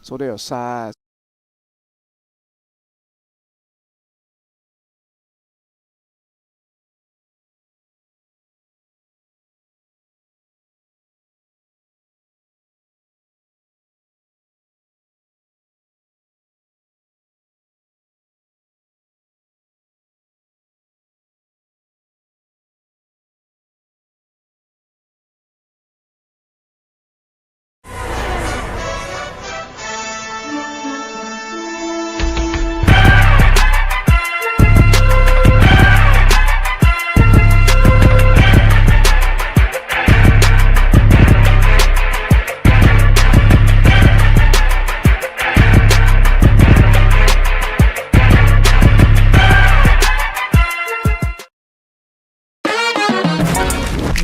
So there are size.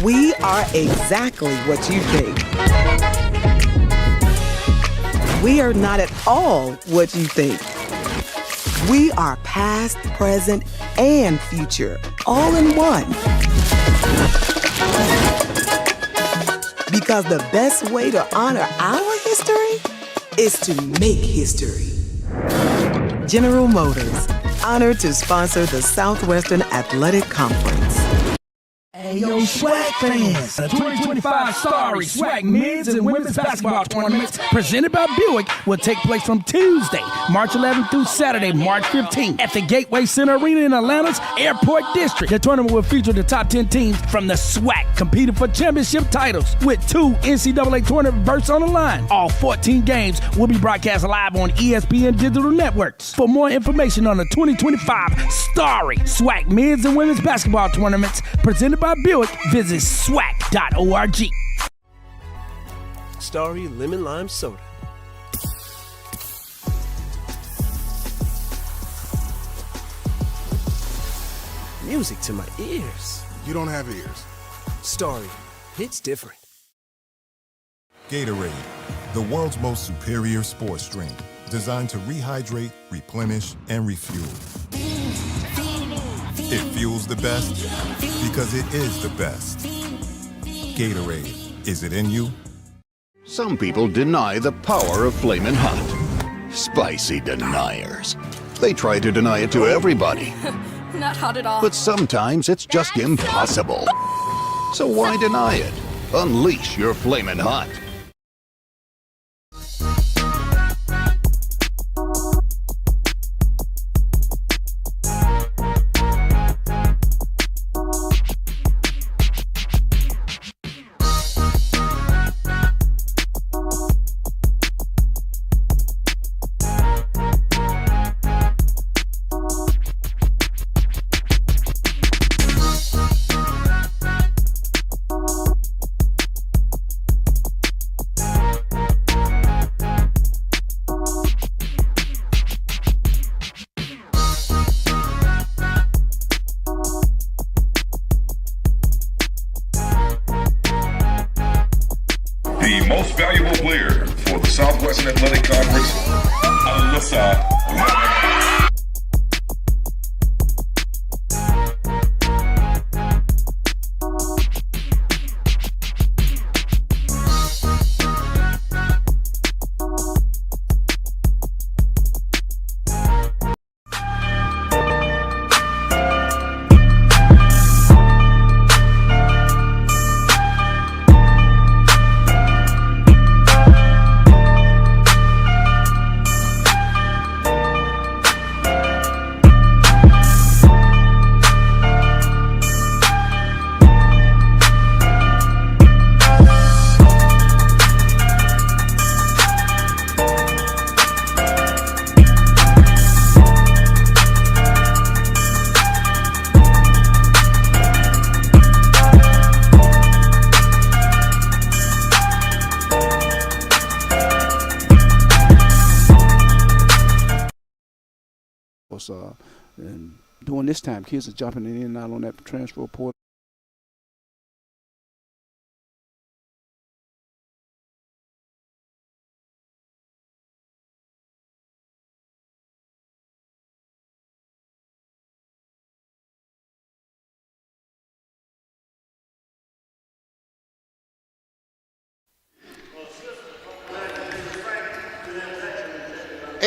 We are exactly what you think. We are not at all what you think. We are past, present, and future, all in one. Because the best way to honor our history is to make history. General Motors, honored to sponsor the Southwestern Athletic Conference. Hey, yo, SWAC fans! The 2025 Starry SWAC men's and women's basketball tournaments presented by Buick will take place from Tuesday, March 11th through Saturday, March 15th at the Gateway Center Arena in Atlanta's Airport District. The tournament will feature the top 10 teams from the SWAC competing for championship titles with 2 NCAA tournament berths on the line. All 14 games will be broadcast live on ESPN Digital Networks. For more information on the 2025 Starry SWAC men's and women's basketball tournaments presented by Buick, visit SWAC.org. Starry Lemon Lime Soda. Music to my ears. You don't have ears. Starry, hits different. Gatorade, the world's most superior sports drink, designed to rehydrate, replenish, and refuel. It fuels the best because it is the best. Gatorade, is it in you? Some people deny the power of Flamin' Hot. Spicy deniers. They try to deny it to everybody. Not hot at all. But sometimes it's just impossible. So why deny it? Unleash your Flamin' Hot. The most valuable player for the Southwestern Athletic Conference, Alyssa. And during this time, kids are jumping in and out on that transfer portal.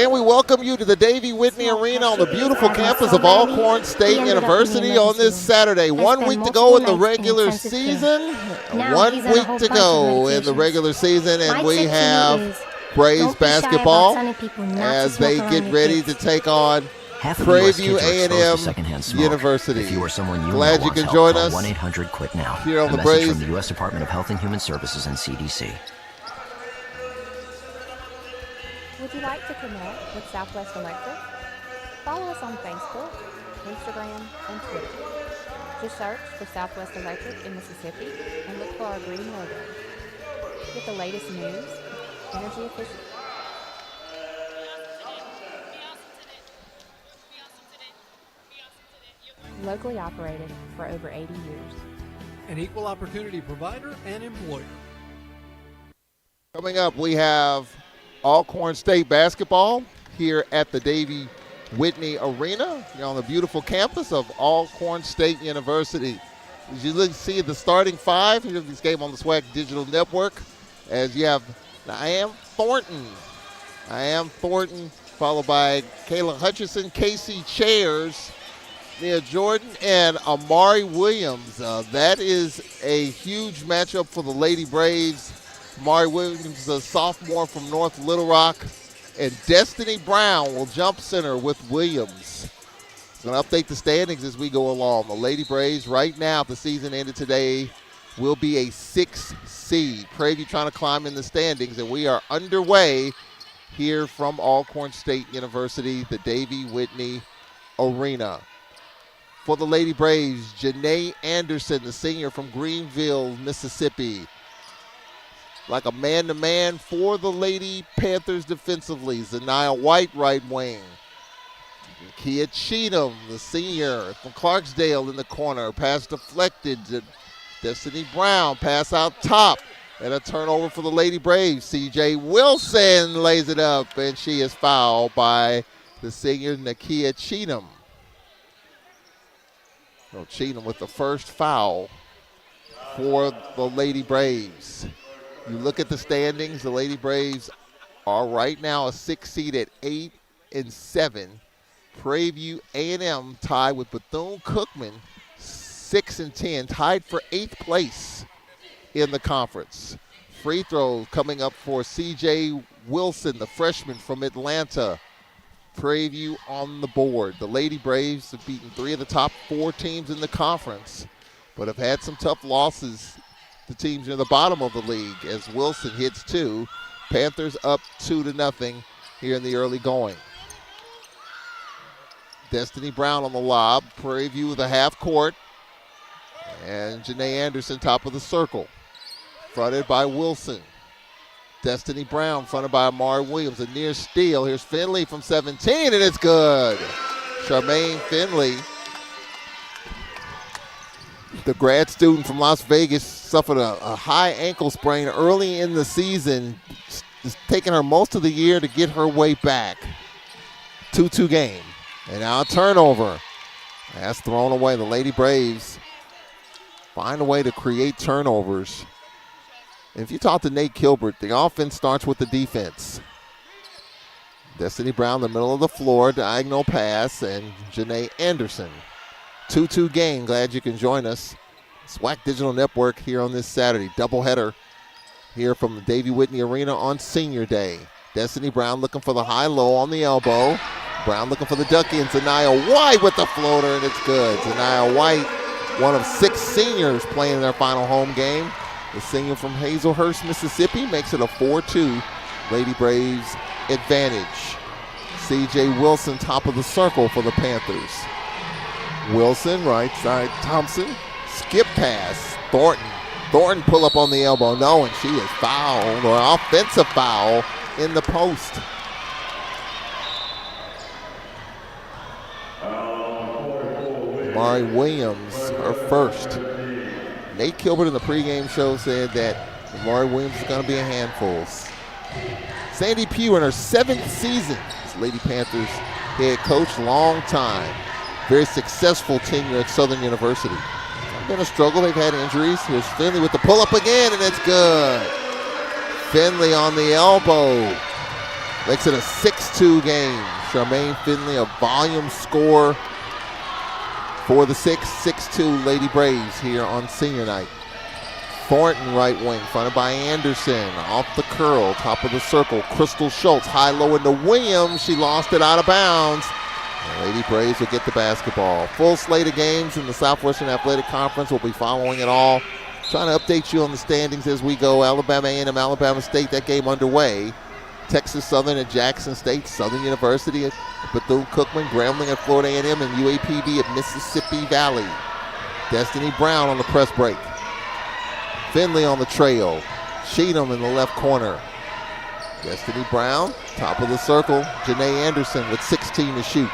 And we welcome you to the Davie Whitney Arena on the beautiful campus of Alcorn State University on this Saturday. 1 week to go in the regular season. 1 week to go in the regular season, and we have Braves basketball as they get ready to take on Prairie A&M University. If you or someone you Glad know you can wants join help, us. call 1-800-QUIT-NOW. Here on A the message Braves. from the U.S. Department of Health and Human Services and CDC. Would you like to connect with Southwest Electric? Follow us on Facebook, Instagram, and Twitter. Just search for Southwest Electric in Mississippi and look for our green logo. Get the latest news, energy efficiency. Locally operated for over 80 years. An equal opportunity provider and employer. Coming up, we have Alcorn State basketball here at the Davie Whitney Arena here on the beautiful campus of Alcorn State University. As you see the starting five here in this game on the SWAC Digital Network, as you have Niam Thornton, followed by Kayla Hutchison, Casey Chairs, Nia Jordan, and Amari Williams. That is a huge matchup for the Lady Braves. Amari Williams is a sophomore from North Little Rock, and Destiny Brown will jump center with Williams. Going to update the standings as we go along. The Lady Braves right now, if the season ended today, will be a 6th seed. Prairie trying to climb in the standings, and we are underway here from Alcorn State University, the Davie Whitney Arena. For the Lady Braves, Janae Anderson, the senior from Greenville, Mississippi. Like a man-to-man for the Lady Panthers defensively. Zaniyah White, right wing. Kia Cheatham, the senior from Clarksdale in the corner. Pass deflected to Destiny Brown. Pass out top. And a turnover for the Lady Braves. C.J. Wilson lays it up, and she is fouled by the senior Nakia Cheatham. So Cheatham with the first foul for the Lady Braves. You look at the standings, the Lady Braves are right now a 6th seed at 8-7. Prairie A&M tied with Bethune-Cookman 6-10, tied for 8th place in the conference. Free throws coming up for C.J. Wilson, the freshman from Atlanta. Prairie on the board. The Lady Braves have beaten 3 of the top 4 teams in the conference, but have had some tough losses to teams near the bottom of the league as Wilson hits 2. Panthers up 2-0 here in the early going. Destiny Brown on the lob. Prairie View with a half court. And Janae Anderson top of the circle. Fronted by Wilson. Destiny Brown fronted by Amari Williams. A near steal. Here's Finley from 17, and it's good. Charmaine Finley, the grad student from Las Vegas, suffered a high ankle sprain early in the season. It's taken her most of the year to get her way back. 2-2 game. And now a turnover. That's thrown away. The Lady Braves find a way to create turnovers. And if you talk to Nate Kilbert, the offense starts with the defense. Destiny Brown, the middle of the floor, diagonal pass, and Janae Anderson. 2-2 game. Glad you can join us. SWAC Digital Network here on this Saturday. Doubleheader here from the Davie Whitney Arena on Senior Day. Destiny Brown looking for the high-low on the elbow. Brown looking for the ducky, and Zaniyah White with the floater, and it's good. Zaniyah White, one of 6 seniors playing in their final home game. The senior from Hazelhurst, Mississippi, makes it a 4-2 Lady Braves advantage. C.J. Wilson, top of the circle for the Panthers. Wilson, right side, Thompson. Skip pass, Thornton. Thornton pull up on the elbow. No, and she is fouled, or an offensive foul in the post. Amari Williams, her first. Nate Kilbert in the pregame show said that Amari Williams is going to be a handful. Sandy Pugh in her 7th season as Lady Panthers head coach, long time. Very successful tenure at Southern University. It's been a struggle. They've had injuries. Here's Finley with the pull-up again, and it's good. Finley on the elbow. Makes it a 6-2 game. Charmaine Finley, a volume score for the 6-2 Lady Braves here on senior night. Thornton right wing, fronted by Anderson. Off the curl, top of the circle. Crystal Schultz, high-low into Williams. She lost it out of bounds. The Lady Braves will get the basketball. Full slate of games in the Southwestern Athletic Conference. We'll be following it all. Trying to update you on the standings as we go. Alabama A&M, Alabama State, that game underway. Texas Southern at Jackson State, Southern University at Bethune-Cookman, Grambling at Florida A&M, and UAPB at Mississippi Valley. Destiny Brown on the press break. Finley on the trail. Cheatham in the left corner. Destiny Brown, top of the circle. Janae Anderson with 16 to shoot.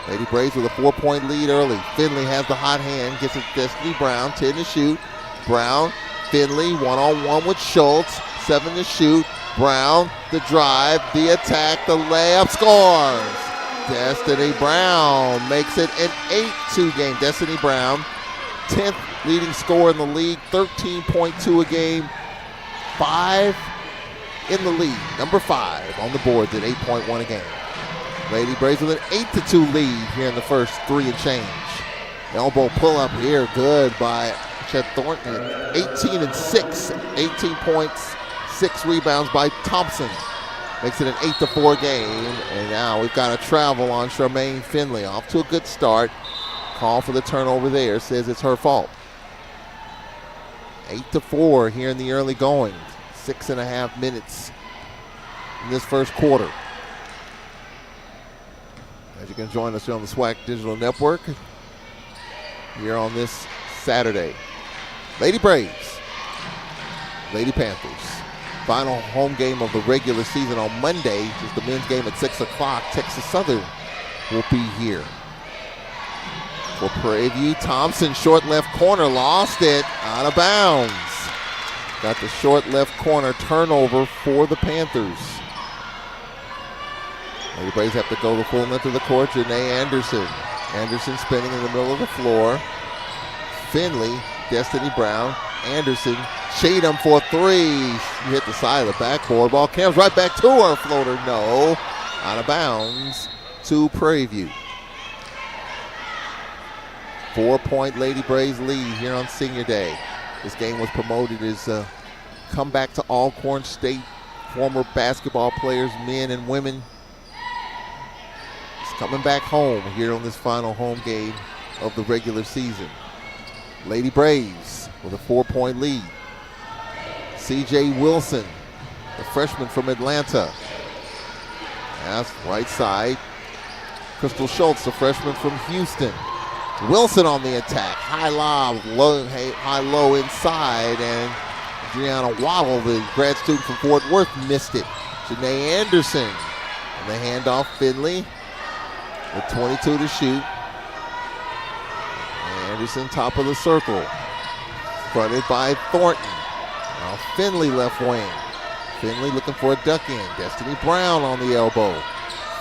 Lady Braves with a 4-point lead early. Finley has the hot hand, gets it to Destiny Brown, 10 to shoot. Brown, Finley, one-on-one with Schultz, 7 to shoot. Brown, the drive, the attack, the layup, scores. Destiny Brown makes it an 8-2 game. Destiny Brown, 10th leading scorer in the league, 13.2 a game, 5 in the league. Number 5 on the boards at 8.1 a game. Lady Braves with an 8-2 lead here in the first 3 and change. Elbow pull-up here, good by Chet Thornton. 18-6, 18 points. 6 rebounds by Thompson. Makes it an 8-4 game. And now we've got a travel on Charmaine Finley. Off to a good start. Call for the turnover there. Says it's her fault. 8-4 here in the early going. 6.5 minutes in this first quarter. As you can join us here on the SWAC Digital Network here on this Saturday. Lady Braves, Lady Panthers. Final home game of the regular season on Monday. Just the men's game at 6 o'clock. Texas Southern will be here. For Prairie View, Thompson, short left corner, lost it, out of bounds. Got the short left corner turnover for the Panthers. Lady Braves have to go the full length of the court. Janae Anderson. Anderson spinning in the middle of the floor. Finley, Destiny Brown, Anderson, Cheatham for 3. She hit the side of the backboard. Ball comes right back to her. Floater, no. Out of bounds to Prairie View. 4-point Lady Braves lead here on Senior Day. This game was promoted as a comeback to Alcorn State. Former basketball players, men and women, is coming back home here on this final home game of the regular season. Lady Braves with a 4-point lead. C.J. Wilson, the freshman from Atlanta. That's right side. Crystal Schultz, the freshman from Houston. Wilson on the attack. High lob, high-low inside, and Adriana Waddle, the grad student from Fort Worth, missed it. Janae Anderson, and the handoff, Finley with 22 to shoot. Anderson, top of the circle. Fronted by Thornton. Now Finley left wing. Finley looking for a duck in. Destiny Brown on the elbow.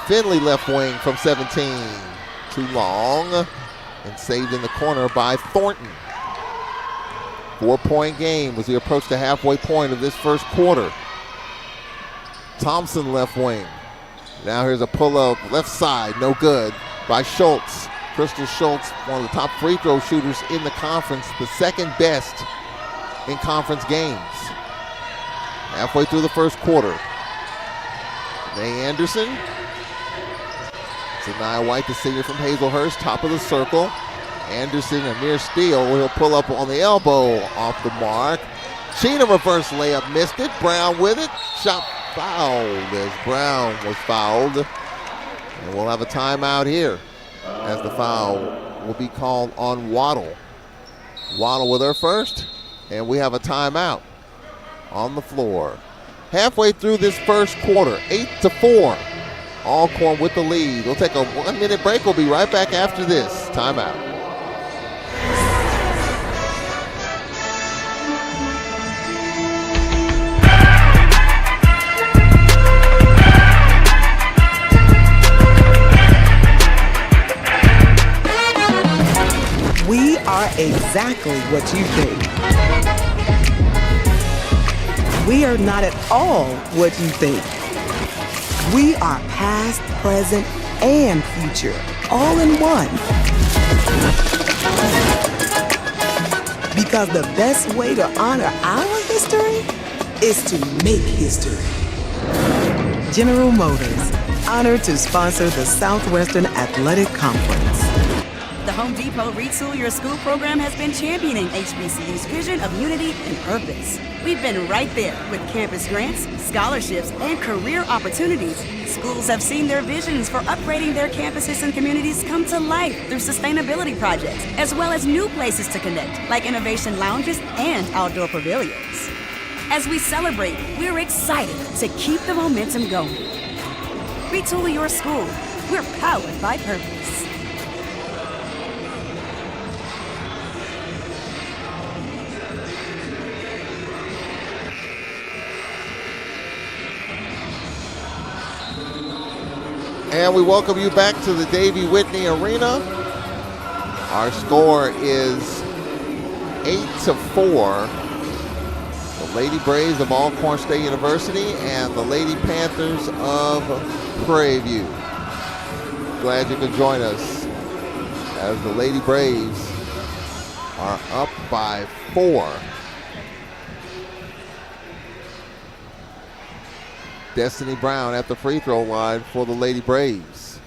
Finley left wing from 17. Too long. And saved in the corner by Thornton. 4-point game as we approach the halfway point of this first quarter. Thompson left wing. Now here's a pull-up left side, no good, by Schultz. Crystal Schultz, one of the top free throw shooters in the conference, the second best in conference games. Halfway through the first quarter. Janae Anderson. Zanaya White, the senior from Hazelhurst, top of the circle. Anderson, a near steal. He'll pull up on the elbow, off the mark. Cheatham reverse layup, missed it. Brown with it. Shot fouled as Brown was fouled. And we'll have a timeout here as the foul will be called on Waddle. Waddle with her first, and we have a timeout on the floor. Halfway through this first quarter, 8-4. Alcorn with the lead. We'll take a 1-minute break. We'll be right back after this timeout. We are exactly what you think. We are not at all what you think. We are past, present, and future, all in one. Because the best way to honor our history is to make history. General Motors, honored to sponsor the Southwestern Athletic Conference. The Home Depot Retool Your School program has been championing HBCU's vision of unity and purpose. We've been right there with campus grants, scholarships, and career opportunities. Schools have seen their visions for upgrading their campuses and communities come to life through sustainability projects, as well as new places to connect, like innovation lounges and outdoor pavilions. As we celebrate, we're excited to keep the momentum going. Retool Your School. We're powered by purpose. And we welcome you back to the Davey Whitney Arena. Our score is 8-4. The Lady Braves of Alcorn State University and the Lady Panthers of Prairie View. Glad you could join us as the Lady Braves are up by 4. Destiny Brown at the free throw line for the Lady Braves.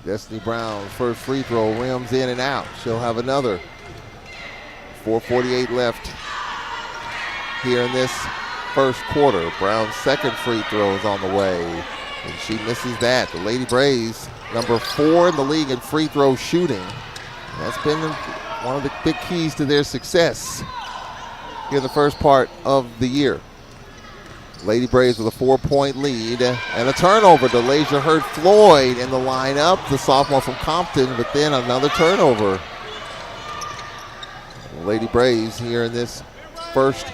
Destiny Brown's first free throw rims in and out. She'll have another. 4:48 left here in this first quarter. Brown's second free throw is on the way, and she misses that. The Lady Braves, number 4 in the league in free throw shooting. That's been one of the big keys to their success here in the first part of the year. Lady Braves with a 4-point lead and a turnover. DeLasia Hurt Floyd in the lineup, the sophomore from Compton, but then another turnover. Lady Braves here in this first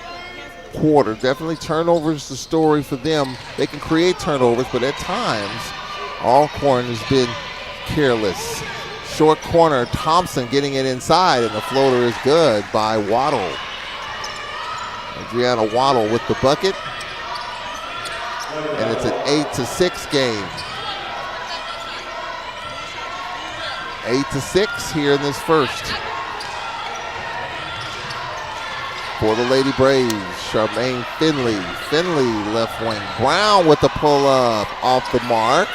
quarter. Definitely turnovers the story for them. They can create turnovers, but at times Alcorn has been careless. Short corner, Thompson getting it inside, and the floater is good by Waddle. Adriana Waddle with the bucket. And it's an 8-6 game. 8-6 here in this first. For the Lady Braves, Charmaine Finley. Finley left wing. Brown with the pull-up off the mark.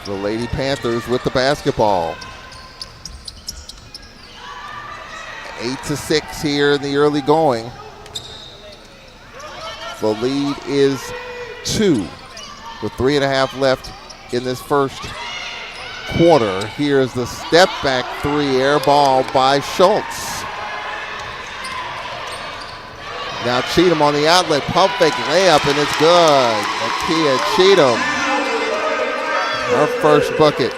The Lady Panthers with the basketball. 8-6 here in the early going. The lead is 2 with 3.5 left in this first quarter. Here's the step back 3 air ball by Schultz. Now Cheatham on the outlet, pump fake layup, and it's good. Nakia Cheatham, her first bucket.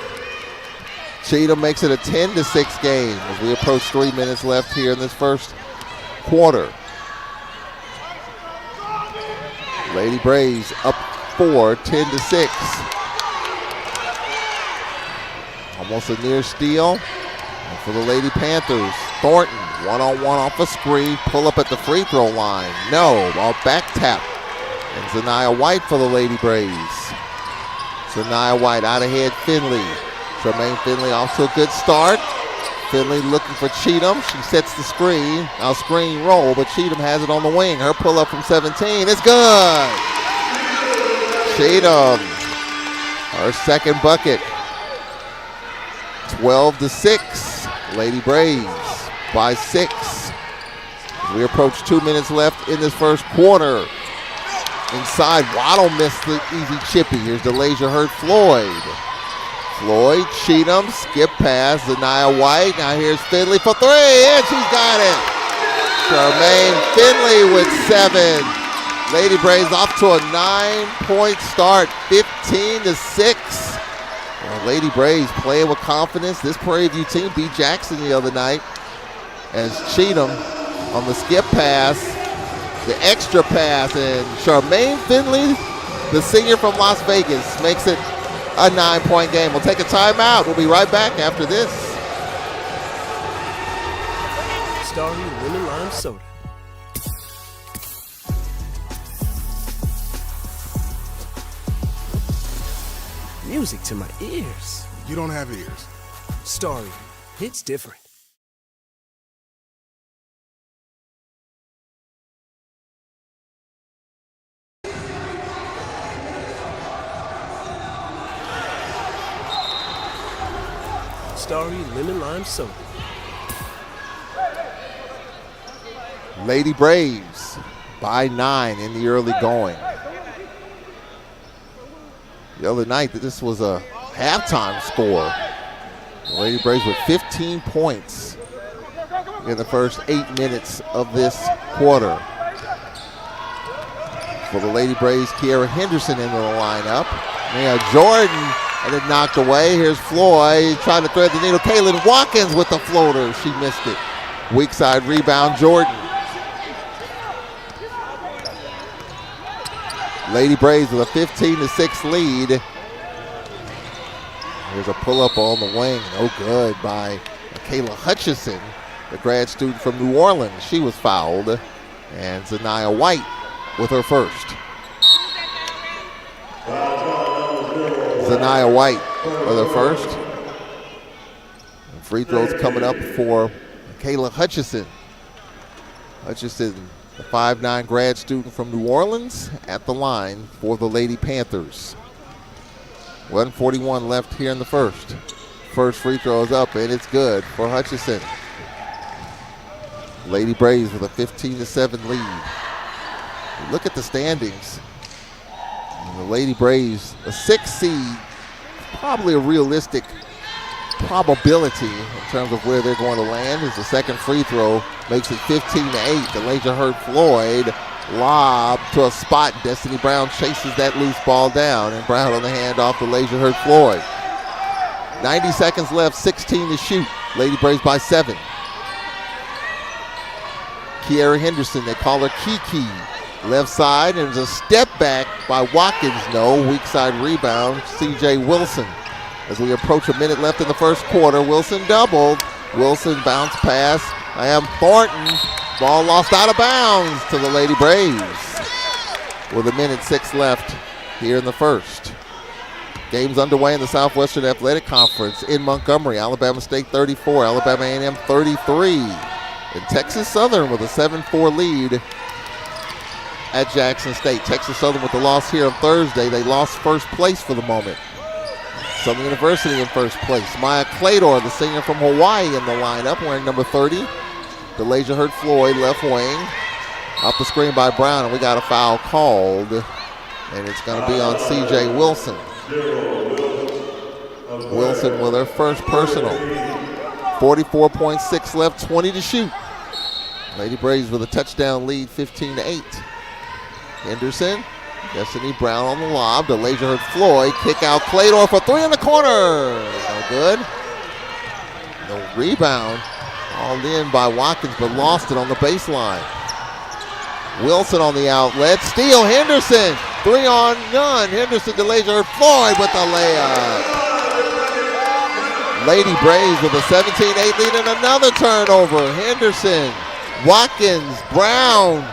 Cheatham makes it a 10-6 game as we approach 3 minutes left here in this first quarter. Lady Braves up 4, 10-6. Almost a near steal. And for the Lady Panthers, Thornton, one-on-one off a screen, pull up at the free throw line. No, ball back tap. And Zaniyah White for the Lady Braves. Zaniyah White out ahead, Finley. Tremaine Finley off to a good start. Finley looking for Cheatham. She sets the screen. Now screen roll, but Cheatham has it on the wing. Her pull up from 17. It's good. Cheatham, her second bucket. 12-6. Lady Braves by 6. We approach 2 minutes left in this first quarter. Inside, Waddle missed the easy chippy. Here's DeLasia Hurt Floyd. Floyd, Cheatham, skip pass, Zaniyah White. Now here's Finley for 3, and she's got it. Charmaine Finley with 7. Lady Braves off to a 9-point start, 15-6. Well, Lady Braves playing with confidence. This Prairie View team beat Jackson the other night as Cheatham on the skip pass, the extra pass, and Charmaine Finley, the senior from Las Vegas, makes it a 9-point game. We'll take a timeout. We'll be right back after this. Starry Lemon Lime Soda. Music to my ears. You don't have ears. Starry, hits different. Starry lemon lime soda. Lady Braves by 9 in the early going. The other night, this was a halftime score. The Lady Braves with 15 points in the first 8 minutes of this quarter. For the Lady Braves, Kiara Henderson into the lineup. Mia Jordan, and it knocked away. Here's Floyd trying to thread the needle. Kaylin Watkins with the floater. She missed it. Weak side rebound, Jordan. Lady Braves with a 15-6 lead. Here's a pull-up on the wing. No good by Kayla Hutchison, the grad student from New Orleans. She was fouled. And Zaniyah White with her first. Zaniyah White with her first. And free throws coming up for Kayla Hutchison. Hutchison, the 5'9" grad student from New Orleans, at the line for the Lady Panthers. 1:41 left here in the first. First free throw is up, and it's good for Hutchison. Lady Braves with a 15-7 lead. Look at the standings. The Lady Braves, a 6th seed, probably a realistic probability in terms of where they're going to land, as the second free throw makes it 15-8. The Laser Hurt Floyd lob to a spot. Destiny Brown chases that loose ball down, and Brown on the handoff to Laser Hurt Floyd. 90 seconds left, 16 to shoot. Lady Braves by 7. Kiara Henderson, they call her Kiki. Left side, and there's a step back by Watkins. No, weak side rebound, CJ Wilson. As we approach a minute left in the first quarter, Wilson doubled. Wilson bounce pass. I am Thornton. Ball lost out of bounds to the Lady Braves. With a minute 6 left here in the first. Games underway in the Southwestern Athletic Conference in Montgomery. Alabama State 34, Alabama A&M 33. And Texas Southern with a 7-4 lead at Jackson State. Texas Southern with the loss here on Thursday. They lost first place for the moment. Southern University in first place. Maya Clador, the senior from Hawaii, in the lineup, wearing number 30. DeLasia Hurt Floyd, left wing. Up the screen by Brown, and we got a foul called. And it's going to be on C.J. Wilson. Wilson with her first personal. 44.6 left, 20 to shoot. Lady Braves with a touchdown lead, 15-8. Henderson, Destiny Brown on the lob. DeLasia Hurt Floyd, kick out Clador for 3 in the corner. No good. No rebound. Hauled in by Watkins, but lost it on the baseline. Wilson on the outlet. Steal Henderson. 3 on none. Henderson, DeLasia Hurt Floyd with the layup. Lady Braves with a 17-8 lead and another turnover. Henderson, Watkins, Brown.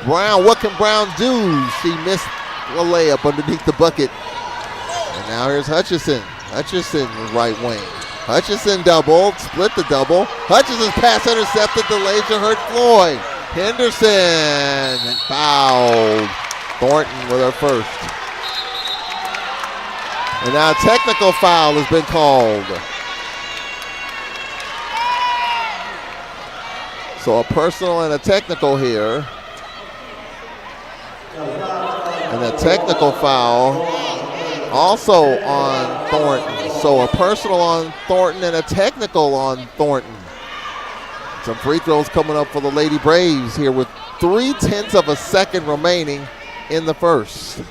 Brown, what can Brown do? She missed a layup underneath the bucket. And now here's Hutchison. Hutchison, right wing. Hutchison doubled, split the double. Hutchison's pass intercepted, DeLasia Hurt Floyd. Henderson fouled. Thornton with her first. And now a technical foul has been called. So a personal and a technical here. And a technical foul also on Thornton. So a personal on Thornton and a technical on Thornton. Some free throws coming up for the Lady Braves here with 0.3 of a second remaining in the first.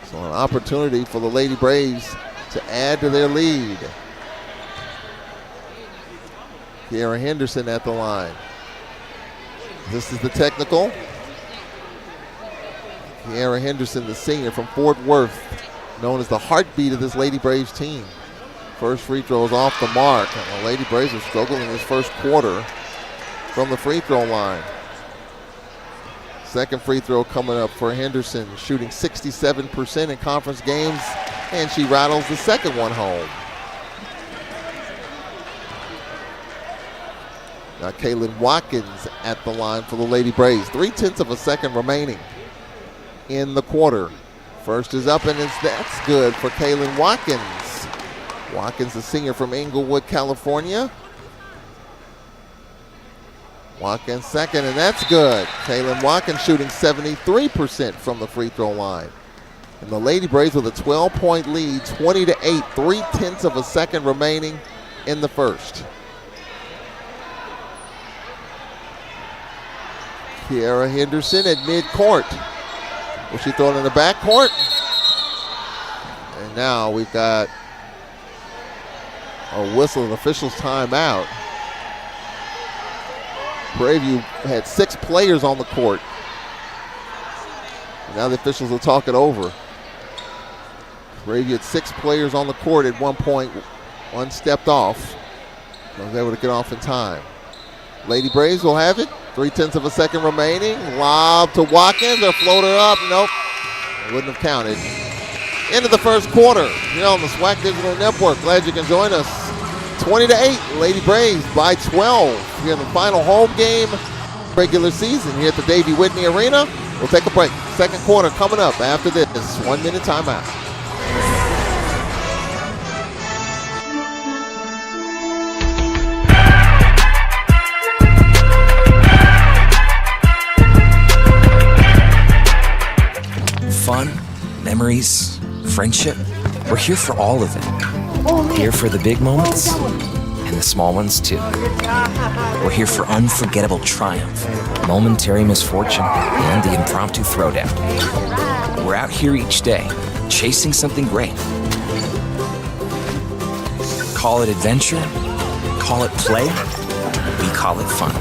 So an opportunity for the Lady Braves to add to their lead. Kiara Henderson at the line. This is the technical. Kiara Henderson, the senior from Fort Worth, known as the heartbeat of this Lady Braves team. First free throw is off the mark, and the Lady Braves are struggling in this first quarter from the free throw line. Second free throw coming up for Henderson, shooting 67% in conference games And she rattles the second one home. Now Kaylin Watkins at the line for the Lady Braves. 0.3 of a second remaining in the quarter. First is up, and that's good for Kaylin Watkins. Watkins, a senior from Inglewood, California. Watkins second, and that's good. Kaylin Watkins shooting 73% from the free throw line. And the Lady Braves with a 12-point lead, 20-8, 0.3 of a second remaining in the first. Kiara Henderson at midcourt. Was she thrown in the backcourt? And now we've got a whistle, an official's timeout. Prairie had 6 players on the court. And now the officials will talk it over. Prairie had 6 players on the court at one point. One stepped off. Was able to get off in time. Lady Braves will have it. 0.3 of a second remaining. Lob to Watkins. Or floater up. Nope. It wouldn't have counted. End of the first quarter here on the SWAC Digital Network. Glad you can join us. 20-8. Lady Braves by 12 here in the final home game regular season here at the Davey Whitney Arena. We'll take a break. Second quarter coming up after this 1-minute timeout. Fun, memories, friendship. We're here for all of it. Here for the big moments and the small ones too. We're here for unforgettable triumph, momentary misfortune, and the impromptu throwdown. We're out here each day, chasing something great. Call it adventure, call it play, we call it fun.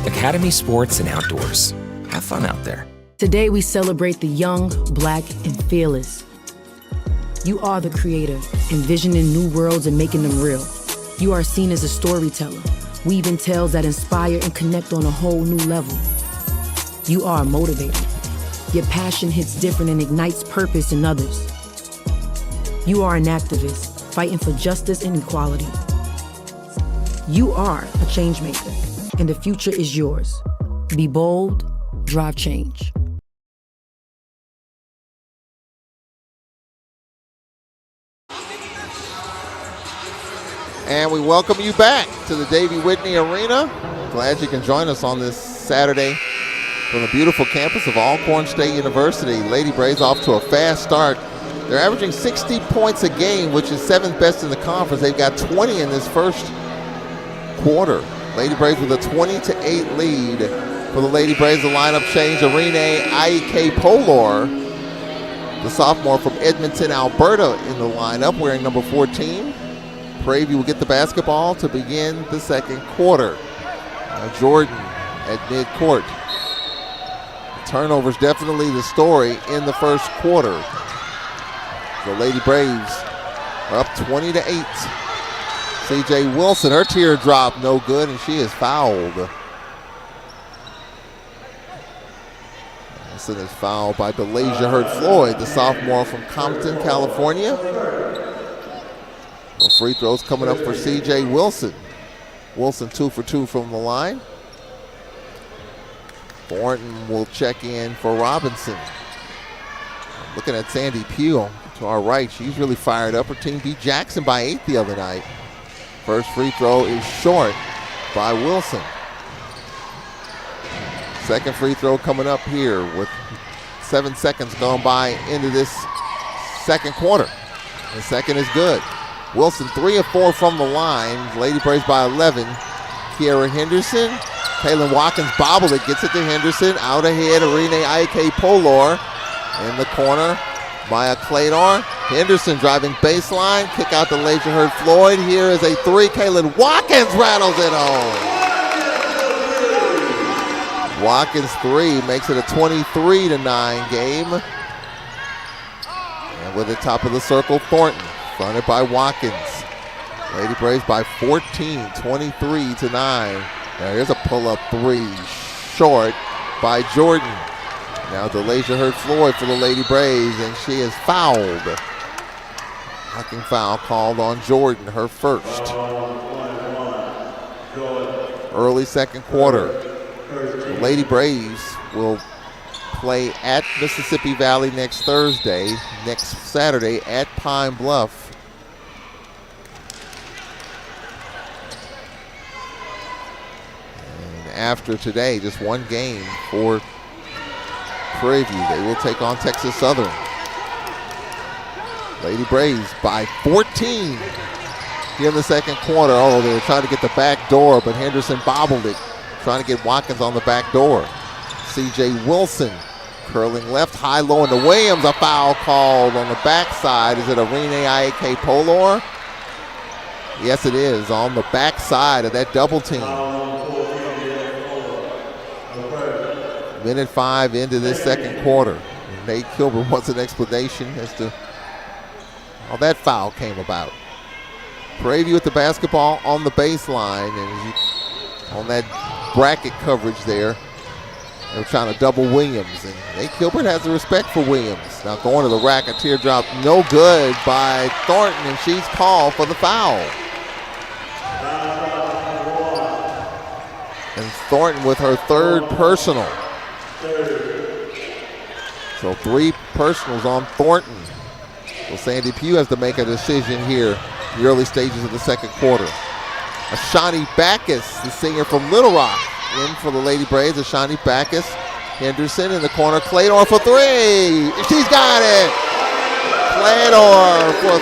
Academy Sports and Outdoors. Have fun out there. Today we celebrate the young, black, and fearless. You are the creator, envisioning new worlds and making them real. You are seen as a storyteller, weaving tales that inspire and connect on a whole new level. You are a motivator. Your passion hits different and ignites purpose in others. You are an activist, fighting for justice and equality. You are a change maker, and the future is yours. Be bold, drive change. And we welcome you back to the Davey Whitney Arena. Glad you can join us on this Saturday from the beautiful campus of Alcorn State University. Lady Braves off to a fast start. They're averaging 60 points a game, which is 7th best in the conference. They've got 20 in this first quarter. Lady Braves with a 20-8 lead. For the Lady Braves, the lineup change. Arene Aike Polor, the sophomore from Edmonton, Alberta, in the lineup, wearing number 14. Prairie will get the basketball to begin the second quarter. Jordan at midcourt. Turnovers definitely the story in the first quarter. The Lady Braves are up 20-8. CJ Wilson, her teardrop no good, and she is fouled. Wilson is fouled by Delasia Hurd-Floyd, the sophomore from Compton, California. No free throws coming up for CJ Wilson. Wilson 2 for 2 from the line. Thornton will check in for Robinson. Looking at Sandy Pugh to our right, she's really fired up. Her team beat Jackson by 8 the other night. First free throw is short by Wilson. Second free throw coming up here with 7 seconds gone by into this second quarter. The second is good. Wilson 3 of 4 from the line. Lady Braves by 11. Kiara Henderson. Kaylin Watkins bobbled it, gets it to Henderson. Out ahead, Arene Aike Polor in the corner by a Claydor. Henderson driving baseline. Kick out to Lasia Hurd-Floyd. Here is a 3. Kaylin Watkins rattles it home. Watkins 3 makes it a 23-9 game. And with the top of the circle, Thornton. Fronted by Watkins. Lady Braves by 14, 23-9. Now here's a pull-up 3, short by Jordan. Now Delaysia Hurd-Floyd for the Lady Braves, and she is fouled. Blocking foul called on Jordan, her first. Early second quarter. The Lady Braves will play at Mississippi Valley next Saturday at Pine Bluff. And after today, just one game for Prairie View. They will take on Texas Southern. Lady Braves by 14 here in the second quarter. Oh, they were trying to get the back door, but Henderson bobbled it, trying to get Watkins on the back door. C.J. Wilson curling left, high, low into Williams. A foul called on the backside. Is it Arene Ayake Polor? Yes, it is, on the backside of that double team. Minute 5 into this second quarter. Nate Kilburn wants an explanation as to how that foul came about. Prairie View with the basketball on the baseline, and on that bracket coverage there, they're trying to double Williams, and Nate Kilburn has the respect for Williams. Now going to the rack, a teardrop, no good by Thornton, and she's called for the foul. And Thornton with her third personal. So 3 personals on Thornton. So Sandy Pugh has to make a decision here in the early stages of the second quarter. Ashani Backus, the senior from Little Rock, in for the Lady Braves. Ashani Backus. Henderson in the corner. Clador for 3. She's got it. Clador for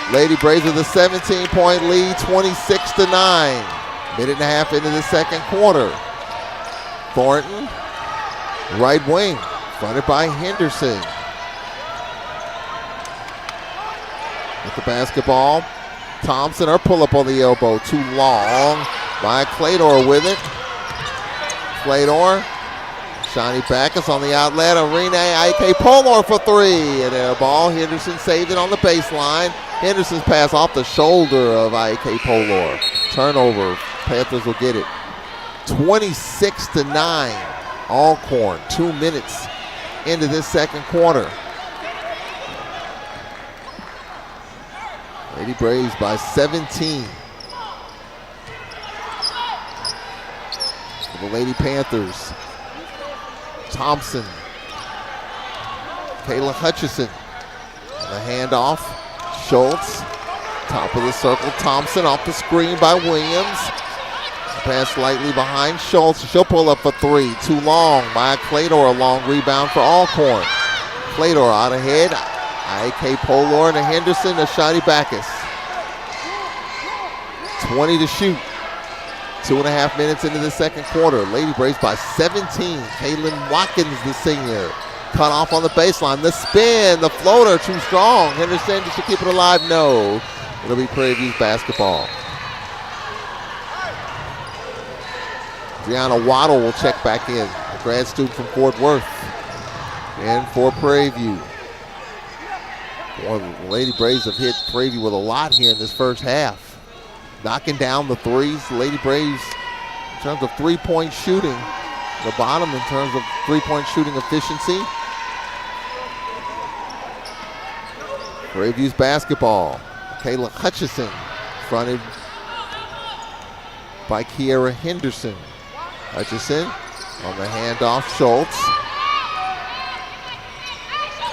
3. Lady Braves with a 17-point lead, 26-9. Minute and a half into the second quarter. Thornton, right wing, fronted by Henderson. With the basketball, Thompson, her pull-up on the elbow, too long by Clador with it. Clador, Shiny Backus on the outlet, Arene Ayake Polor for 3. And air ball, Henderson saved it on the baseline. Henderson's pass off the shoulder of Ayake Polor. Turnover, Panthers will get it. 26-9, Alcorn, 2 minutes into this second quarter. Lady Braves by 17. For the Lady Panthers, Thompson, Kayla Hutchison, and the handoff, Schultz, top of the circle, Thompson off the screen by Williams. Pass slightly behind Schultz. She'll pull up for 3. Too long by Clador. A long rebound for Alcorn. Clador out ahead. Ayake Polor to Henderson to Shiny Backus. 20 to shoot. 2.5 minutes into the second quarter. Lady Braves by 17. Kaylin Watkins, the senior. Cut off on the baseline. The spin, the floater, too strong. Henderson, does she keep it alive? No. It'll be Prairie View's basketball. Brianna Waddle will check back in, a grad student from Fort Worth. And for Prairie View. Boy, the Lady Braves have hit Prairie View with a lot here in this first half. Knocking down the threes. The Lady Braves, in terms of three-point shooting, the bottom in terms of three-point shooting efficiency. Prairie View's basketball. Kayla Hutchison, fronted by Kiera Henderson. Hutchison on the handoff, Schultz.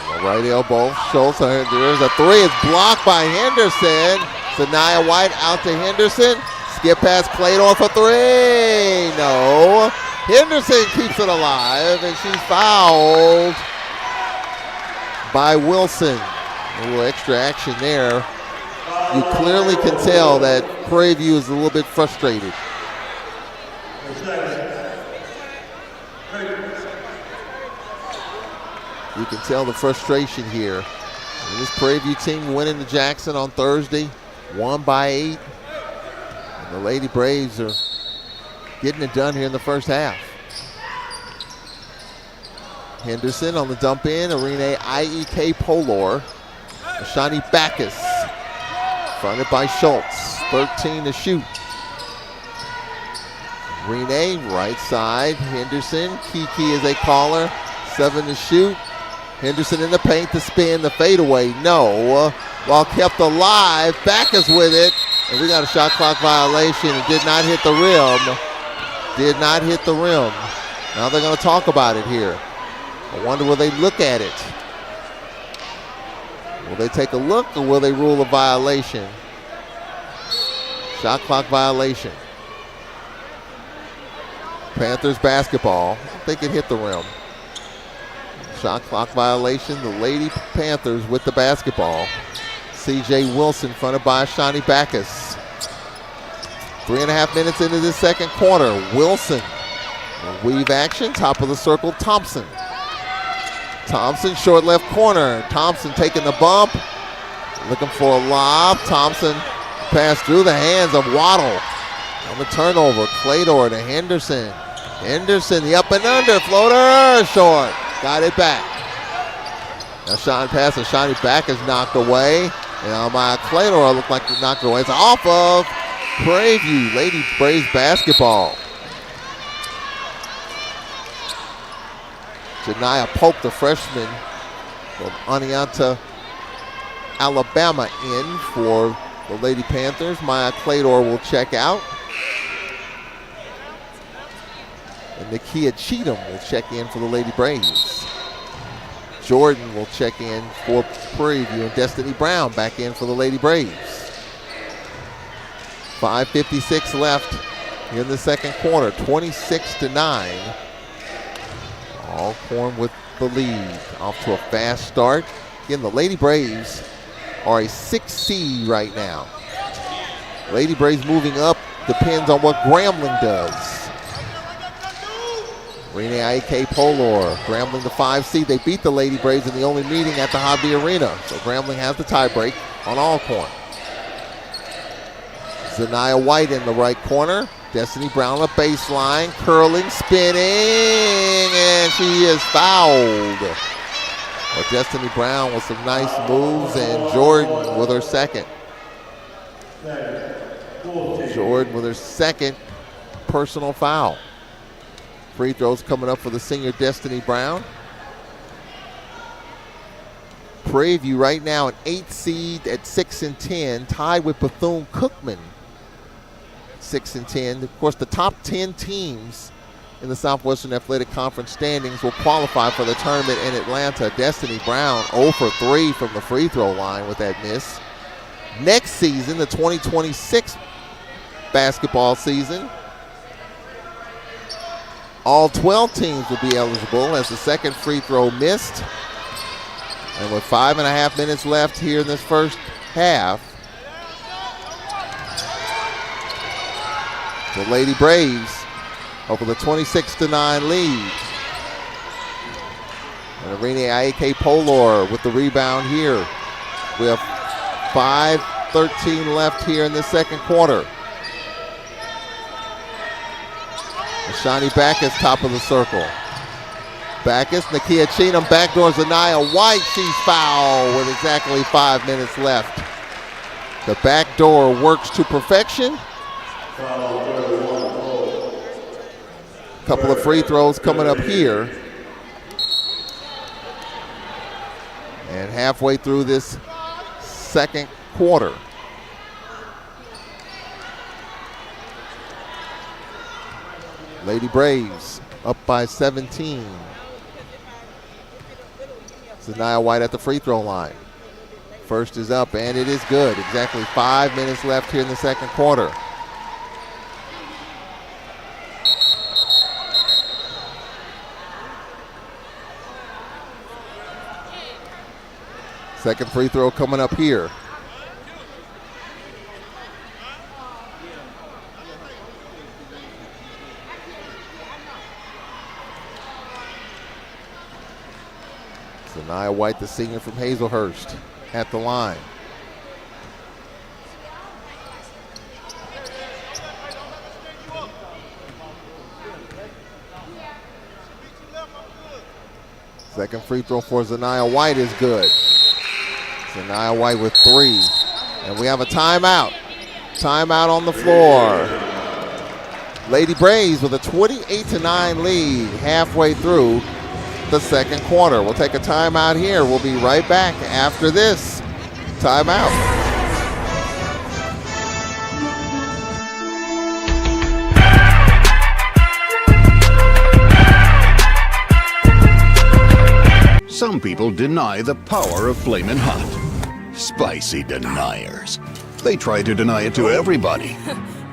On the right elbow, Schultz. There's a 3. It's blocked by Henderson. Sanaya White out to Henderson. Skip past Clador for 3. No. Henderson keeps it alive, and she's fouled by Wilson. A little extra action there. You clearly can tell that Prairie View is a little bit frustrated. You can tell the frustration here. And this Prairie View team winning to Jackson on Thursday, won by 8. And the Lady Braves are getting it done here in the first half. Henderson on the dump in, Arene Ayake Polor. Ashani Backus, fronted by Schultz, 13 to shoot. Renee, right side. Henderson. Kiki is a caller. 7 to shoot. Henderson in the paint to spin. The fadeaway. No. While kept alive. Backus with it. And we got a shot clock violation. It did not hit the rim. Did not hit the rim. Now they're going to talk about it here. I wonder will they look at it? Will they take a look or will they rule a violation? Shot clock violation. Panthers basketball. I think it hit the rim. Shot clock violation. The Lady Panthers with the basketball. C.J. Wilson fronted by Shani Backus. 3.5 minutes into this second quarter. Wilson. Weave action. Top of the circle. Thompson. Thompson, short left corner. Thompson taking the bump. Looking for a lob. Thompson passed through the hands of Waddle. On the turnover. Claytor to Henderson. Henderson, the up and under. Floater. Short. Got it back. Now Sean pass and Shani back is knocked away. And Almaya Claytor looked like he knocked it away. It's off of Prairie. Lady Braves basketball. Janiyah Polk, the freshman from Oneonta, Alabama, in for the Lady Panthers. Maya Claytor will check out. And Nakia Cheatham will check in for the Lady Braves. Jordan will check in for Prairie View, and Destiny Brown back in for the Lady Braves. 5:56 left here in the second quarter, 26-9. Alcorn with the lead, off to a fast start. Again, the Lady Braves are a 6 seed right now. Lady Braves moving up depends on what Grambling does. Renee Aike Polor, Grambling the 5 seed. They beat the Lady Braves in the only meeting at the Hobby Arena. So Grambling has the tiebreak on Alcorn. Zaniyah White in the right corner. Destiny Brown on the baseline, curling, spinning, and she is fouled. But Destiny Brown with some nice moves, and Jordan with her second. Jordan with her second personal foul. Free throws coming up for the senior Destiny Brown. Prairie View right now an 8 seed at 6-10, tied with Bethune-Cookman. 6-10. Of course, the top 10 teams in the Southwestern Athletic Conference standings will qualify for the tournament in Atlanta. Destiny Brown 0 for 3 from the free throw line with that miss. Next season, the 2026 basketball season, all 12 teams will be eligible as the second free throw missed. And with 5.5 minutes left here in this first half, the Lady Braves over the 26-9 lead. And Renee Aike Polor with the rebound here. We have 5:13 left here in the second quarter. And Shani Backus, top of the circle. Backus, Nakia Cheatham, backdoor Zaniyah White. She's fouled with exactly 5 minutes left. The backdoor works to perfection. Couple of free throws coming up here. And halfway through this second quarter. Lady Braves up by 17. Zaniyah White at the free throw line. First is up, and it is good. Exactly 5 minutes left here in the second quarter. Second free throw coming up here. Zaniyah White, the senior from Hazelhurst, at the line. Second free throw for Zaniyah White is good. Zaniyah White with 3. And we have a timeout. Timeout on the floor. Lady Braves with a 28-9 lead halfway through the second quarter. We'll take a timeout here. We'll be right back after this timeout. Some people deny the power of Flamin' Hot. Spicy deniers. They try to deny it to everybody.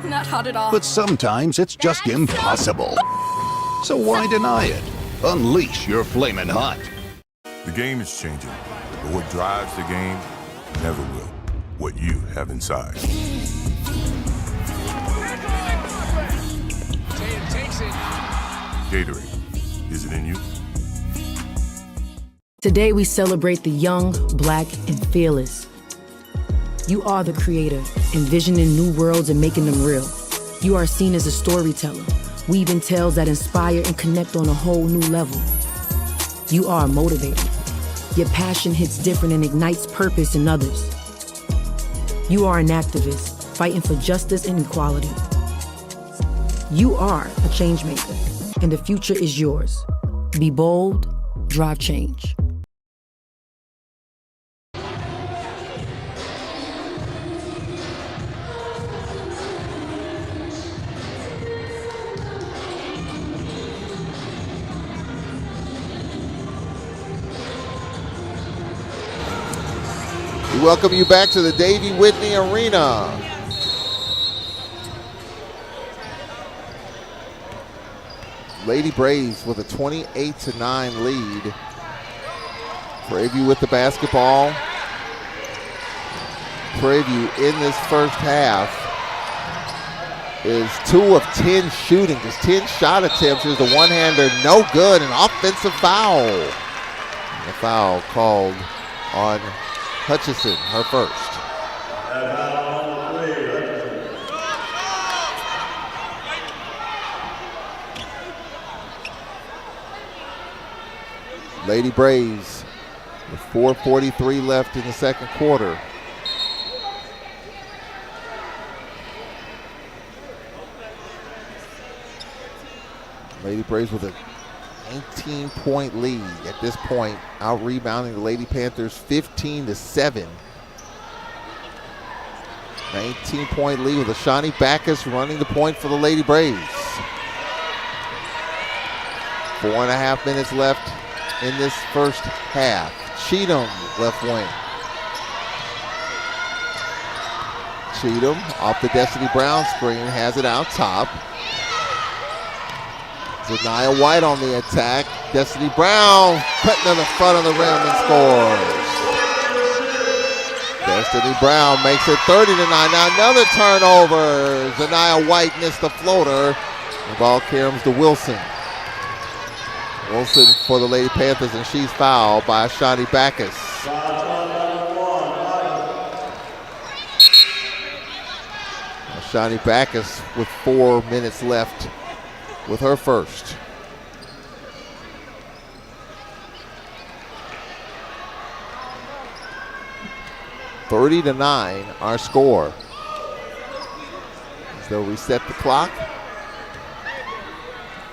Not hot at all. But sometimes it's just impossible. So why deny it? Unleash your Flamin' Hot. The game is changing, but what drives the game never will. What you have inside. Gatorade, is it in you? Today we celebrate the young, black, and fearless. You are the creator, envisioning new worlds and making them real. You are seen as a storyteller, weaving tales that inspire and connect on a whole new level. You are a motivator. Your passion hits different and ignites purpose in others. You are an activist, fighting for justice and equality. You are a change maker, and the future is yours. Be bold, drive change. We welcome you back to the Davey Whitney Arena. Lady Braves with a 28-9 lead. Prairie with the basketball. Prairie in this first half is 2 of 10 shooting, just 10 shot attempts. Here's the one-hander, no good, an offensive foul. A foul called on Hutchison, her first. Lady Braves with 4:43 left in the second quarter. Lady Braves with a 19-point lead at this point, out-rebounding the Lady Panthers 15-7. 19-point lead with Ashani Backus running the point for the Lady Braves. 4.5 minutes left in this first half. Cheatham, left wing. Cheatham off the Destiny Brown screen, has it out top. Zanaya White on the attack. Destiny Brown cutting to the front of the rim and scores. Destiny Brown makes it 30-9. Now another turnover. Zanaya White missed the floater. The ball carries to Wilson. Wilson for the Lady Panthers, and she's fouled by Ashani Backus. Ashani Backus with 4 minutes left with her first. (30-9) our score. As they'll reset the clock.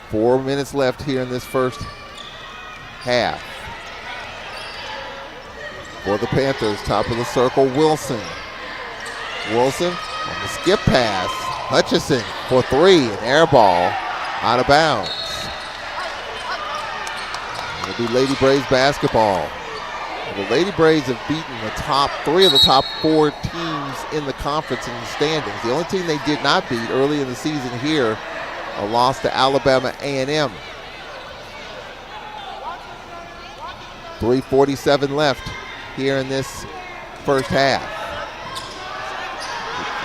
4 minutes left here in this first half. For the Panthers, top of the circle, Wilson. Wilson on the skip pass. Hutchison for 3, an air ball. Out of bounds. It'll be Lady Braves basketball. The Lady Braves have beaten the top 3 of the top 4 teams in the conference in the standings. The only team they did not beat early in the season here, a loss to Alabama A&M. 3:47 left here in this first half.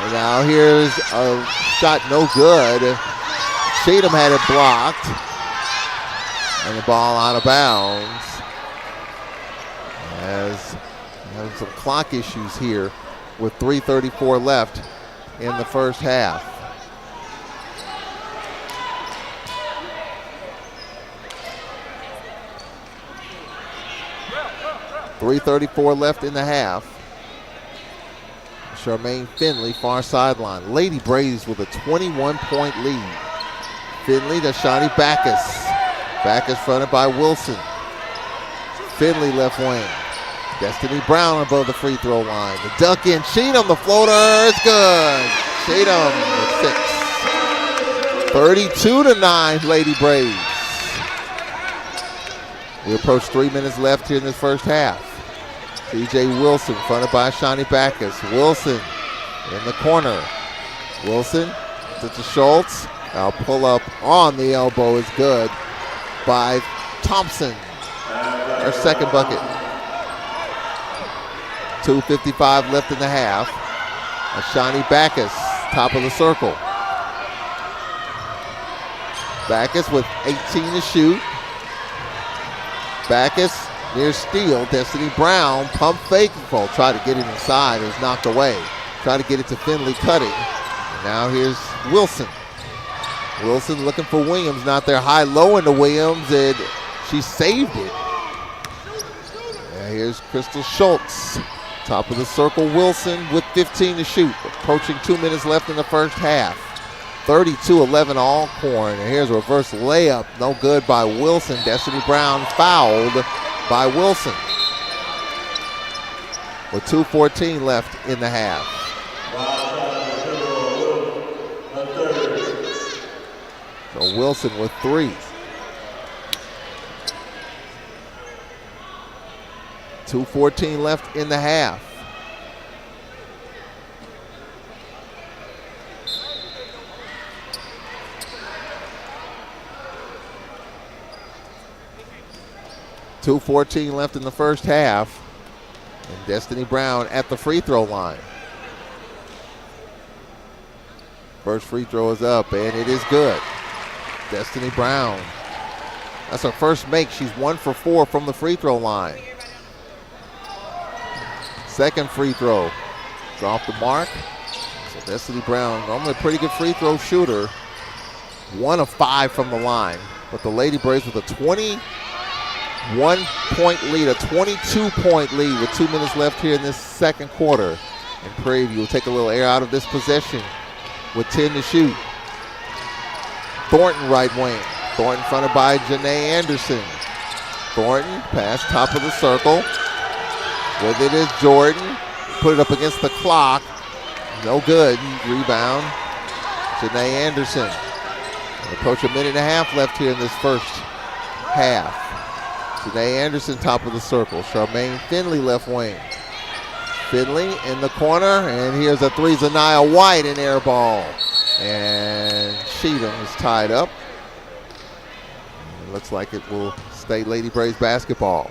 And now here's a shot no good. Cheatham had it blocked, and the ball out of bounds. As there's some clock issues here with 3:34 left in the first half. .334 left in the half. Charmaine Finley, far sideline. Lady Braves with a 21-point lead. Finley to Shawnee Backus. Backus fronted by Wilson. Finley left wing. Destiny Brown above the free throw line. The dunk in. Cheatham, the floater is good. Cheatham with 6. 32-9, Lady Braves. We approach 3 minutes left here in this first half. C.J. Wilson fronted by Shawnee Backus. Wilson in the corner. Wilson to Schultz. Now pull up on the elbow is good by Thompson. Our second bucket. 2:55 left in the half. Shawnee Backus, top of the circle. Backus with 18 to shoot. Backus near steal. Destiny Brown, pump fake. Try to get it inside. It was knocked away. Try to get it to Finley, cutting. And now here's Wilson. Wilson looking for Williams. Not there. High-low into Williams, and she saved it. And here's Crystal Schultz. Top of the circle, Wilson with 15 to shoot. Approaching 2 minutes left in the first half. 32-11 Alcorn. And here's a reverse layup. No good by Wilson. Destiny Brown fouled by Wilson. With 2:14 left in the half. So Wilson with 3. 2:14 left in the half. .214 left in the first half. And Destiny Brown at the free throw line. First free throw is up, and it is good. Destiny Brown. That's her first make. She's 1 for 4 from the free throw line. Second free throw is off the mark. So Destiny Brown, normally a pretty good free throw shooter. 1 of 5 from the line. But the Lady Braves with a 21-point lead, a 22-point lead with 2 minutes left here in this second quarter. And Prairie will take a little air out of this possession with 10 to shoot. Thornton right wing. Thornton fronted by Janae Anderson. Thornton pass top of the circle. With it is Jordan. Put it up against the clock. No good. Rebound. Janae Anderson. Approach a minute and a half left here in this first half. Janae Anderson top of the circle. Charmaine Finley left wing. Finley in the corner. And here's a three. Zanaya White, an air ball. And Cheatham is tied up. It looks like it will stay Lady Braves basketball.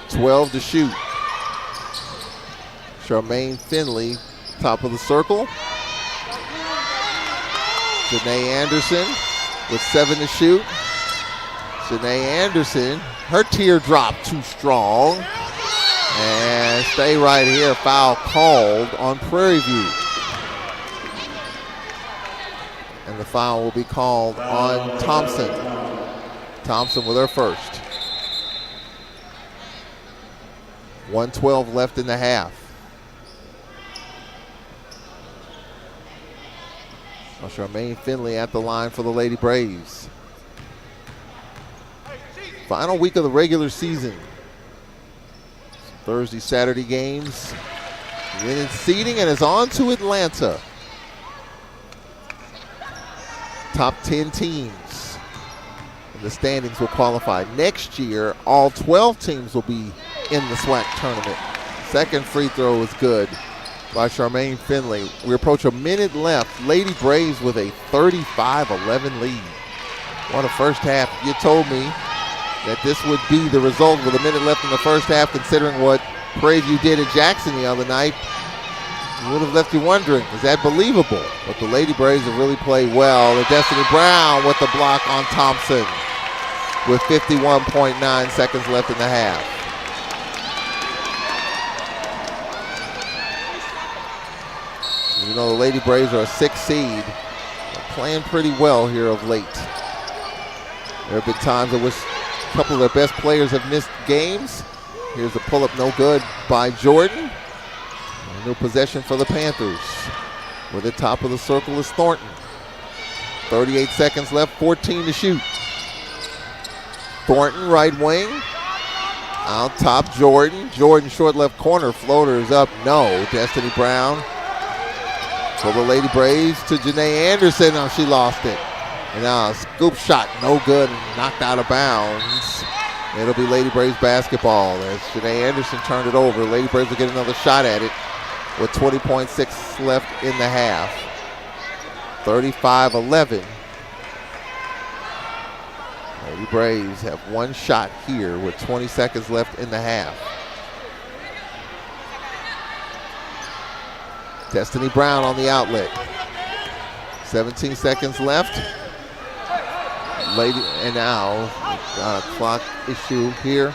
.12 to shoot. Charmaine Finley, top of the circle. Janae Anderson with 7 to shoot. Janae Anderson, her teardrop too strong. And stay right here, foul called on Prairie View. And the foul will be called on Thompson. Thompson with her first. 1:12 left in the half. Charmaine Finley at the line for the Lady Braves. Final week of the regular season. Thursday, Saturday games. Winning seeding and is on to Atlanta. Top 10 teams in the standings will qualify. Next year, all 12 teams will be in the SWAC tournament. Second free throw is good by Charmaine Finley. We approach a minute left. Lady Braves with a 35-11 lead. What a first half. You told me that this would be the result with a minute left in the first half, considering what Prairie View did at Jackson the other night. It would have left you wondering, is that believable? But the Lady Braves have really played well. The Destiny Brown with the block on Thompson with 51.9 seconds left in the half. You know, the Lady Braves are a 6th seed. They're playing pretty well here of late. There have been times in which couple of their best players have missed games. Here's the pull-up, no good by Jordan. A new possession for the Panthers. Where the top of the circle is Thornton. 38 seconds left, 14 to shoot. Thornton, right wing. Out top, Jordan. Jordan, short left corner. Floater is up, no. Destiny Brown. For the Lady Braves to Janae Anderson. Now she lost it. And now a scoop shot, no good, and knocked out of bounds. It'll be Lady Braves basketball as Janae Anderson turned it over. Lady Braves will get another shot at it with 20.6 left in the half. 35-11. Lady Braves have one shot here with 20 seconds left in the half. Destiny Brown on the outlet. 17 seconds left. Lady, and now clock issue here.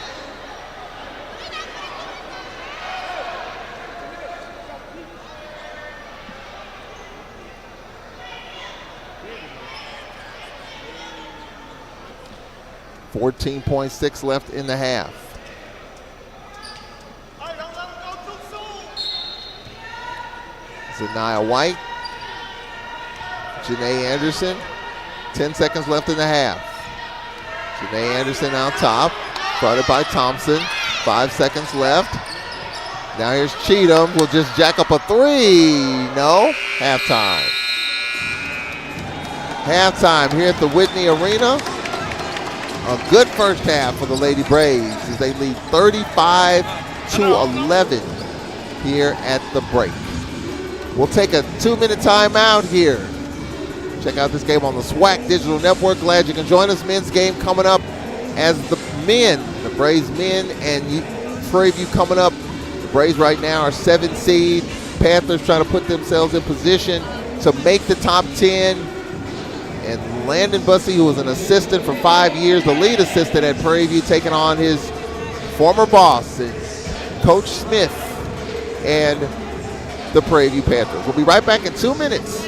.6 left in the half. Zaniyah White. Janae Anderson. 10 seconds left in the half. Janae Anderson out top. Guarded by Thompson. 5 seconds left. Now here's Cheatham. Will just jack up a three. No. Halftime. Halftime here at the Whitney Arena. A good first half for the Lady Braves as they lead 35-11 here at the break. We'll take a 2-minute timeout here. Check out this game on the SWAC Digital Network. Glad you can join us. Men's game coming up as the men, the Braves men, and Prairie View coming up. The Braves right now are 7th seed. Panthers trying to put themselves in position to make the top 10. And Landon Bussey, who was an assistant for 5 years, the lead assistant at Prairie View, taking on his former boss, Coach Smith, and the Prairie View Panthers. We'll be right back in 2 minutes.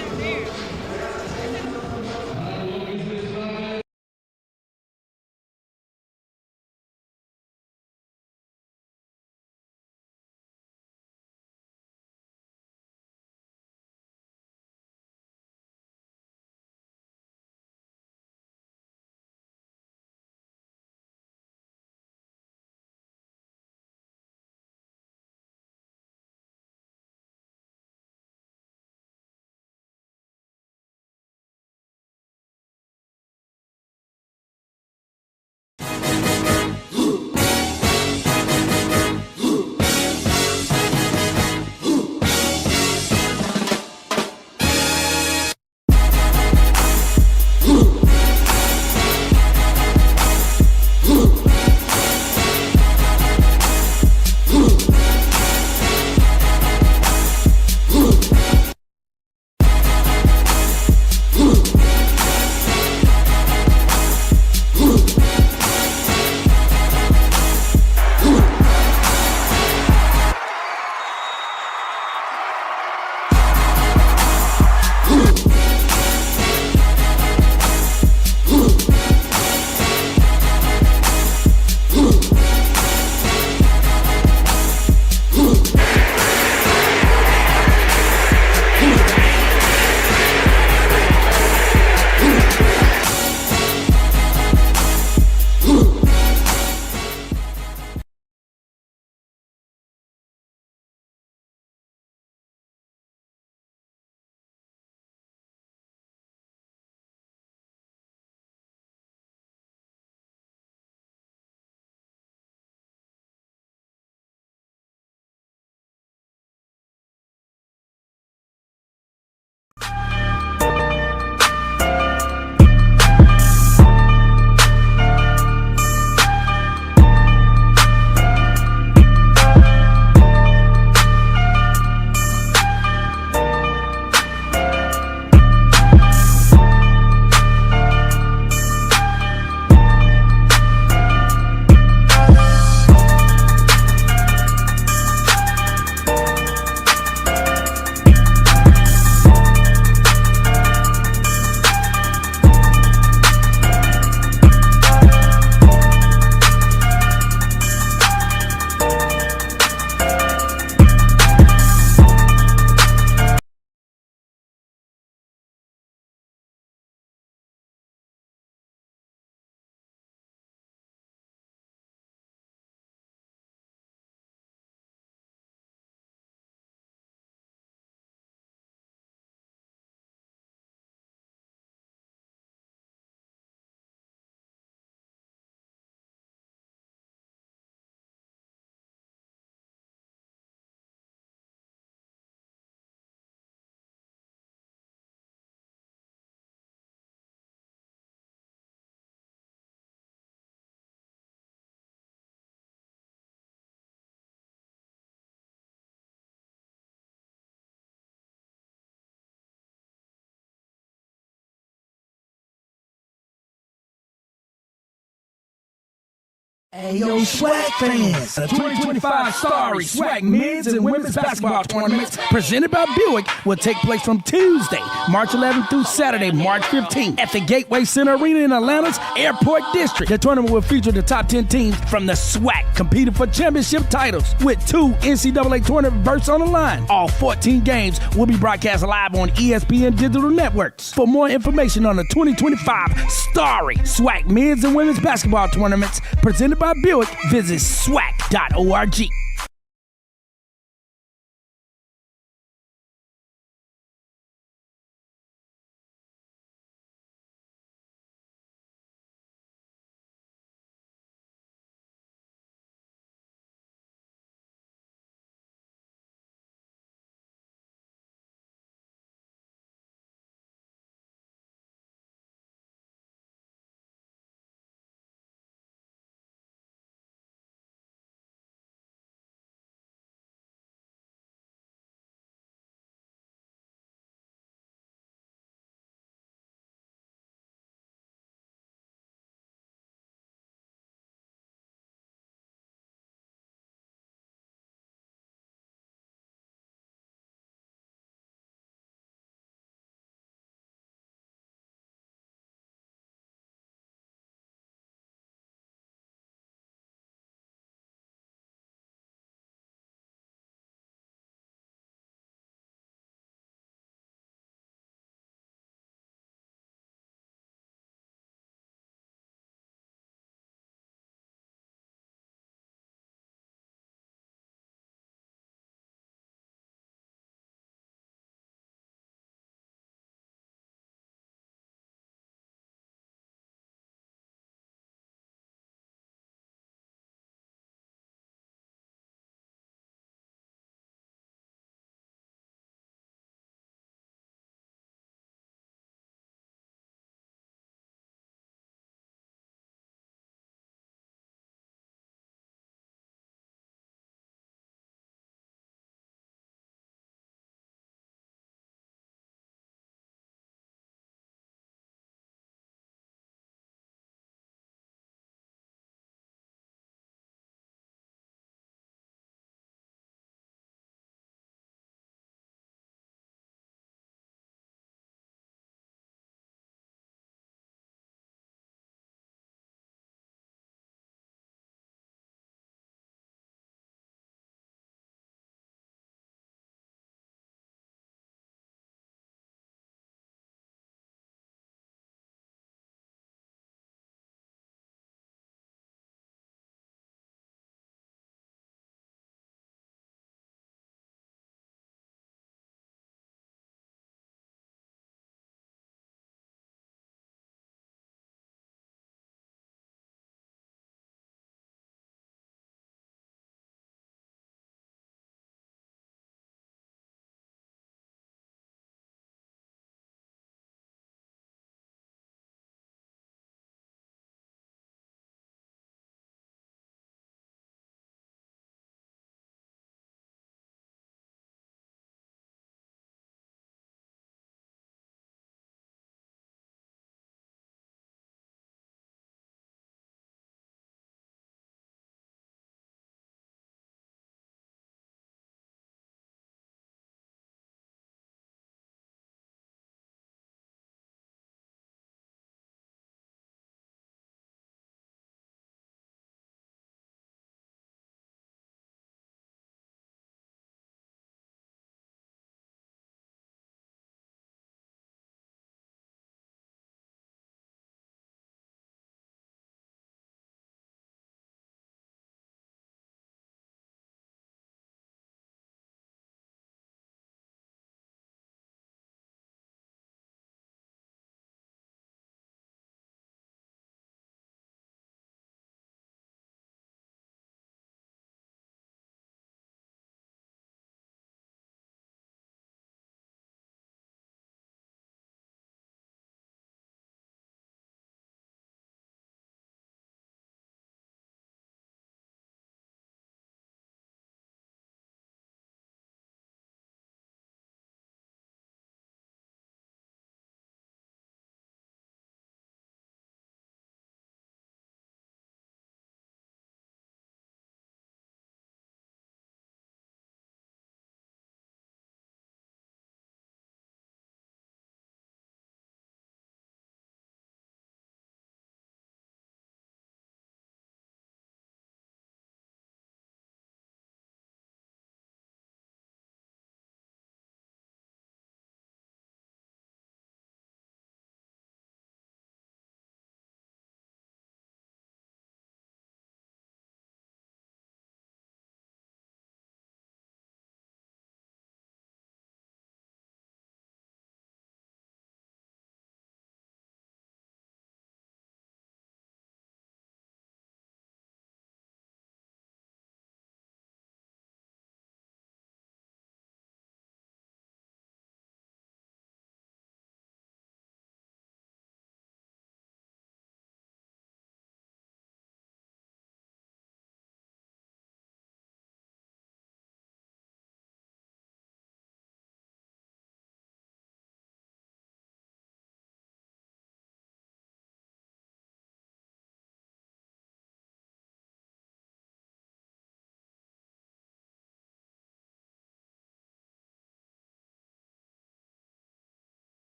Hey, yo, SWAC fans! The 2025 Starry SWAC men's and women's basketball tournaments presented by Buick will take place from Tuesday, March 11th through Saturday, March 15th at the Gateway Center Arena in Atlanta's Airport District. The tournament will feature the top 10 teams from the SWAC competing for championship titles with 2 NCAA tournament berths on the line. All 14 games will be broadcast live on ESPN Digital Networks. For more information on the 2025 Starry SWAC men's and women's basketball tournaments presented by Buick, visit swac.org.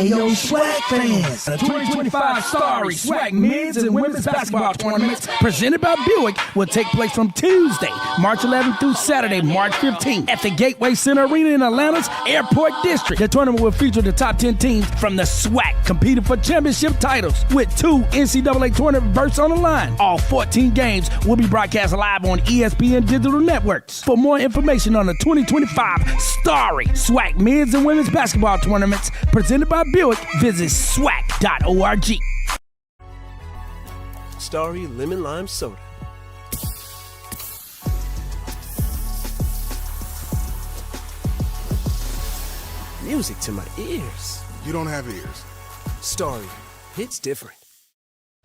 Hey, yo, SWAC fans! The 2025 Starry SWAC men's and women's basketball tournaments presented by Buick will take place from Tuesday, March 11th through Saturday, March 15th at the Gateway Center Arena in Atlanta's Airport District. The tournament will feature the top 10 teams from the SWAC competing for championship titles with 2 NCAA tournament berths on the line. All 14 games will be broadcast live on ESPN digital networks. For more information on the 2025 Starry SWAC men's and women's basketball tournaments presented by Buick, visit SWAC.org. Starry Lemon Lime Soda. Music to my ears. You don't have ears. Starry, hits different.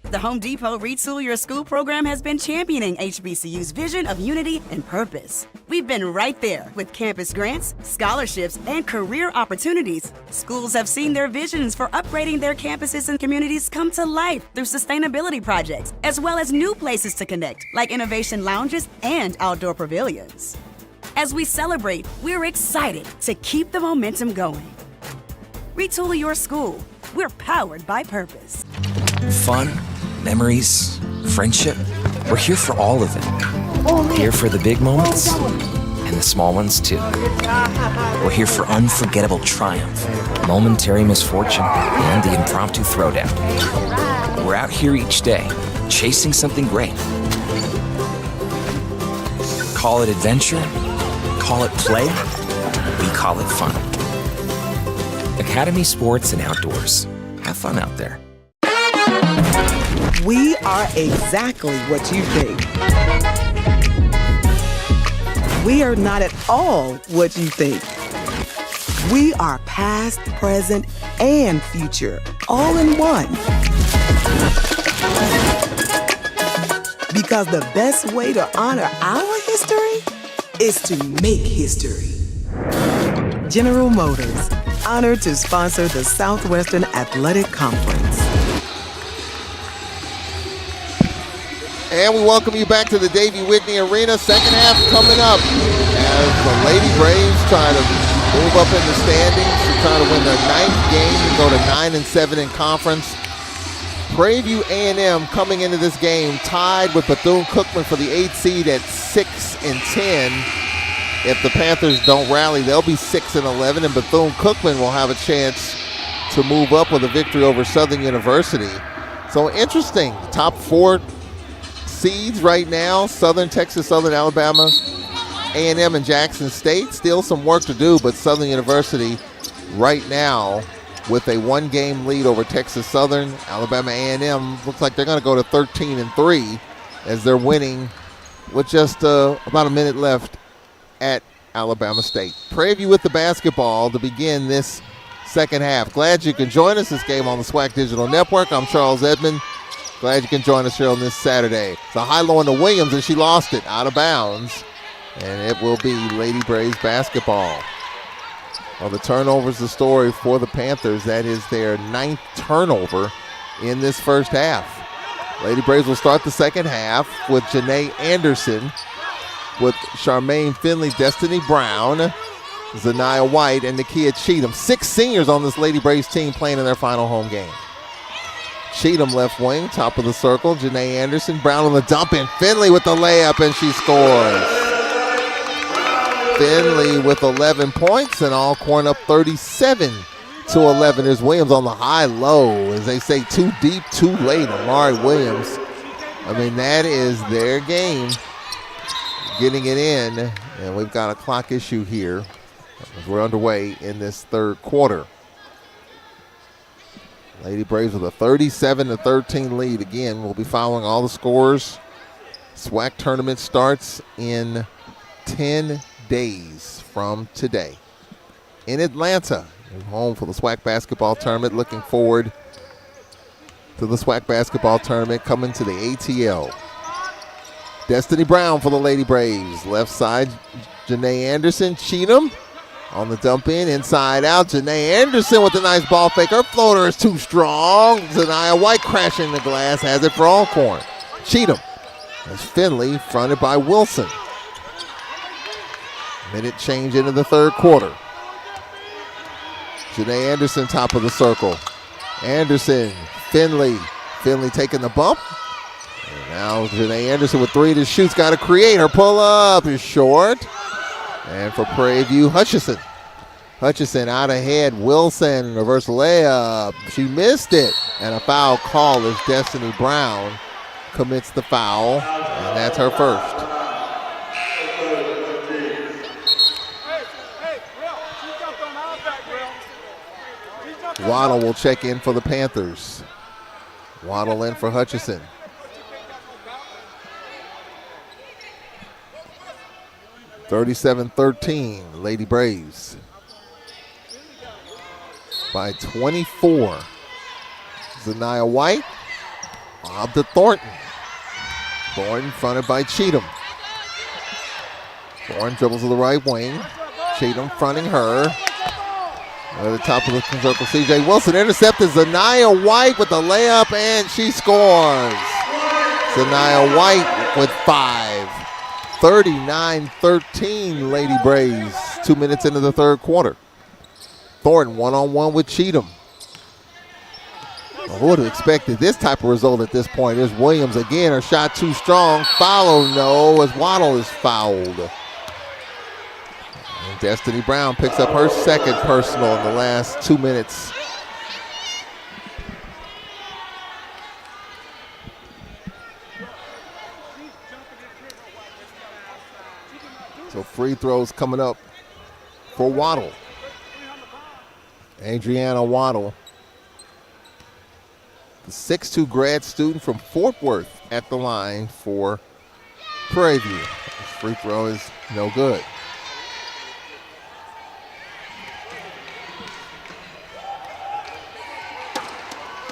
The Home Depot Retool Your School program has been championing HBCU's vision of unity and purpose. We've been right there with campus grants, scholarships, and career opportunities. Schools have seen their visions for upgrading their campuses and communities come to life through sustainability projects, as well as new places to connect, like innovation lounges and outdoor pavilions. As we celebrate, we're excited to keep the momentum going. Retool Your School. We're powered by purpose. Fun, memories, friendship. We're here for all of it. Here for the big moments and the small ones too. We're here for unforgettable triumph, momentary misfortune, and the impromptu throwdown. We're out here each day, chasing something great. Call it adventure, call it play, we call it fun. Academy Sports and Outdoors. Have fun out there. We are exactly what you think. We are not at all what you think. We are past, present, and future, all in one. Because the best way to honor our history is to make history. General Motors, honored to sponsor the Southwestern Athletic Conference. And we welcome you back to the Davey Whitney Arena. Second half coming up as the Lady Braves try to move up in the standings to try to win their 9th game and go to 9-7 in conference. Prairie A&M coming into this game tied with Bethune-Cookman for the 8th seed at 6-10. If the Panthers don't rally, they'll be 6-11, and Bethune-Cookman will have a chance to move up with a victory over Southern University. So interesting. Top 4 seeds right now: Southern Texas, Southern Alabama, A&M, and Jackson State. Still some work to do, but Southern University right now with a 1-game lead over Texas Southern. Alabama A&M looks like they're going to go to 13-3 as they're winning with just about a minute left at Alabama State. Prairie with the basketball to begin this second half. Glad you can join us. This game on the SWAC Digital Network. I'm Charles Edmond. Glad you can join us here on this Saturday. It's a high low into Williams, and she lost it out of bounds. And it will be Lady Braves basketball. Well, the turnover's the story for the Panthers. That is their 9th turnover in this first half. Lady Braves will start the second half with Janae Anderson, with Charmaine Finley, Destiny Brown, Zaniyah White, and Nakia Cheatham. 6 seniors on this Lady Braves team playing in their final home game. Cheatham left wing, top of the circle. Janae Anderson, Brown on the dump, and Finley with the layup, and she scores. Finley with 11 points, and Alcorn up 37-11. There's Williams on the high-low. As they say, too deep, too late. Amari Williams. I mean, that is their game. Getting it in, and we've got a clock issue here as we're underway in this third quarter. Lady Braves with a 37-13 lead. Again, we'll be following all the scores. SWAC tournament starts in 10 days from today in Atlanta. Home for the SWAC basketball tournament. Looking forward to the SWAC basketball tournament coming to the ATL. Destiny Brown for the Lady Braves. Left side, Janae Anderson. Cheatham on the dump in, inside out. Janae Anderson with a nice ball fake. Her floater is too strong. Zaniyah White crashing the glass, has it for Alcorn. Cheatham as Finley fronted by Wilson. Minute change into the third quarter. Janae Anderson, top of the circle. Anderson, Finley taking the bump. And now Janae Anderson with 3 to shoot. Got to create. Her pull-up is short. And for Prairie View, Hutchison out ahead. Wilson, reverse layup. She missed it. And a foul call as Destiny Brown commits the foul. And that's her first. Waddle will check in for the Panthers. Waddle in for Hutchison. (37-13), Lady Braves. By 24. Zaniyah White. Bob to Thornton. Thornton fronted by Cheatham. Thornton dribbles to the right wing. Cheatham fronting her. At the top of the circle, C.J. Wilson intercepted Zaniyah White with a layup, and she scores. Zaniyah White with 5. 39-13, Lady Braves. 2 minutes into the third quarter. Thornton one-on-one with Cheatham. Who would have expected this type of result at this point? There's Williams again. Her shot too strong. Follow no as Waddle is fouled. And Destiny Brown picks up her second personal in the last 2 minutes. So free throws coming up for Waddle. Adriana Waddle, the 6'2" grad student from Fort Worth, at the line for Prairie View. This free throw is no good.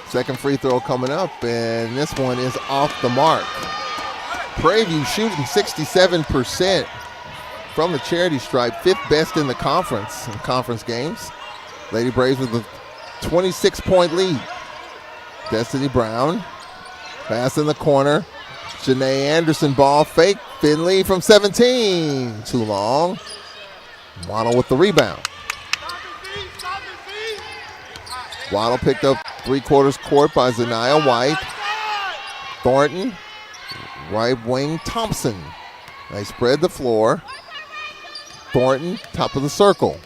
Second free throw coming up, and this one is off the mark. Prairie View shooting 67% from the charity stripe, 5th best in the conference in conference games. Lady Braves with a 26-point lead. Destiny Brown, pass in the corner. Janae Anderson ball fake. Finley from 17, too long. Waddle with the rebound. Waddle picked up 3/4 court by Zaniyah White. Thornton, right wing Thompson. They spread the floor. Thornton, top of the circle.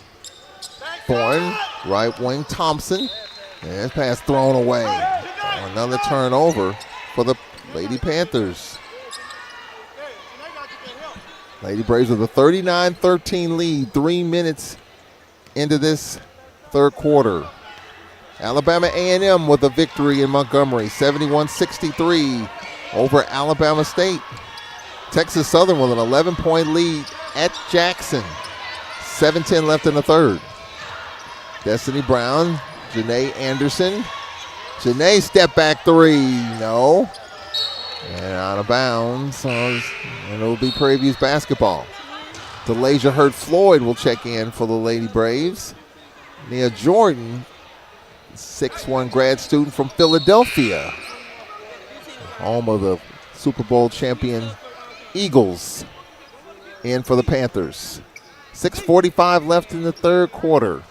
Thornton, right wing Thompson. And his pass thrown away. Another turnover for the Lady Panthers. Lady Braves with a 39-13 lead, 3 minutes into this third quarter. Alabama A&M with a victory in Montgomery, 71-63 over Alabama State. Texas Southern with an 11-point lead at Jackson. 7:10 left in the third. Destiny Brown, Janae Anderson. Janae step back 3, no. And out of bounds, and it'll be Prairie View's basketball. DeLasia Hurt-Floyd will check in for the Lady Braves. Nia Jordan, 6'1" grad student from Philadelphia, home of the Super Bowl champion Eagles, in for the Panthers. 6:45 left in the third quarter.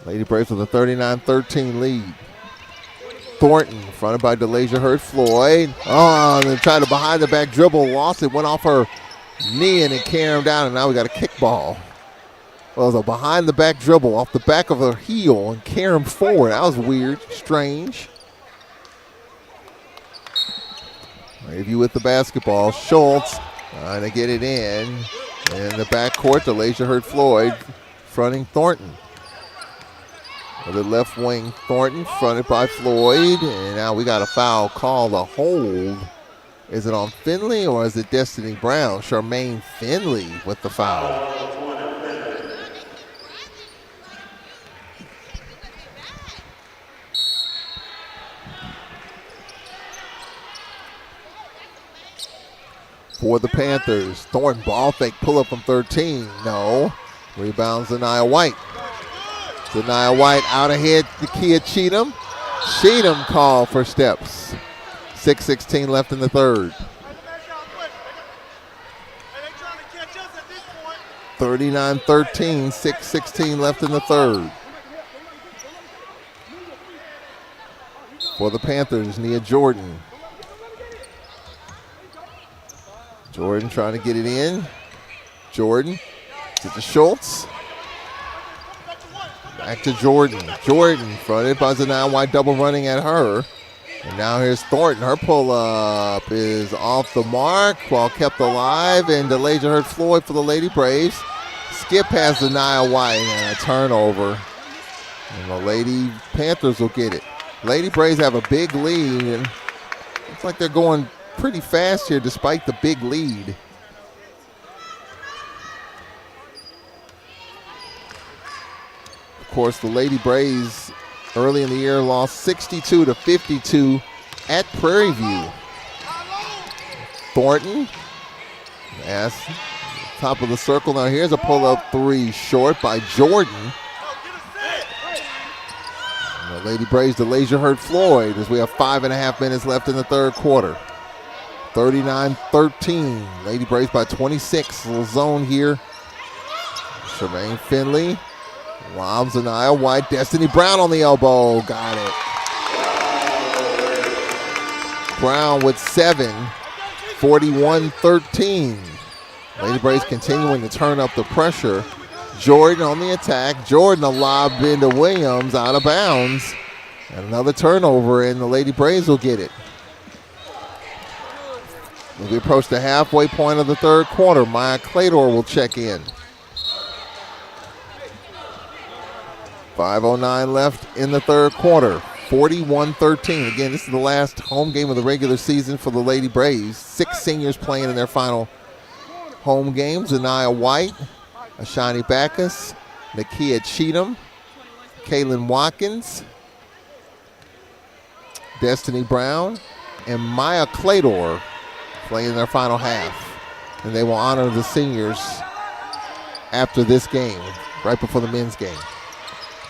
Lady Braves with a 39-13 lead. Thornton, fronted by DeLasia Hurt-Floyd. Oh, and then tried to behind the back dribble, lost it, went off her knee, and it carried him down, and now we got a kickball. Well, it was a behind the back dribble off the back of her heel and carry him forward. That was weird, strange. Maybe with the basketball, Schultz trying to get it in. In the backcourt, DeLasia Hurt-Floyd fronting Thornton. The left wing, Thornton fronted by Floyd, and now we got a foul call. The hold. Is it on Finley or is it Destiny Brown? Charmaine Finley with the foul. For the Panthers, Thornton ball fake, pull up from 13. No. Rebounds Zaniyah White. Zaniyah White out ahead to Kia Cheatham. Cheatham called for steps. 6:16 left in the third. 39-13, 6:16 left in the third. For the Panthers, Nia Jordan. Jordan trying to get it in. Jordan to Schultz. Back to Jordan. Jordan fronted by Zanaya White, double running at her. And now here's Thornton. Her pull-up is off the mark while kept alive. And DeLasia Hurt-Floyd for the Lady Braves. Skip past Zanaya White and a turnover. And the Lady Panthers will get it. Lady Braves have a big lead. And looks like they're going pretty fast here despite the big lead. Of course, the Lady Braves early in the year lost 62-52 at Prairie View. Thornton, yes, top of the circle. Now here's a pull-up three short by Jordan. And the Lady Braves, DeLasia Hurt-Floyd, as we have 5.5 minutes left in the third quarter. 39-13, Lady Braves by 26. Little zone here. Shemaine Finley. Lobs Zanaya White. Destiny Brown on the elbow. Got it. Brown with 7. 41-13. Lady Braves continuing to turn up the pressure. Jordan on the attack. Jordan a lob into Williams out of bounds. And another turnover, and the Lady Braves will get it. As we approach the halfway point of the third quarter, Maya Claytor will check in. 5:09 left in the third quarter. 41-13. Again, this is the last home game of the regular season for the Lady Braves. 6 seniors playing in their final home games. Zanaya White, Ashani Backus, Nakia Cheatham, Kaylin Watkins, Destiny Brown, and Maya Claytor playing in their final half. And they will honor the seniors after this game, right before the men's game.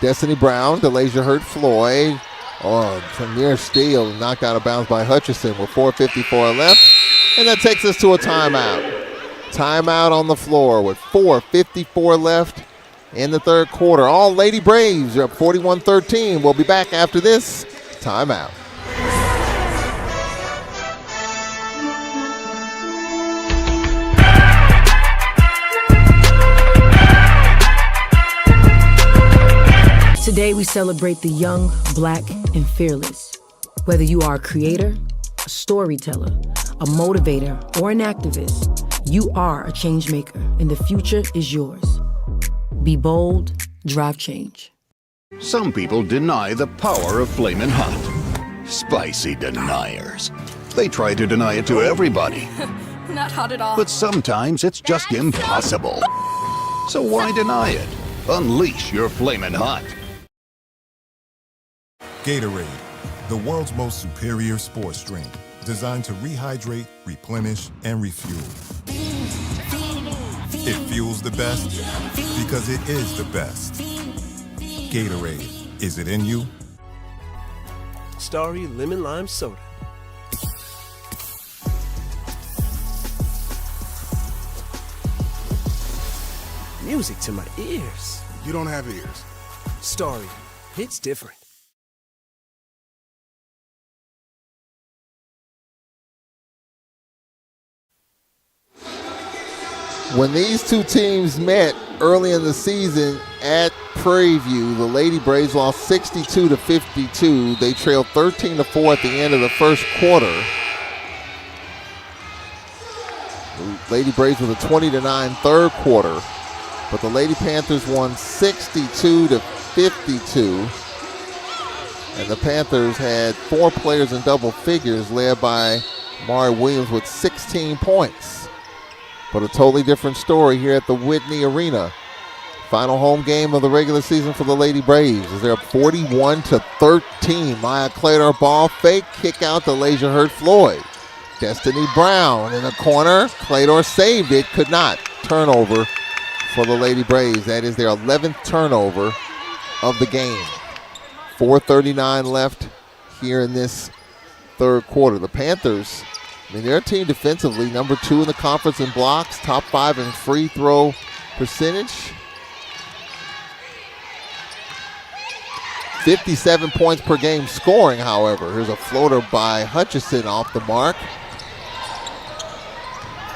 Destiny Brown, DeLasia Hurt-Floyd. Oh, some near steal, knocked out of bounds by Hutchison with 4:54 left. And that takes us to a timeout. Timeout on the floor with 4:54 left in the third quarter. All Lady Braves are up 41-13. We'll be back after this timeout. Today we celebrate the young, black, and fearless. Whether you are a creator, a storyteller, a motivator, or an activist, you are a change maker, and the future is yours. Be bold, drive change. Some people deny the power of Flamin' Hot. Spicy deniers. They try to deny it to everybody. Not hot at all. But sometimes it's just impossible. So why deny it? Unleash your Flamin' Hot. Gatorade, the world's most superior sports drink, designed to rehydrate, replenish, and refuel. It fuels the best because it is the best. Gatorade, is it in you? Starry Lemon Lime Soda. Music to my ears. You don't have ears. Starry, it's different. When these two teams met early in the season at Prairie View, the Lady Braves lost 62-52. They trailed 13-4 at the end of the first quarter. The Lady Braves with a 20-9 third quarter. But the Lady Panthers won 62-52. And the Panthers had 4 players in double figures, led by Mari Williams with 16 points. But a totally different story here at the Whitney Arena. Final home game of the regular season for the Lady Braves as they're up 41-13. Maya Claytor ball fake, kick out to DeLasia Hurt-Floyd. Destiny Brown in the corner. Claytor saved it, could not. Turnover for the Lady Braves. That is their 11th turnover of the game. 4:39 left here in this third quarter. The Panthers, I mean, their team defensively, number 2 in the conference in blocks, top 5 in free throw percentage. 57 points per game scoring, however. Here's a floater by Hutchison off the mark.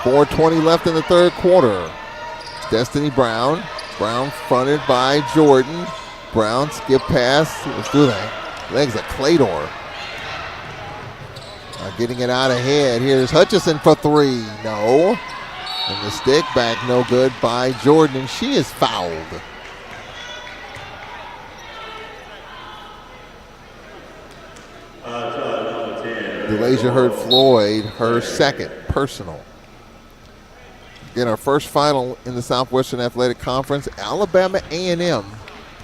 4:20 left in the third quarter. Destiny Brown. Brown fronted by Jordan. Brown skip pass through the legs of Claytor. Getting it out ahead. Here's Hutchison for three. No. And the stick back no good by Jordan, and she is fouled. DeLasia Hurd-Floyd, her second personal. Again, our first final in the Southwestern Athletic Conference. Alabama A&M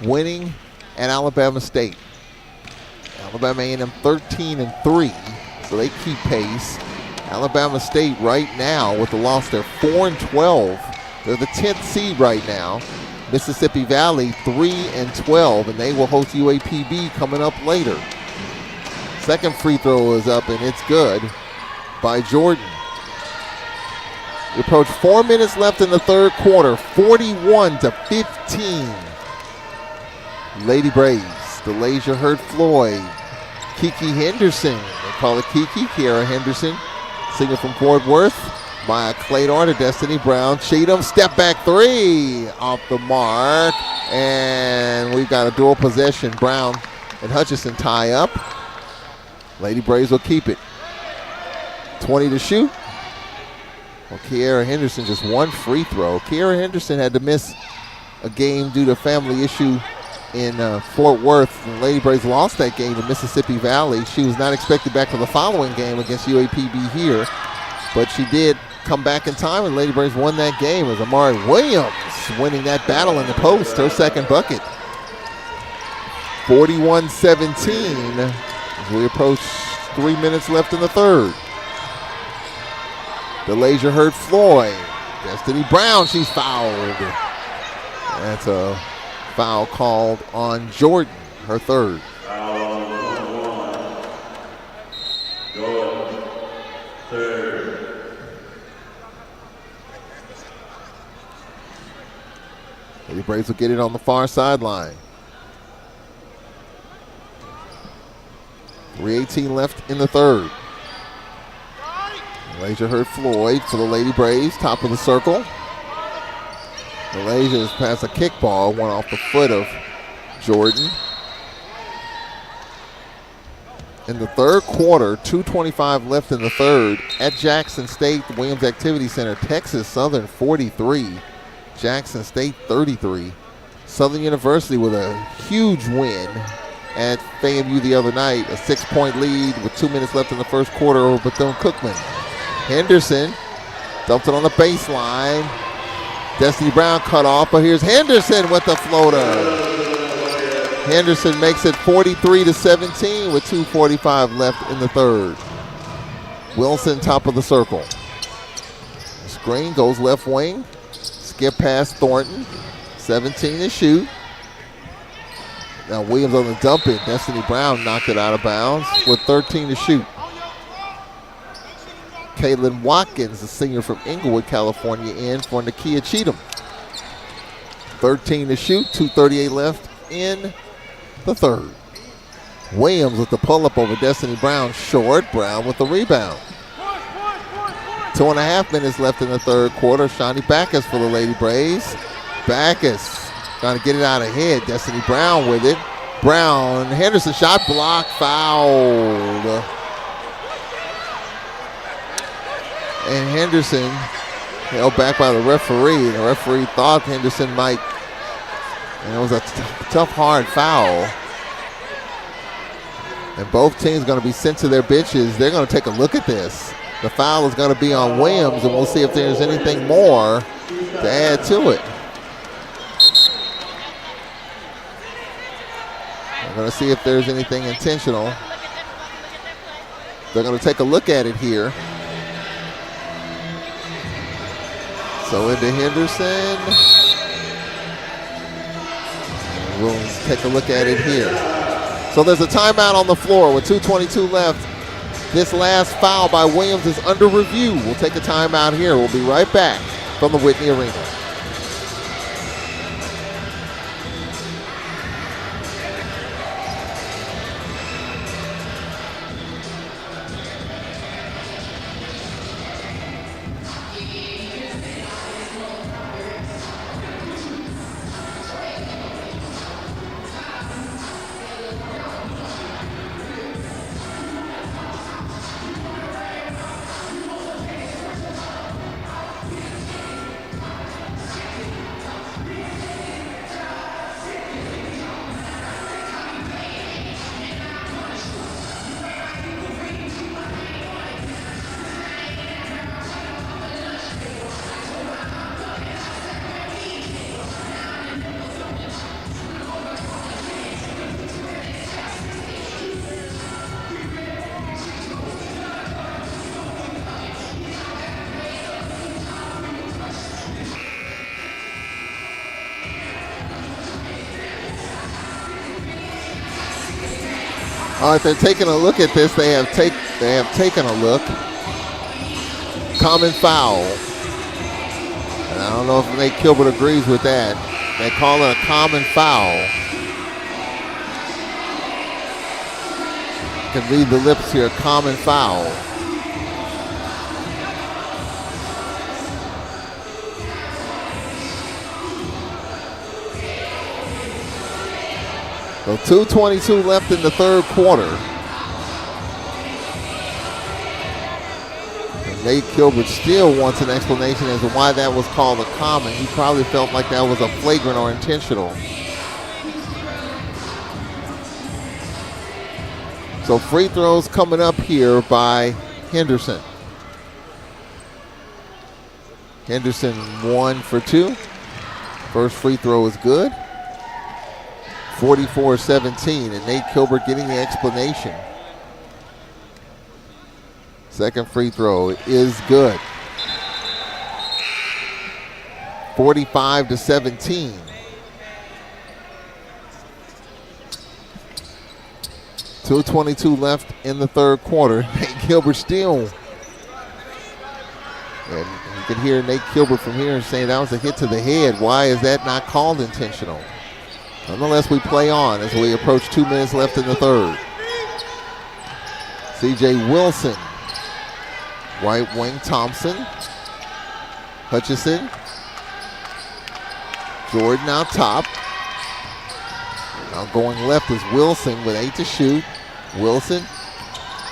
winning at Alabama State. Alabama A&M 13-3, so they keep pace. Alabama State right now with the loss, they're 4-12. They're the 10th seed right now. Mississippi Valley 3-12, and they will host UAPB coming up later. Second free throw is up, and it's good by Jordan. We approach 4 minutes left in the third quarter, 41-15. Lady Braves, DeLasia Hurd-Floyd, Kiki Henderson, they call it Kiki, Kiara Henderson, singer from Fort Worth, Maya Claytor to Destiny Brown. Cheatham, step back three, off the mark, and we've got a dual possession. Brown and Hutchison tie up. Lady Braves will keep it. 20 to shoot. Well, Kiara Henderson just one free throw. Kiara Henderson had to miss a game due to family issue in Fort Worth. The Lady Braves lost that game to Mississippi Valley. She was not expected back for the following game against UAPB here, but she did come back in time, and Lady Braves won that game as Amari Williams winning that battle in the post, her second bucket. 41-17 as we approach 3 minutes left in the third. DeLasia Hurd-Floyd. Destiny Brown, she's fouled. That's a foul called on Jordan, her third. Lady Braves will get it on the far sideline. 3:18 left in the third. DeLasia Hurd-Floyd for the Lady Braves, top of the circle. DeLasia has passed a kickball, one off the foot of Jordan. In the third quarter, 2:25 left in the third. At Jackson State, the Williams Activity Center, Texas Southern 43, Jackson State 33. Southern University with a huge win at FAMU the other night, a 6-point lead with 2 minutes left in the first quarter over Bethune-Cookman. Henderson dumped it on the baseline. Destiny Brown cut off, but here's Henderson with the floater. Henderson makes it 43-17 with 2:45 left in the third. Wilson top of the circle. Screen goes left wing. Skip past Thornton. 17 to shoot. Now Williams on the dump it. Destiny Brown knocked it out of bounds with 13 to shoot. Caitlin Watkins, the senior from Inglewood, California, in for Nakia Cheatham. 13 to shoot, 2:38 left in the third. Williams with the pull-up over Destiny Brown, short. Brown with the rebound. 2.5 minutes left in the third quarter. Shawnee Backus for the Lady Braves. Backus trying to get it out ahead. Destiny Brown with it. Brown, Henderson shot blocked, fouled. And Henderson held back by the referee. The referee thought Henderson might, and it was a tough, hard foul. And both teams going to be sent to their benches. They're going to take a look at this. The foul is going to be on Williams, and we'll see if there's anything more to add to it. We're going to see if there's anything intentional. They're going to take a look at it here. So into Henderson. We'll take a look at it here. So there's a timeout on the floor with 2:22 left. This last foul by Williams is under review. We'll take a timeout here. We'll be right back from the Whitney Arena. All right, they're taking a look at this. They have taken a look. Common foul. And I don't know if Nate Gilbert agrees with that. They call it a common foul. You can read the lips here, common foul. So 2:22 left in the third quarter. And Nate Gilbert still wants an explanation as to why that was called a common. He probably felt like that was a flagrant or intentional. So free throws coming up here by Henderson. Henderson 1 for 2. First free throw is good. 44-17, and Nate Gilbert getting the explanation. Second free throw is good. 45-17. .222 left in the third quarter. Nate Gilbert still. And you can hear Nate Gilbert from here saying that was a hit to the head. Why is that not called intentional? Nonetheless, we play on as we approach 2 minutes left in the third. C.J. Wilson. Right wing Thompson. Hutchison. Jordan out top. Now going left is Wilson with 8 to shoot. Wilson.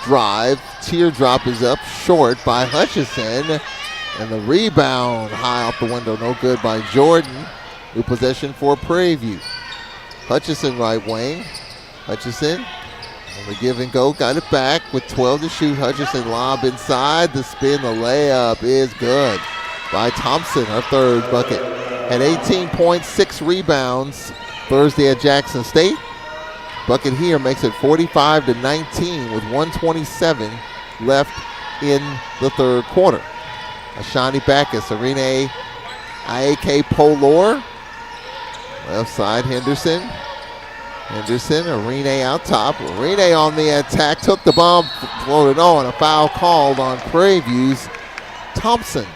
Drive. Teardrop is up short by Hutchison. And the rebound high off the window. No good by Jordan. New possession for Prairie. Hutchison right wing. Hutchison on the give and go. Got it back with 12 to shoot. Hutchison lob inside. The spin, the layup is good by Thompson. Her third bucket. Had 18 points, 6 rebounds Thursday at Jackson State. Bucket here makes it 45-19 with 1:27 left in the third quarter. Ashani Backus, Arena IAK Polor. Left side, Henderson. Henderson, Arena out top. Arena on the attack, took the bomb, floated on. A foul called on Prairie View's Thompson.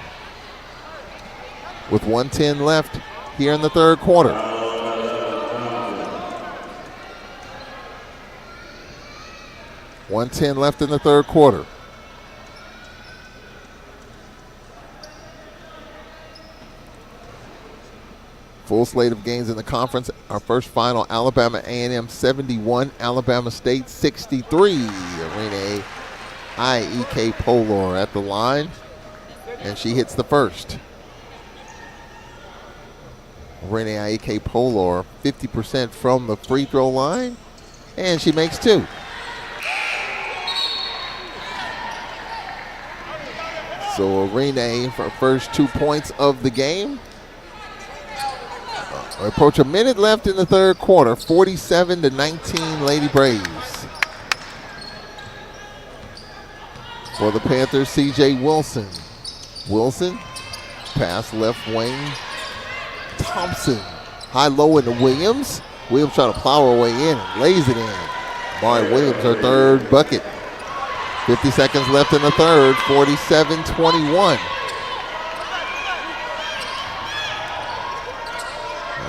With 1:10 left here in the third quarter. .110 left in the third quarter. Full slate of games in the conference. Our first final, Alabama A&M 71, Alabama State 63. Arena IEK Polor at the line, and she hits the first. Arena IEK Polor 50% from the free throw line, and she makes 2. So Arena for her first 2 points of the game. We approach a minute left in the third quarter. 47-19 Lady Braves. For the Panthers, C.J. Wilson. Wilson, pass left wing. Thompson, high-low into Williams. Williams trying to plow her way in and lays it in. Mari Williams, her third bucket. 50 seconds left in the third, 47-21.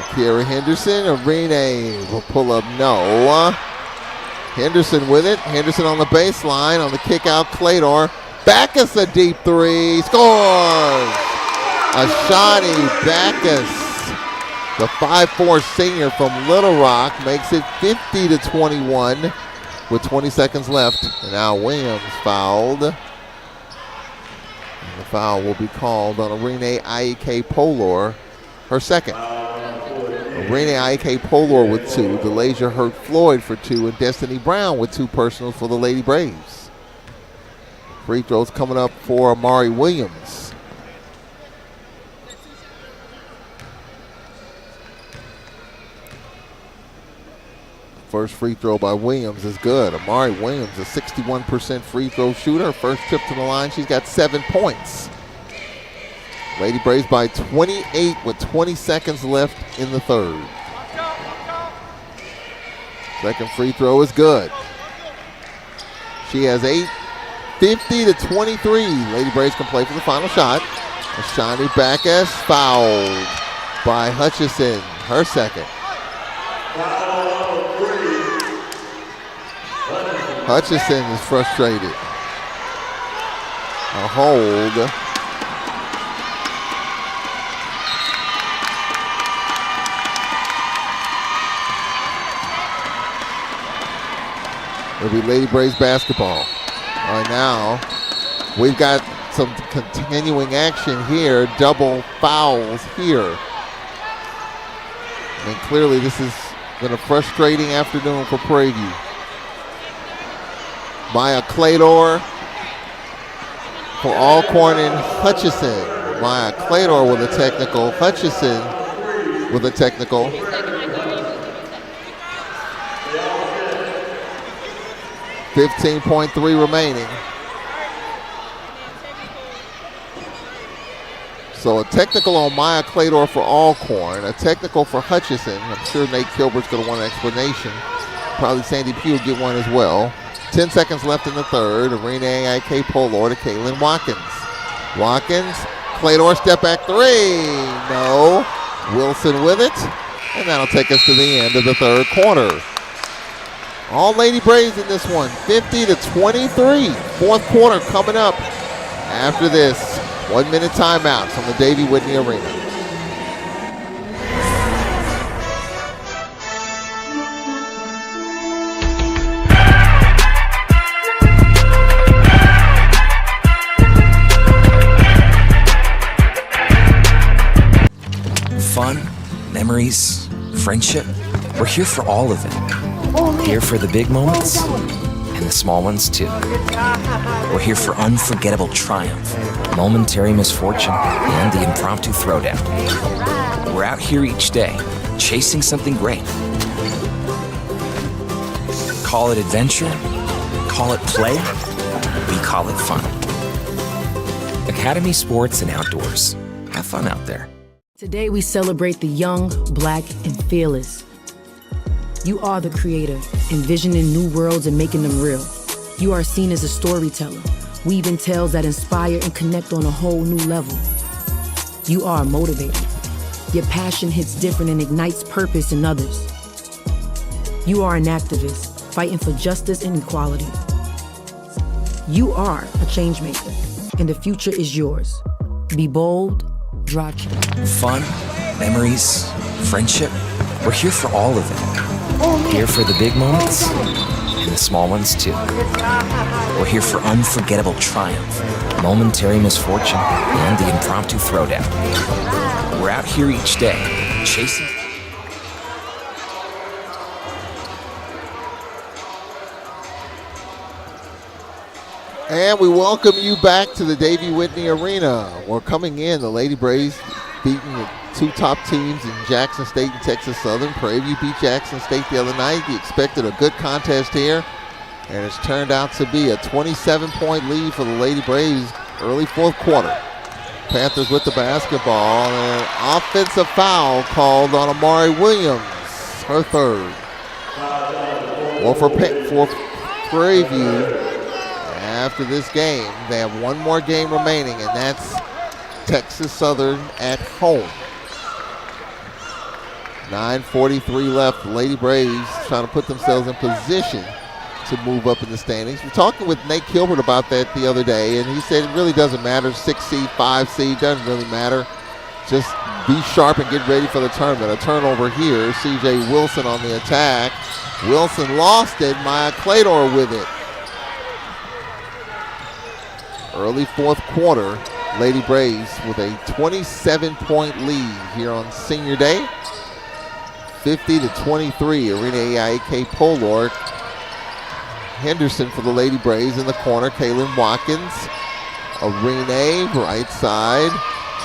Kiara Henderson, Arena will pull up, no. Henderson with it. Henderson on the baseline, on the kick out, Clador. Backus a deep three, scores! Ashani Backus, the 5'4" senior from Little Rock, makes it 50-21 with 20 seconds left. And now Williams fouled. And the foul will be called on Arena IEK Polor, her second. Arena IK Polor with 2, DeLasia Hurt Floyd for 2, and Destiny Brown with 2 personals for the Lady Braves. Free throws coming up for Amari Williams. First free throw by Williams is good. Amari Williams, a 61% free throw shooter. First trip to the line, she's got 7 points. Lady Braves by 28 with 20 seconds left in the third. Second free throw is good. She has 8, 50-23. Lady Braves can play for the final shot. Ashani Backus fouled by Hutchison, her second. Hutchison is frustrated. A hold. It'll be Lady Braves basketball. All right, now we've got some continuing action here. Double fouls here. And clearly this has been a frustrating afternoon for Prairie. Maya Clador for Alcorn and Hutchison. Maya Clador with a technical. Hutchison with a technical. .3 remaining. So a technical on Maya Clador for Alcorn, a technical for Hutchison. I'm sure Nate Kilbert's going to want an explanation. Probably Sandy Pugh will get one as well. 10 seconds left in the third. Arena AIK Polor to Kaylin Watkins. Watkins, Clador step back three. No. Wilson with it. And that'll take us to the end of the third quarter. All Lady Braves in this one, 50-23. Fourth quarter coming up after this 1 minute timeout from the Davey Whitney Arena. Fun, memories, friendship. We're here for all of it. Here for the big moments and the small ones too. We're here for unforgettable triumph, momentary misfortune, and the impromptu throwdown. We're out here each day, chasing something great. Call it adventure, call it play, we call it fun. Academy Sports and Outdoors. Have fun out there. Today we celebrate the young, black, and fearless. You are the creator, envisioning new worlds and making them real. You are seen as a storyteller, weaving tales that inspire and connect on a whole new level. You are a motivator. Your passion hits different and ignites purpose in others. You are an activist, fighting for justice and equality. You are a change maker, and the future is yours. Be bold, draw change. Fun, memories, friendship. We're here for all of it. Here for the big moments and the small ones too. We're here for unforgettable triumph, momentary misfortune, and the impromptu throwdown. We're out here each day, chasing. And we welcome you back to the Davey Whitney Arena. We're coming in, the Lady Braves beating the two top teams in Jackson State and Texas Southern. Prairie beat Jackson State the other night. You expected a good contest here, and it's turned out to be a 27-point lead for the Lady Braves early fourth quarter. Panthers with the basketball, and an offensive foul called on Amari Williams, her third. Well, for Prairie View, after this game, they have one more game remaining, and that's Texas Southern at home. 9:43 left. The Lady Braves trying to put themselves in position to move up in the standings. We're talking with Nate Kilbert about that the other day, and he said it really doesn't matter. 6 seed, 5 seed, doesn't really matter. Just be sharp and get ready for the tournament. A turnover here. C.J. Wilson on the attack. Wilson lost it. Maya Clador with it. Early fourth quarter. Lady Braves with a 27-point lead here on Senior Day. 50-23, Arena AIK Polor. Henderson for the Lady Braves in the corner. Kaylin Watkins. Arena, right side.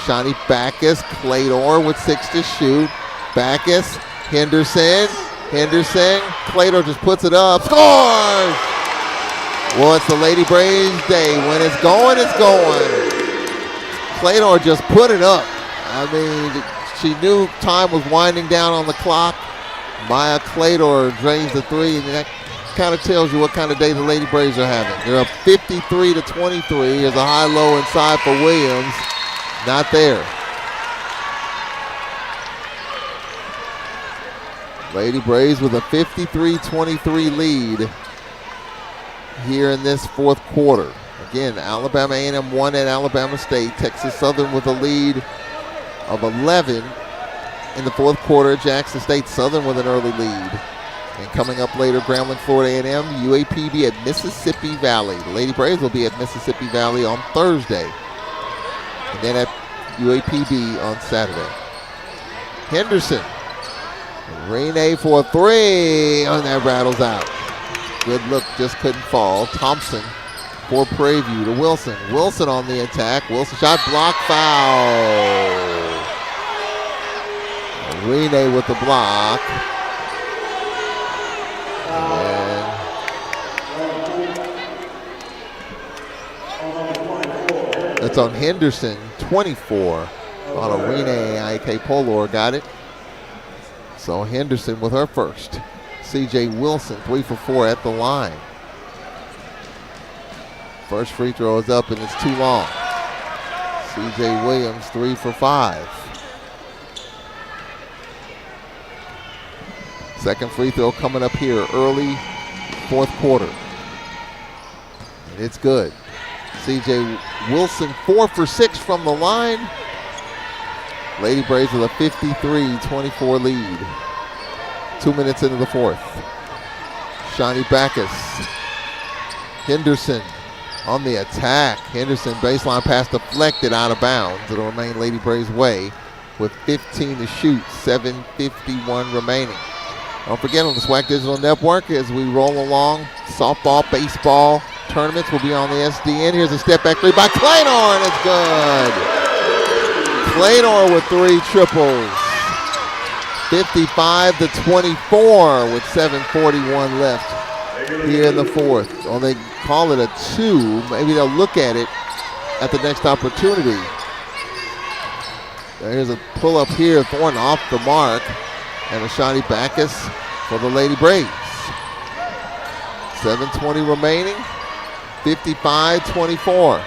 Shani Backus. Clador with 6 to shoot. Backus. Henderson. Clador just puts it up. Scores! Well, it's the Lady Braves day. When it's going, it's going. Clador just put it up. I mean, she knew time was winding down on the clock. Maya Clador drains the three, and that kind of tells you what kind of day the Lady Braves are having. They're up 53-23. Here's a high-low inside for Williams. Not there. Lady Braves with a 53-23 lead here in this fourth quarter. Again, Alabama A&M won at Alabama State. Texas Southern with a lead of 11 in the fourth quarter. Jackson State Southern with an early lead. And coming up later, Grambling, Florida A&M, UAPB at Mississippi Valley. The Lady Braves will be at Mississippi Valley on Thursday. And then at UAPB on Saturday. Henderson. Renee for a three. And that rattles out. Good look, just couldn't fall. Thompson for Prairie to Wilson. Wilson on the attack. Wilson shot, block, foul. Renee with the block. And that's on Henderson, 24. On a Renee, I.K. Polor got it. So Henderson with her first. C.J. Wilson, 3 for 4 at the line. First free throw is up and it's too long. C.J. Williams, 3 for 5. Second free throw coming up here early fourth quarter. And it's good. C.J. Wilson, 4 for 6 from the line. Lady Braves with a 53-24 lead. 2 minutes into the fourth. Shawnee Backus. Henderson on the attack. Henderson baseline pass deflected out of bounds. It'll remain Lady Braves' way with 15 to shoot. 7:51 remaining. Don't forget, on the SWAC Digital Network, as we roll along, softball, baseball tournaments will be on the SDN. Here's a step back three by Claynor, and it's good. Claynor with 3 triples. 55-24 with 7:41 left here in the fourth. Well, they call it a 2. Maybe they'll look at it at the next opportunity. Here's a pull up here, Thornton off the mark, and a Shawnee Backus for the Lady Braves. 7:20 remaining, 55-24.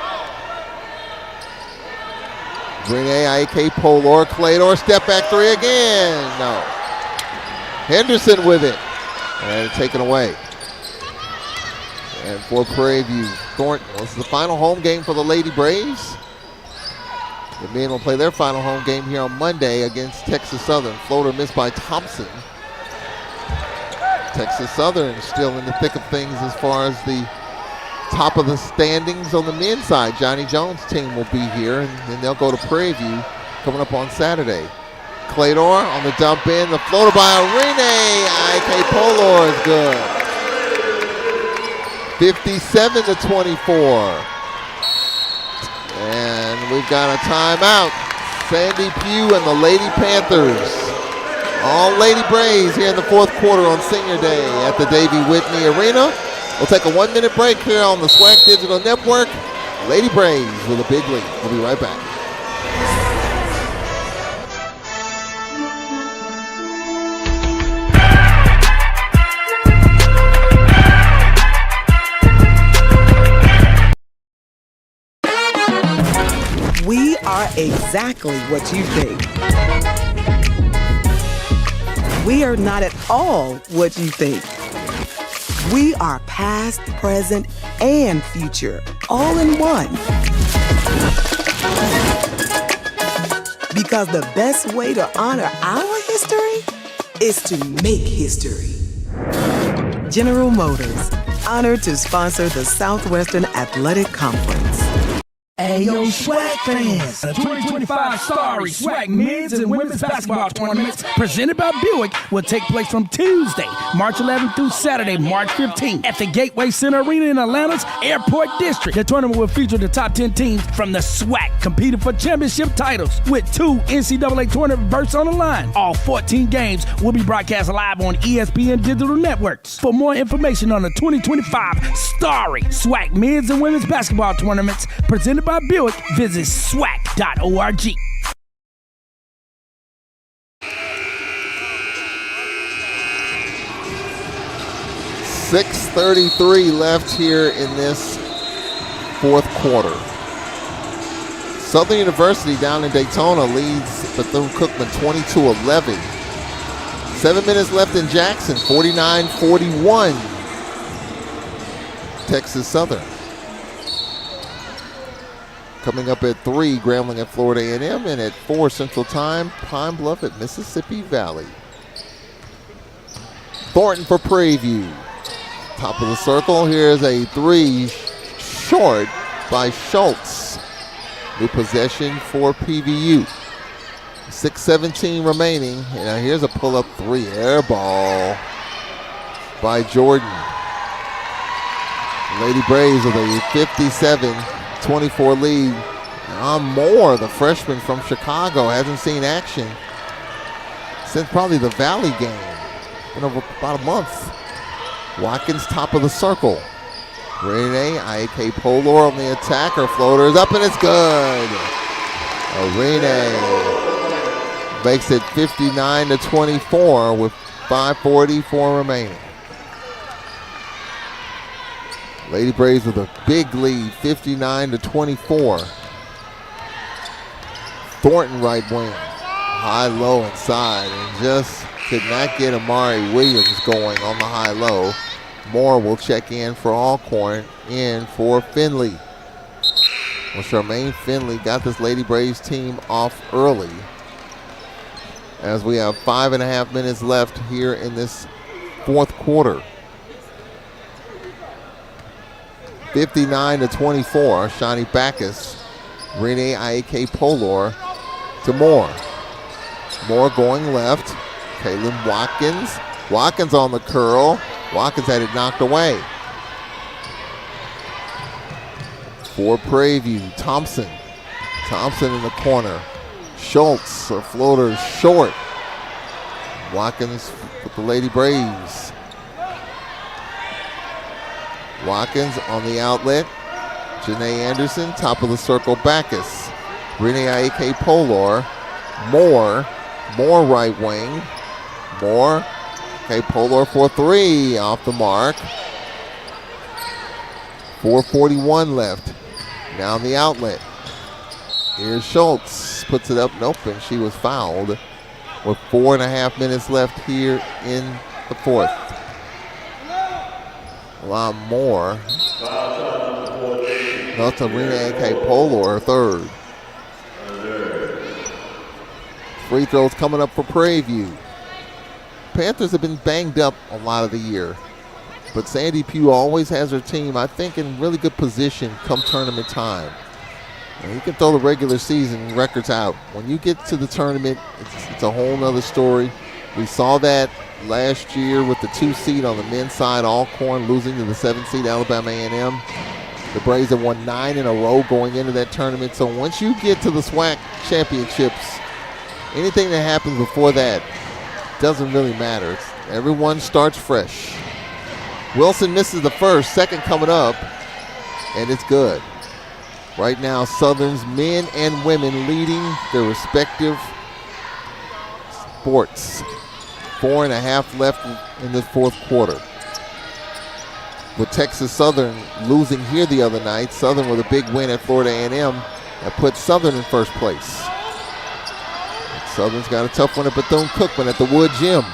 Renee, I.K. Polor, Claydor, step back three again. No. Henderson with it. And taken away. And for Prairie View, Thornton. This is the final home game for the Lady Braves. The men will play their final home game here on Monday against Texas Southern. Floater missed by Thompson. Texas Southern still in the thick of things as far as the top of the standings on the men's side. Johnny Jones' team will be here, and then they'll go to Prairie View coming up on Saturday. Claydor on the dump in. The floater by Renee. I.K. Polor is good. 57-24. And we've got a timeout. Sandy Pugh and the Lady Panthers. All Lady Braves here in the fourth quarter on Senior Day at the Davey Whitney Arena. We'll take a 1-minute break here on the SWAC Digital Network. Lady Braves with a big lead. We'll be right back. We are exactly what you think. We are not at all what you think. We are past, present, and future, all in one. Because the best way to honor our history is to make history. General Motors, honored to sponsor the Southwestern Athletic Conference. Ayo, SWAC fans! The 2025 Starry SWAC men's and women's basketball tournaments presented by Buick will take place from Tuesday, March 11th through Saturday, March 15th at the Gateway Center Arena in Atlanta's Airport District. The tournament will feature the top 10 teams from the SWAC competing for championship titles with 2 NCAA tournament berths on the line. All 14 games will be broadcast live on ESPN Digital Networks. For more information on the 2025 Starry SWAC men's and women's basketball tournaments presented by Buick, visit SWAC.org. 6:33 left here in this fourth quarter. Southern University down in Daytona leads Bethune-Cookman 22-11. 7 minutes left in Jackson, 49-41. Texas Southern. Coming up at 3, Grambling at Florida A&M, and at 4 Central Time, Pine Bluff at Mississippi Valley. Thornton for Prairie View. Top of the circle, here's a 3 short by Schultz. New possession for PVU. 6:17 remaining. Now here's a pull-up 3, air ball by Jordan. Lady Braves with a 57-24 lead. Moore, the freshman from Chicago, hasn't seen action since probably the Valley game. Been over about a month. Watkins, top of the circle. Renee, IAK Polor on the attack. Her floater is up and it's good. Renee makes it 59-24 with 5:44 remaining. Lady Braves with a big lead, 59-24. Thornton right wing, high-low inside, and just could not get Amari Williams going on the high-low. Moore will check in for Alcorn, in for Finley. Well, Charmaine Finley got this Lady Braves team off early, as we have 5.5 minutes left here in this fourth quarter. 59-24, Shawnee Backus, Renee IAK Polor to Moore. Moore going left, Kaylin Watkins. Watkins on the curl. Watkins had it knocked away. For Prairie View, Thompson. Thompson in the corner. Schultz, her floater short. Watkins with the Lady Braves. Watkins on the outlet. Janae Anderson, top of the circle, Backus. Renee IAK Polor. Moore right wing. Moore. Okay, Polor for 3 off the mark. 4:41 left. Down the outlet. Here's Schultz. Puts it up. Nope, and she was fouled with 4.5 minutes left here in the fourth. A lot more. That's a Renee IAK Polor, third. Free throws coming up for Prairie View. Panthers have been banged up a lot of the year, but Sandy Pugh always has her team, I think, in really good position come tournament time. And you can throw the regular season records out. When you get to the tournament, it's a whole nother story. We saw that last year with the 2 seed on the men's side, Alcorn losing to the 7 seed Alabama A&M. The Braves have won 9 in a row going into that tournament. So once you get to the SWAC championships, anything that happens before that doesn't really matter. Everyone starts fresh. Wilson misses the first, second coming up, and it's good. Right now, Southern's men and women leading their respective sports. 4.5 left in the fourth quarter. With Texas Southern losing here the other night, Southern with a big win at Florida A&M that put Southern in first place. Southern's got a tough one at Bethune-Cookman at the Wood Gym.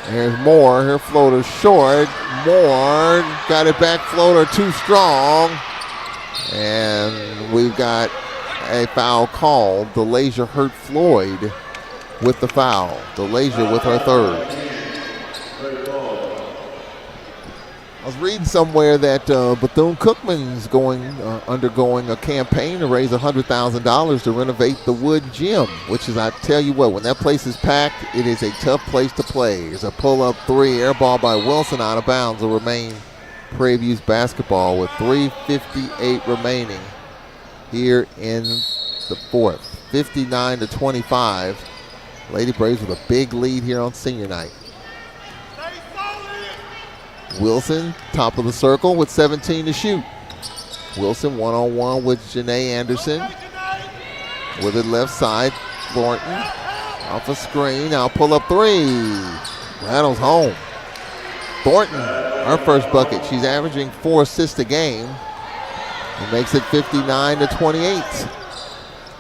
Here's Moore, her floater short. Moore got it back, floater too strong. And we've got a foul called. DeLasia hurt Floyd with the foul. DeLasia with her third. I was reading somewhere that Bethune-Cookman's undergoing a campaign to raise $100,000 to renovate the Wood Gym, which is, I tell you what, when that place is packed, it is a tough place to play. It's a pull-up 3, air ball by Wilson out of bounds will remain Prairie View's basketball with 3:58 remaining here in the fourth. 59-25. Lady Braves with a big lead here on senior night. Wilson, top of the circle with 17 to shoot. Wilson one-on-one with Janae Anderson. With it left side, Thornton off a screen. Now pull up 3. Rattles home. Thornton, her first bucket. She's averaging 4 assists a game. It makes it 59-28.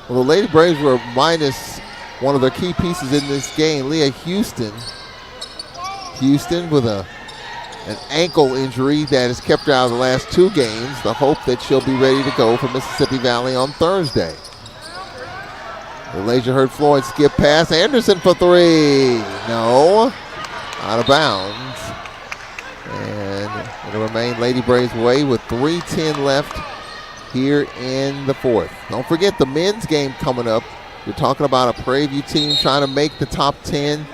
Well, the Lady Braves were minus one of their key pieces in this game, Leah Houston. Houston with an ankle injury that has kept her out of the last 2 games. The hope that she'll be ready to go for Mississippi Valley on Thursday. Elijah Hurd-Floyd skip pass. Anderson for 3. No. Out of bounds. And it'll remain Lady Braves' way with 3:10 left here in the 4th. Don't forget the men's game coming up. You're talking about a Prairie View team trying to make the top 10.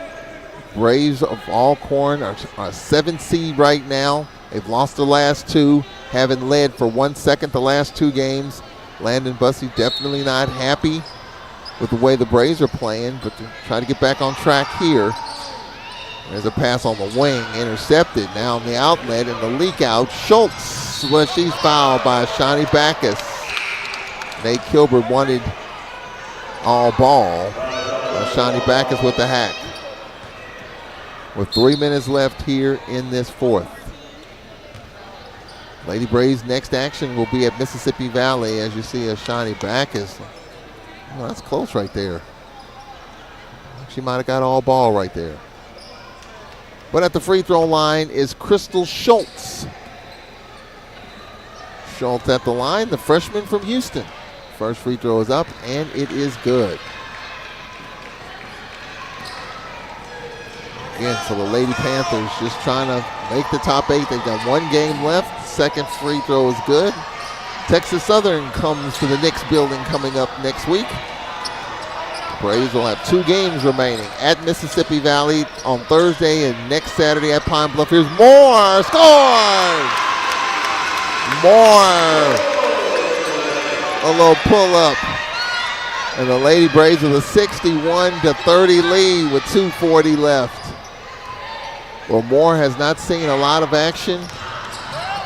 Braves of Alcorn are a 7 seed right now. They've lost the last 2, having led for 1 second the last 2 games. Landon Bussey definitely not happy with the way the Braves are playing, but they're trying to get back on track here. There's a pass on the wing, intercepted. Now on the outlet and the leak out. Schultz, well, she's fouled by Shawnee Backus. Nate Kilbert wanted all ball. Shawnee Backus with the hack. With 3 minutes left here in this 4th. Lady Braves' next action will be at Mississippi Valley, as you see Shawnee Backus. Well, that's close right there. She might have got all ball right there. But at the free throw line is Crystal Schultz. Schultz at the line, the freshman from Houston. First free throw is up, and it is good. Again, so the Lady Panthers just trying to make the top 8. They've got 1 game left. Second free throw is good. Texas Southern comes to the Knicks building coming up next week. Braves will have 2 games remaining at Mississippi Valley on Thursday and next Saturday at Pine Bluff. Here's Moore, scores! Moore, a little pull-up. And the Lady Braves with a 61-30 lead with 2:40 left. Well, Moore has not seen a lot of action,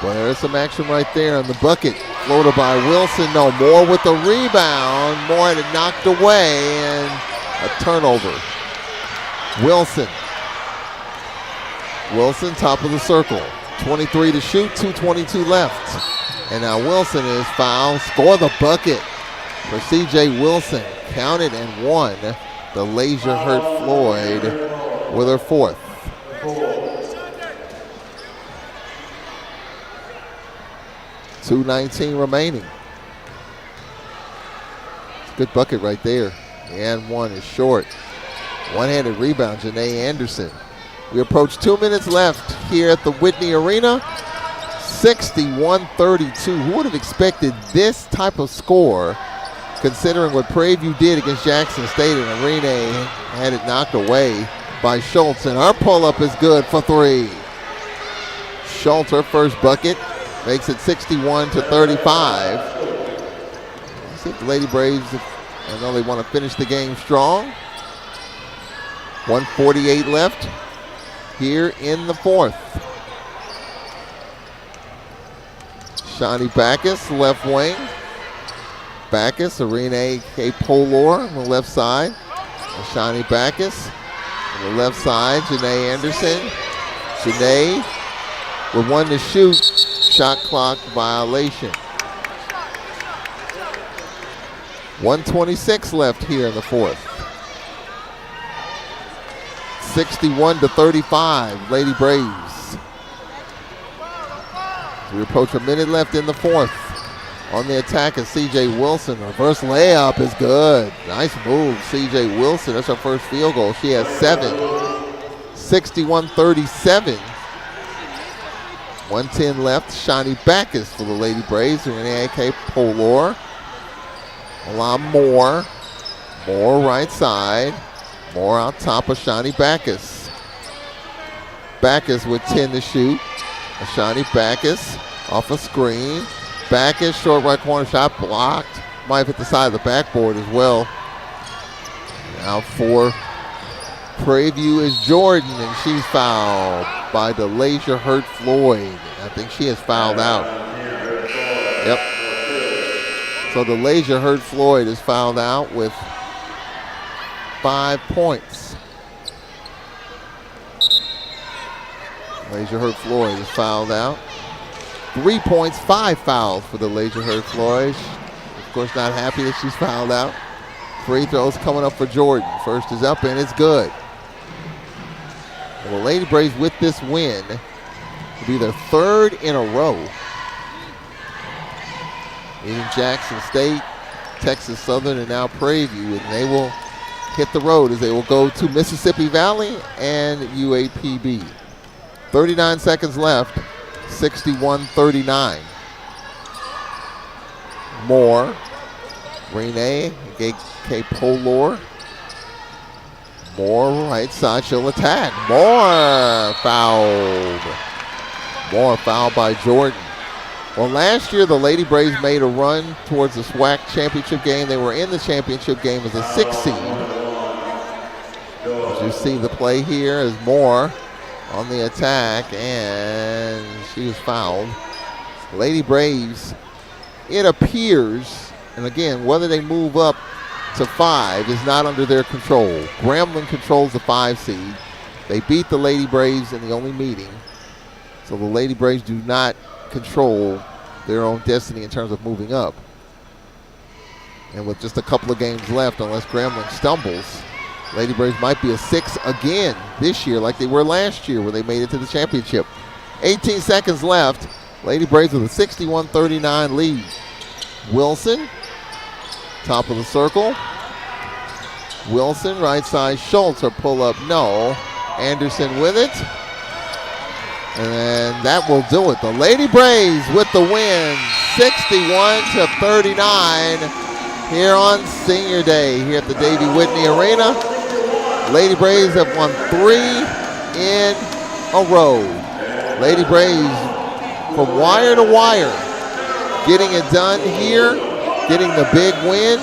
but there is some action right there on the bucket. Floated by Wilson. No, Moore with the rebound. Moore had it knocked away and a turnover. Wilson. Wilson, top of the circle. 23 to shoot, 2:22 left. And now Wilson is fouled. Score the bucket for C.J. Wilson. Counted and won. The Laser Hurt-Floyd with her 4th. 2:19 remaining. It's a good bucket right there. And one is short. One-handed rebound, Janae Anderson. We approach 2 minutes left here at the Whitney Arena. 61-32. Who would have expected this type of score, considering what Prairie View did against Jackson State, and Arena had it knocked away by Schultz. And our pull-up is good for 3. Schultz, her first bucket, makes it 61-35. Let's see if the Lady Braves, I know they want to finish the game strong. 1:48 left here in the 4th. Shawnee Backus, left wing. Backus, Arena K. Polor on the left side. Shawnee Backus on the left side, Janae Anderson. Janae with 1 to shoot. Shot clock violation. 1:26 left here in the 4th. 61-35, Lady Braves. We approach a minute left in the 4th. On the attack is C.J. Wilson. Reverse layup is good. Nice move, C.J. Wilson. That's her first field goal. She has 7. 61-37. 1:10 left. Shawnee Backus for the Lady Braves. Renee A.K. Polor. A lot more. More right side. More out top of Shawnee Backus. Backus with 10 to shoot. Shawnee Backus off a screen. Backus, short right corner shot blocked. Might have hit the side of the backboard as well. Now for Prairie View is Jordan, and she's fouled by DeLasia Hurt-Floyd. I think she has fouled out. Yep. So DeLasia Hurt-Floyd is fouled out with 5 points. Leisure Flores is fouled out. 3 points, 5 fouls for the Leisure Flores. Of course, not happy that she's fouled out. Free throws coming up for Jordan. First is up and it's good. Well, the Lady Braves with this win will be their 3rd in a row. Even Jackson State, Texas Southern, and now Prairie View, and they will hit the road as they will go to Mississippi Valley and UAPB. 39 seconds left, 61-39. Moore, Renee, K. Polor. Moore right side, she'll attack. Moore fouled. Moore fouled by Jordan. Well, last year the Lady Braves made a run towards the SWAC championship game. They were in the championship game as a 6 seed. As you see the play here is Moore on the attack, and she was fouled. Lady Braves, it appears, and again, whether they move up to 5 is not under their control. Grambling controls the 5 seed. They beat the Lady Braves in the only meeting. So the Lady Braves do not control their own destiny in terms of moving up. And with just a couple of games left, unless Grambling stumbles, Lady Braves might be a 6 again this year like they were last year when they made it to the championship. 18 seconds left. Lady Braves with a 61-39 lead. Wilson, top of the circle. Wilson, right side, Schultz, her pull-up, no. Anderson with it. And that will do it. The Lady Braves with the win, 61-39 here on Senior Day here at the Davey Whitney Arena. Lady Braves have won 3 in a row. Lady Braves from wire to wire, getting it done here, getting the big win.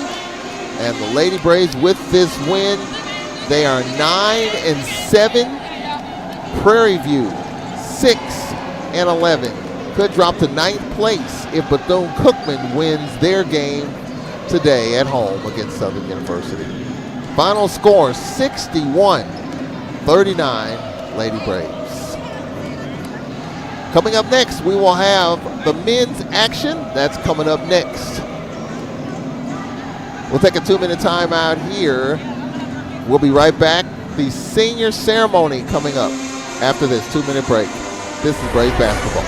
And the Lady Braves with this win, they are 9-7. Prairie View 6-11. Could drop to 9th place if Bethune-Cookman wins their game today at home against Southern University. Final score, 61-39, Lady Braves. Coming up next, we will have the men's action. That's coming up next. We'll take a 2-minute timeout here. We'll be right back. The senior ceremony coming up after this 2-minute break. This is Braves basketball.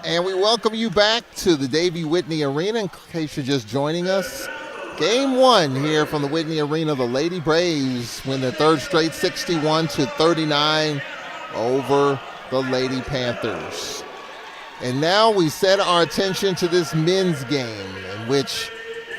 And we welcome you back to the Davey Whitney Arena. In case you're just joining us, Game 1 here from the Whitney Arena. The Lady Braves win their third straight 61-39 over the Lady Panthers. And now we set our attention to this men's game in which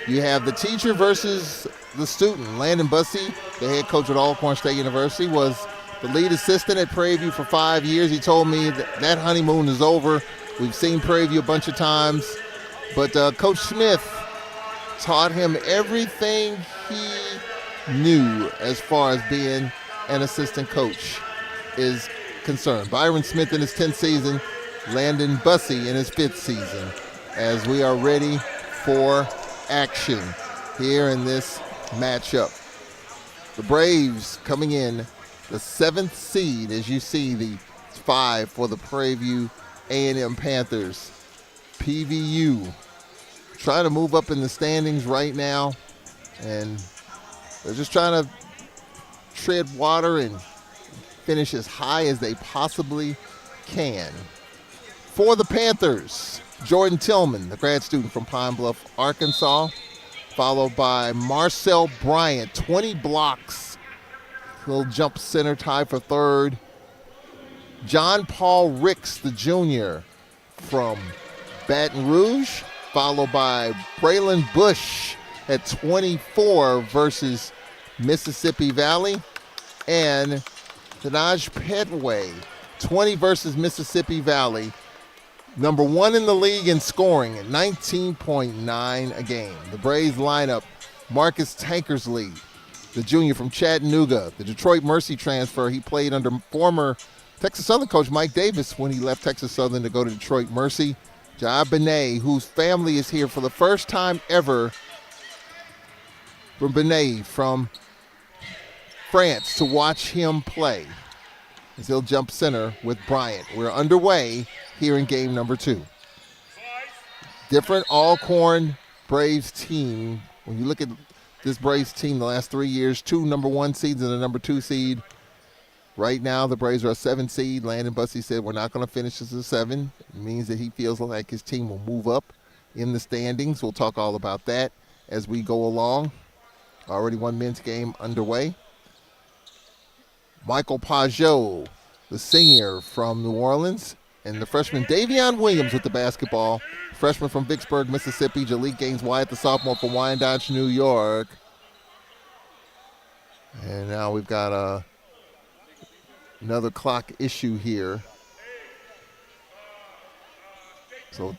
you have the teacher versus the student. Landon Bussey, the head coach at Alcorn State University, was the lead assistant at Prairie View for 5 years. He told me that honeymoon is over. We've seen Prairie View a bunch of times, but Coach Smith taught him everything he knew as far as being an assistant coach is concerned. Byron Smith in his 10th season, Landon Bussey in his 5th season, as we are ready for action here in this matchup. The Braves coming in the 7th seed, as you see the 5 for the Prairie View A&M Panthers. PVU trying to move up in the standings right now, and they're just trying to tread water and finish as high as they possibly can. For the Panthers, Jordan Tillman, the grad student from Pine Bluff, Arkansas, followed by Marcel Bryant, 20 blocks. He'll jump center, tie for third. John Paul Ricks, the junior from Baton Rouge, followed by Braylon Bush at 24 versus Mississippi Valley. And Tanaj Petway, 20 versus Mississippi Valley. Number 1 in the league in scoring at 19.9 a game. The Braves lineup, Marcus Tankersley, the junior from Chattanooga, the Detroit Mercy transfer. He played under former Texas Southern coach Mike Davis when he left Texas Southern to go to Detroit Mercy. Jai Benet, whose family is here for the first time ever from Benet from France to watch him play, as he'll jump center with Bryant. We're underway here in game number 2. Different Alcorn Braves team. When you look at this Braves team the last 3 years, 2 number 1 seeds and a number 2 seed. Right now, the Braves are a 7 seed. Landon Bussey said we're not going to finish as a 7. It means that he feels like his team will move up in the standings. We'll talk all about that as we go along. Already one men's game underway. Michael Pajot, the senior from New Orleans, and the freshman Davion Williams with the basketball. Freshman from Vicksburg, Mississippi. Jalik Gaines-Wyatt, the sophomore from Wyandotte, New York. And now we've got another clock issue here. So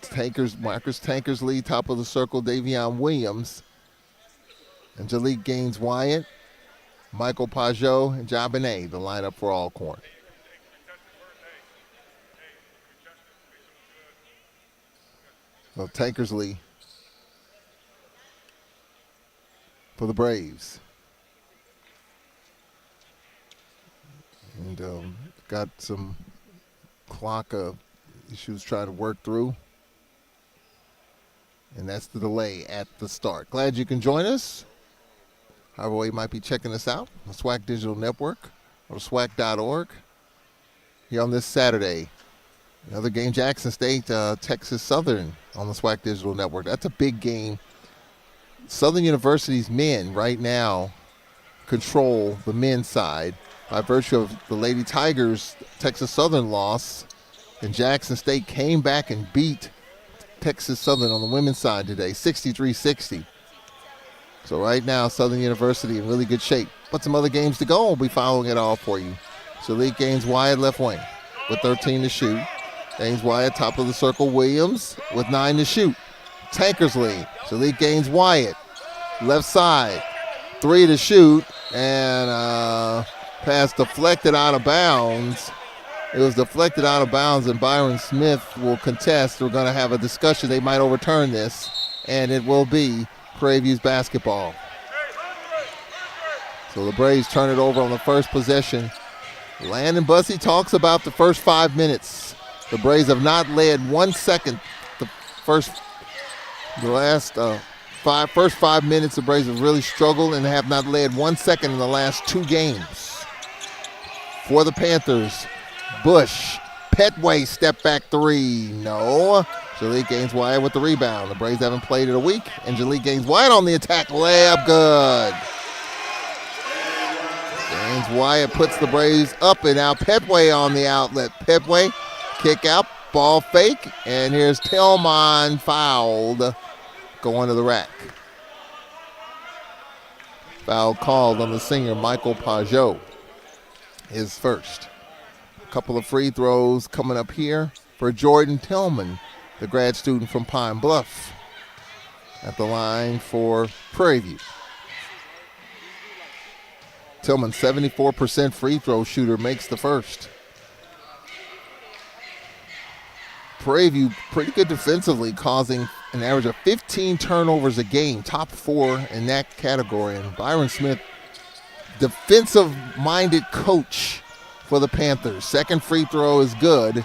Marcus Tankersley, top of the circle, Davion Williams, and Jalik Gaines-Wyatt, Michael Pajot, and Jai Benet, the lineup for Alcorn. So Tankersley for the Braves. And got some clock issues trying to work through. And that's the delay at the start. Glad you can join us. However way you might be checking us out, the SWAC Digital Network or SWAC.org. Here on this Saturday, another game, Jackson State, Texas Southern on the SWAC Digital Network. That's a big game. Southern University's men right now control the men's side by virtue of the Lady Tigers' Texas Southern loss. And Jackson State came back and beat Texas Southern on the women's side today, 63-60. So right now, Southern University in really good shape. But some other games to go. We'll be following it all for you. Jalik Gaines-Wyatt left wing with 13 to shoot. Gaines-Wyatt top of the circle. Williams with 9 to shoot. Tankersley, Jalik Gaines-Wyatt left side, 3 to shoot, and pass deflected out of bounds. It was deflected out of bounds, and Byron Smith will contest. We're going to have a discussion. They might overturn this, and it will be Prairie View's basketball. So the Braves turn it over on the first possession. Landon Bussey talks about the first 5 minutes. The Braves have not led 1 second. The first 5 minutes, the Braves have really struggled and have not led 1 second in the last 2 games. For the Panthers, Bush, Petway step back three. No. Jalik Gaines Wyatt with the rebound. The Braves haven't played in a week. And Jalik Gaines Wyatt on the attack. Layup good. Gaines Wyatt puts the Braves up, and now Petway on the outlet. Petway, kick out, ball fake. And here's Tillman fouled. Going to the rack. Foul called on the senior Michael Pajot. His first. A couple of free throws coming up here for Jordan Tillman, the grad student from Pine Bluff, at the line for Prairie View. Tillman, 74% free throw shooter, makes the first. Prairie View pretty good defensively, causing an average of 15 turnovers a game, top 4 in that category. And Byron Smith, defensive-minded coach for the Panthers. Second free throw is good,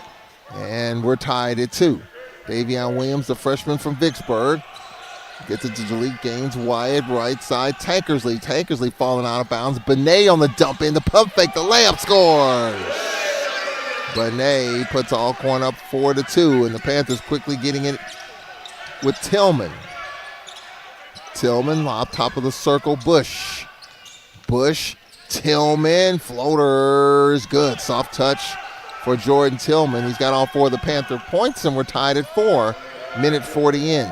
and we're tied at 2. Davion Williams, the freshman from Vicksburg, gets it to Jalik Gaines Wyatt, right side. Tankersley falling out of bounds. Benet on the dump in, the pump fake, the layup scores. Benet puts Alcorn up 4-2, and the Panthers quickly getting it with Tillman. Tillman, off top of the circle, Bush, Tillman, floater is good. Soft touch for Jordan Tillman. He's got all 4 of the Panther points, and we're tied at 4. Minute 40 in.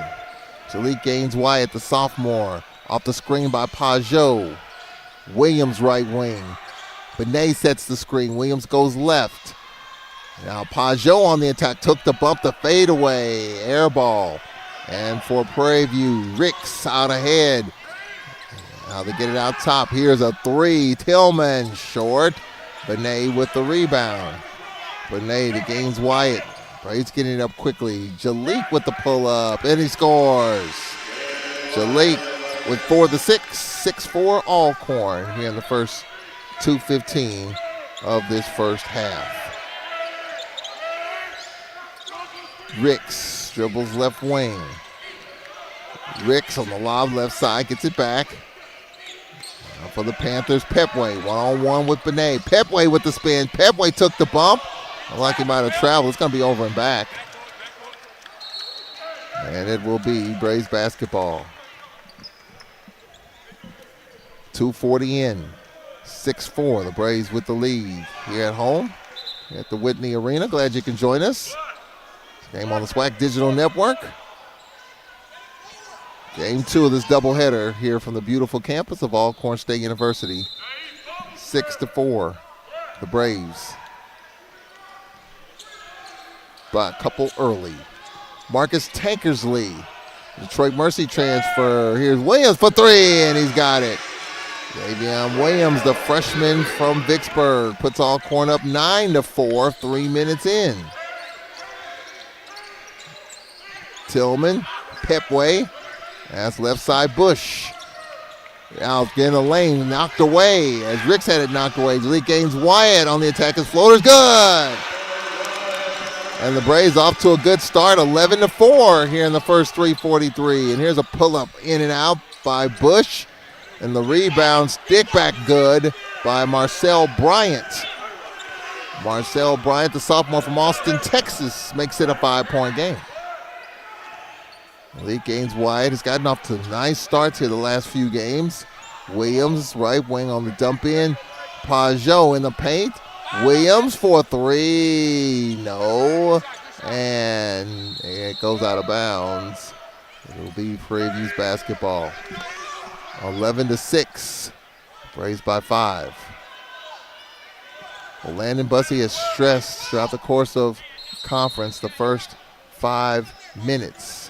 Jalik Gaines Wyatt, the sophomore, off the screen by Pajot. Williams right wing. Benet sets the screen. Williams goes left. Now Pajot on the attack, took the bump, the fadeaway, air ball. And for Prairie View, Ricks out ahead. Now they get it out top. Here's a 3. Tillman short. Benet with the rebound. Benet to Gaines Wyatt. Braves getting it up quickly. Jalik with the pull-up, and he scores. Jalik with 4-6, 6-4 Alcorn here in the first 2:15 of this first half. Ricks dribbles left wing. Ricks on the lob left side, gets it back. Now for the Panthers, Petway, one-on-one with Benet. Petway with the spin. Petway took the bump. Like he might have traveled. It's going to be over and back. And it will be Braves basketball. 2:40 in. 6-4. The Braves with the lead here at home at the Whitney Arena. Glad you can join us. Game on the SWAC Digital Network. Game 2 of this doubleheader here from the beautiful campus of Alcorn State University. 6-4. The Braves. By a couple early. Marcus Tankersley, Detroit Mercy transfer. Here's Williams for 3, and he's got it. Davion Williams, the freshman from Vicksburg, puts Alcorn up 9-4, 3 minutes in. Tillman, Petway, that's left side Bush. Out getting the lane, knocked away as Ricks had it knocked away. Jalik Gaines Wyatt on the attack, his floater's good. And the Braves off to a good start, 11-4 here in the first 3:43. And here's a pull-up in and out by Bush. And the rebound, stick back good by Marcel Bryant. Marcel Bryant, the sophomore from Austin, Texas, makes it a 5-point game. Jalik Gaines Wyatt has gotten off to nice starts here the last few games. Williams, right wing on the dump in. Pajot in the paint. Williams for 3, no, and it goes out of bounds. It'll be Prairie View's basketball. 11-6, Braves by 5. Well, Landon Bussey has stressed throughout the course of conference the first 5 minutes.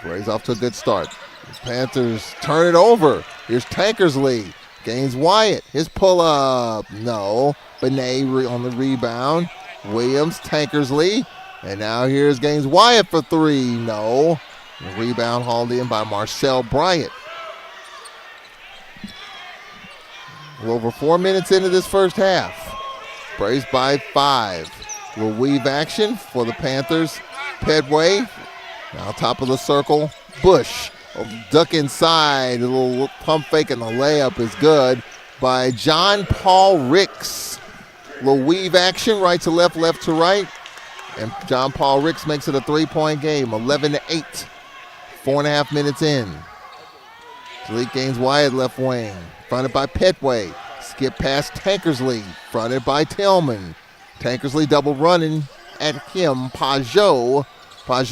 Braves off to a good start. The Panthers turn it over. Here's Tankersley. Gaines Wyatt, his pull-up, no. Benet on the rebound. Williams, Tankersley, and now here's Gaines Wyatt for 3, no. The rebound hauled in by Marcel Bryant. We're over 4 minutes into this first half. Braves by 5. Little weave action for the Panthers. Petway, now top of the circle, Bush. Duck inside, a little pump fake, and the layup is good by John Paul Ricks. Little weave action, right to left to right. And John Paul Ricks makes it a 3-point game, 11-8. 4.5 minutes in. Talik gains wide left wing. Fronted by Petway. Skip past Tankersley. Fronted by Tillman. Tankersley double running at him. Pajot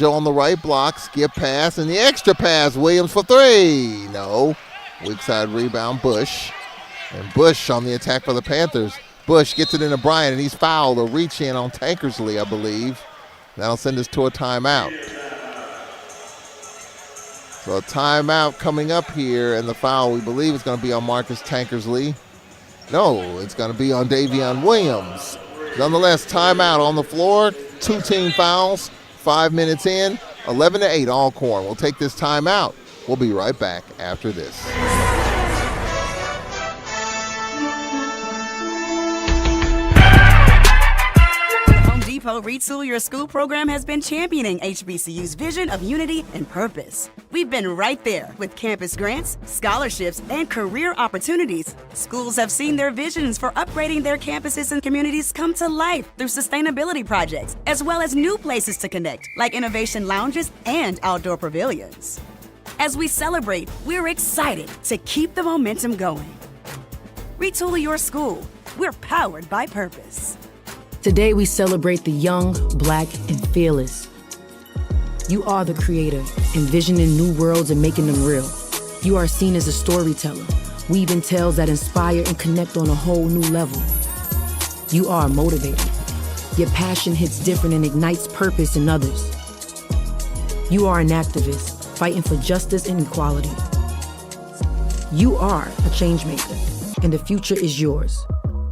on the right block. Skip pass and the extra pass. Williams for three. No. Weak side rebound, Bush. And Bush on the attack for the Panthers. Bush gets it into Bryant, and he's fouled. A reach in on Tankersley, I believe. That'll send us to a timeout. So a timeout coming up here, and the foul we believe is going to be on Marcus Tankersley. No, it's going to be on Davion Williams. Nonetheless, timeout on the floor. 2 team fouls. 5 minutes in. 11-8 Alcorn. We'll take this timeout. We'll be right back after this. Retool Your School program has been championing HBCU's vision of unity and purpose. We've been right there with campus grants, scholarships, and career opportunities. Schools have seen their visions for upgrading their campuses and communities come to life through sustainability projects, as well as new places to connect, like innovation lounges and outdoor pavilions. As we celebrate, we're excited to keep the momentum going. Retool Your School. We're powered by purpose. Today we celebrate the young, black, and fearless. You are the creator, envisioning new worlds and making them real. You are seen as a storyteller, weaving tales that inspire and connect on a whole new level. You are motivated. Your passion hits different and ignites purpose in others. You are an activist, fighting for justice and equality. You are a change maker, and the future is yours.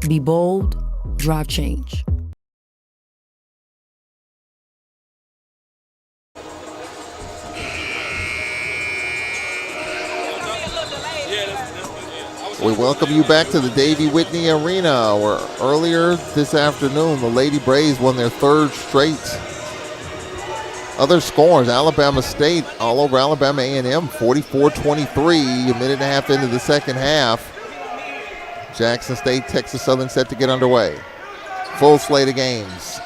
Be bold, drive change. We welcome you back to the Davey Whitney Arena, where earlier this afternoon, the Lady Braves won their 3rd straight. Other scores, Alabama State all over Alabama A&M, 44-23, a minute and a half into the second half. Jackson State, Texas Southern set to get underway. Full slate of games.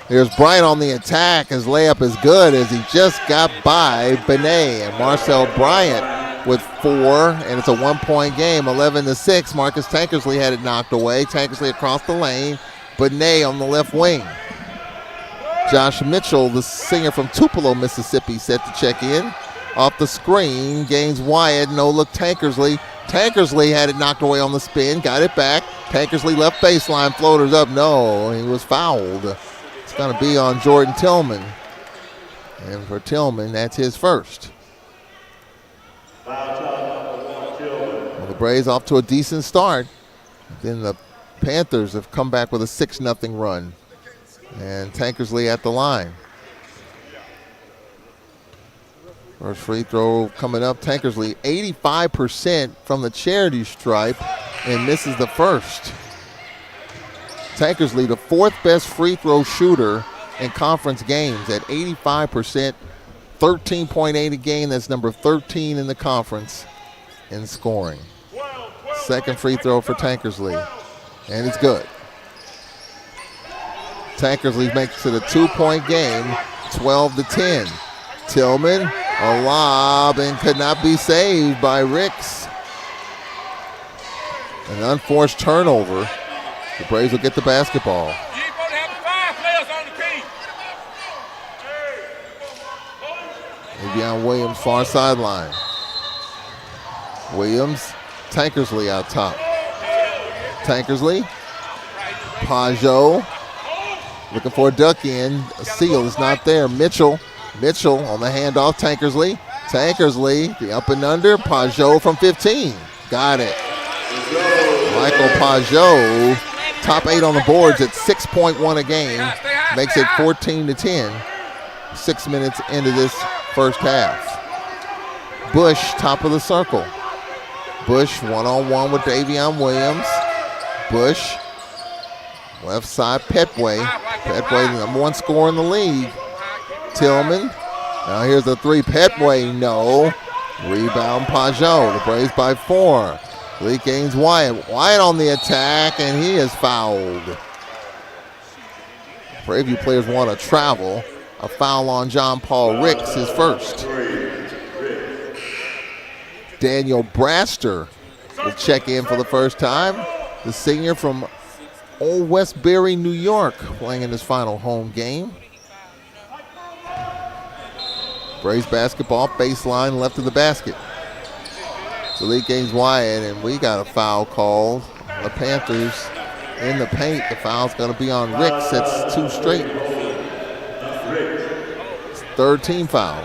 Here's Bryant on the attack. His layup is good as he just got by Benet. And Marcel Bryant with 4, and it's a 1-point game, 11-6. Marcus Tankersley had it knocked away. Tankersley across the lane. Benet on the left wing. Josh Mitchell, the singer from Tupelo, Mississippi, set to check in. Off the screen, gains Wyatt. No look Tankersley. Tankersley had it knocked away on the spin, got it back. Tankersley left baseline, floaters up. No, he was fouled. It's going to be on Jordan Tillman. And for Tillman, that's his first. Well, the Braves off to a decent start. Then the Panthers have come back with a 6-0 run. And Tankersley at the line. First free throw coming up. Tankersley 85% from the charity stripe and misses the first. Tankersley, the 4th best free throw shooter in conference games at 85%. 13.8 a game. That's number 13 in the conference in scoring. Second free throw for Tankersley. And it's good. Tankersley makes it a 2-point game, 12-10. Tillman, a lob, and could not be saved by Ricks. An unforced turnover. The Braves will get the basketball. Davion Williams, far sideline. Williams, Tankersley out top. Tankersley, Pajot, looking for a duck in. A seal is not there. Mitchell on the handoff. Tankersley, the up and under. Pajot from 15. Got it. Michael Pajot, top 8 on the boards at 6.1 a game. Makes it 14-10. 6 minutes into this first half. Bush, top of the circle. Bush one-on-one with Davion Williams. Bush, left side, Petway. Petway, the number 1 scorer in the league. Tillman. Now here's the 3. Petway, no. Rebound, Pajot. The Braves by 4. Lee gains Wyatt. Wyatt on the attack, and he is fouled. Prairie View players want to travel. A foul on John Paul Ricks, his first. Daniel Braster will check in for the first time. The senior from Old Westbury, New York, playing in his final home game. Braves basketball, baseline left of the basket. Jaleel Gaines Wyatt, and we got a foul called. The Panthers in the paint. The foul's going to be on Ricks. That's 2 straight. It's third team foul.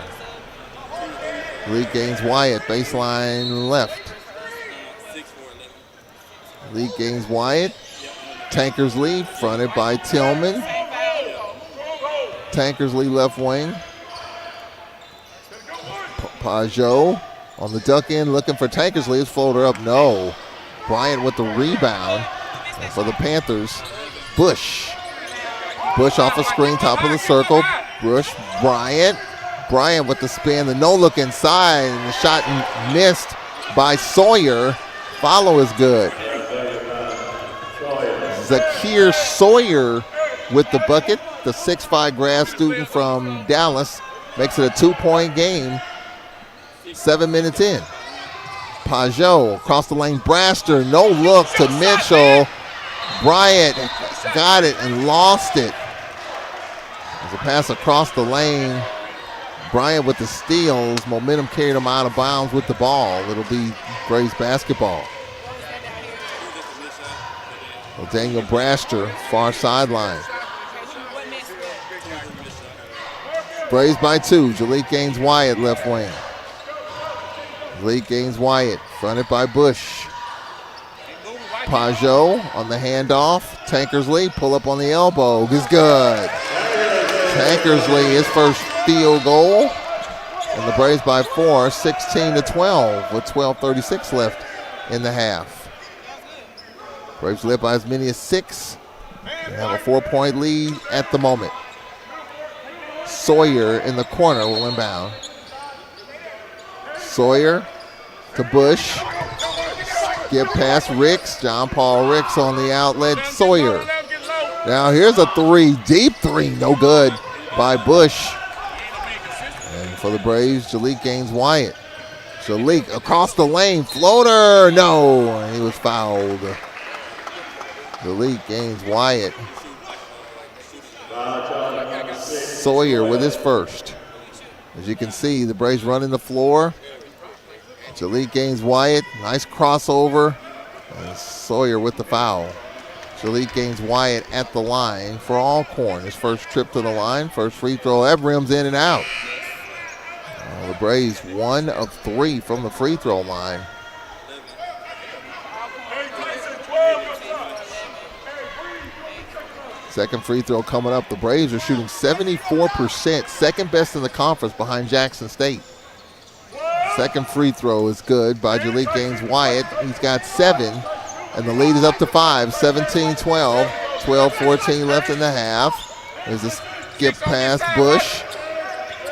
Jaleel Gaines Wyatt, baseline left. Jaleel Gaines Wyatt, Tankersley, fronted by Tillman. Tankersley left wing. Pajot on the duck in, looking for Tankersley. His floater up, no. Bryant with the rebound. And for the Panthers, Bush. Bush off a screen, top of the circle. Bush, Bryant. Bryant with the spin, the no-look inside, and the shot missed by Sawyer. Follow is good. Zakir Sawyer with the bucket. The 6'5" grad student from Dallas makes it a 2-point game. 7 minutes in. Pajot across the lane. Braster, no look to Mitchell. Bryant got it and lost it. There's a pass across the lane. Bryant with the steals. Momentum carried him out of bounds with the ball. It'll be Braves basketball. Well, Daniel Braster, far sideline. Braves by 2. Jaleel Gaines Wyatt, left wing. Jaleel Gaines Wyatt, fronted by Bush. Pajot on the handoff. Tankersley, pull up on the elbow. Is good. Tankersley, his first field goal. And the Braves by 4, 16-12, with 12:36 left in the half. Braves led by as many as 6. They have a 4-point lead at the moment. Sawyer in the corner will inbound. Sawyer to Bush. Skip past Ricks. John Paul Ricks on the outlet. Sawyer. Now here's a 3. Deep 3. No good by Bush. And for the Braves, Jaleel Gaines Wyatt. Jaleel across the lane. Floater. No. And he was fouled. Jaleel Gaines Wyatt. Sawyer with his first. As you can see, the Braves running the floor. Jaleel Gaines Wyatt, nice crossover. And Sawyer with the foul. Jaleel Gaines Wyatt at the line for Alcorn. His first trip to the line, first free throw. That rims in and out. The Braves 1 of 3 from the free throw line. Second free throw coming up. The Braves are shooting 74%, second best in the conference behind Jackson State. Second free throw is good by Jaleel Gaines Wyatt. He's got 7, and the lead is up to 5, 17-12. 12-14 left in the half. There's a skip past Bush.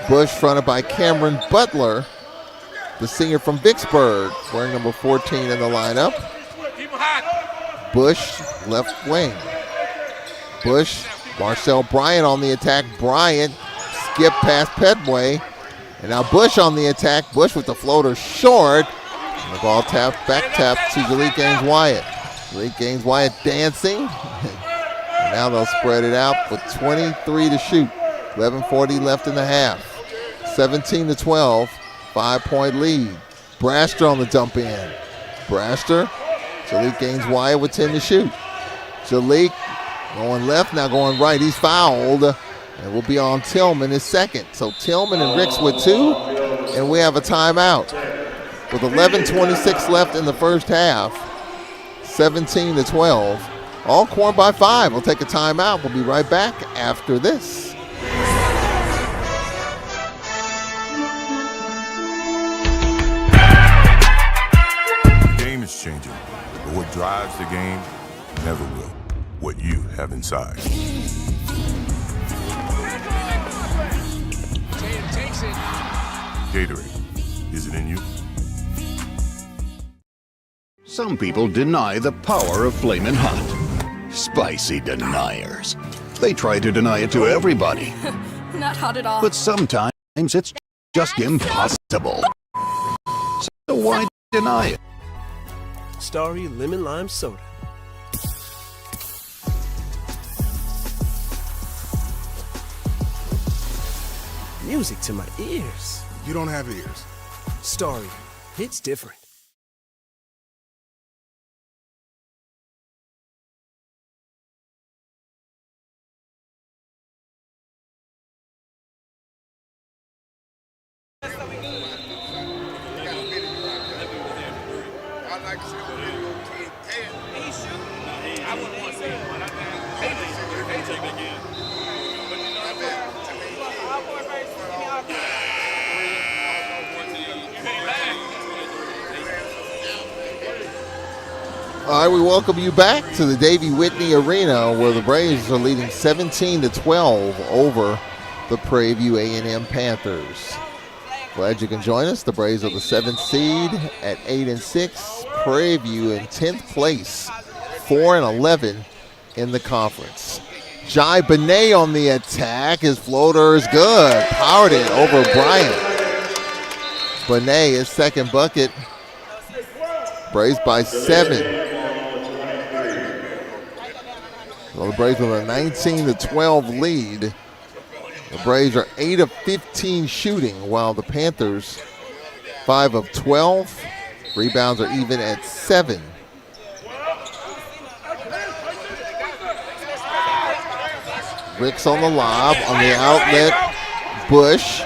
Bush fronted by Cameron Butler, the senior from Vicksburg, wearing number 14 in the lineup. Bush, left wing. Bush, Marcel Bryant on the attack. Bryant, skip past Pedway. And now Bush on the attack. Bush with the floater short. And the ball tapped, back tapped to Jaleel Gaines Wyatt. Jaleel Gaines Wyatt dancing. And now they'll spread it out with 23 to shoot. 11:40 left in the half. 17-12, 5-point lead. Braster on the dump in. Braster, Jaleel Gaines Wyatt with 10 to shoot. Jaleel going left, now going right. He's fouled. And we'll be on Tillman, his second. So Tillman and Ricks with 2, and we have a timeout. With 11:26 left in the first half, 17-12. Alcorn by 5. We'll take a timeout. We'll be right back after this. The game is changing, but what drives the game never will. What you have inside. Gatorade, is it in you? Some people deny the power of Flamin' Hot. Spicy deniers. They try to deny it to everybody, Not hot at all. but sometimes it's just impossible. So why deny it? Starry Lemon Lime Soda. Music to my ears. You don't have ears. Starry hits different. All right, we welcome you back to the Davey Whitney Arena, where the Braves are leading 17-12 over the Prairie View A&M Panthers. Glad you can join us. The Braves are the 7th seed at 8-6. Prairie View in 10th place, 4-11 in the conference. Jai Benet on the attack. His floater is good. Powered it over Bryant. Benet, his second bucket. Braves by 7. So the Braves with a 19-12 lead. The Braves are 8 of 15 shooting, while the Panthers 5 of 12. Rebounds are even at 7. Ricks on the lob, on the outlet, Bush.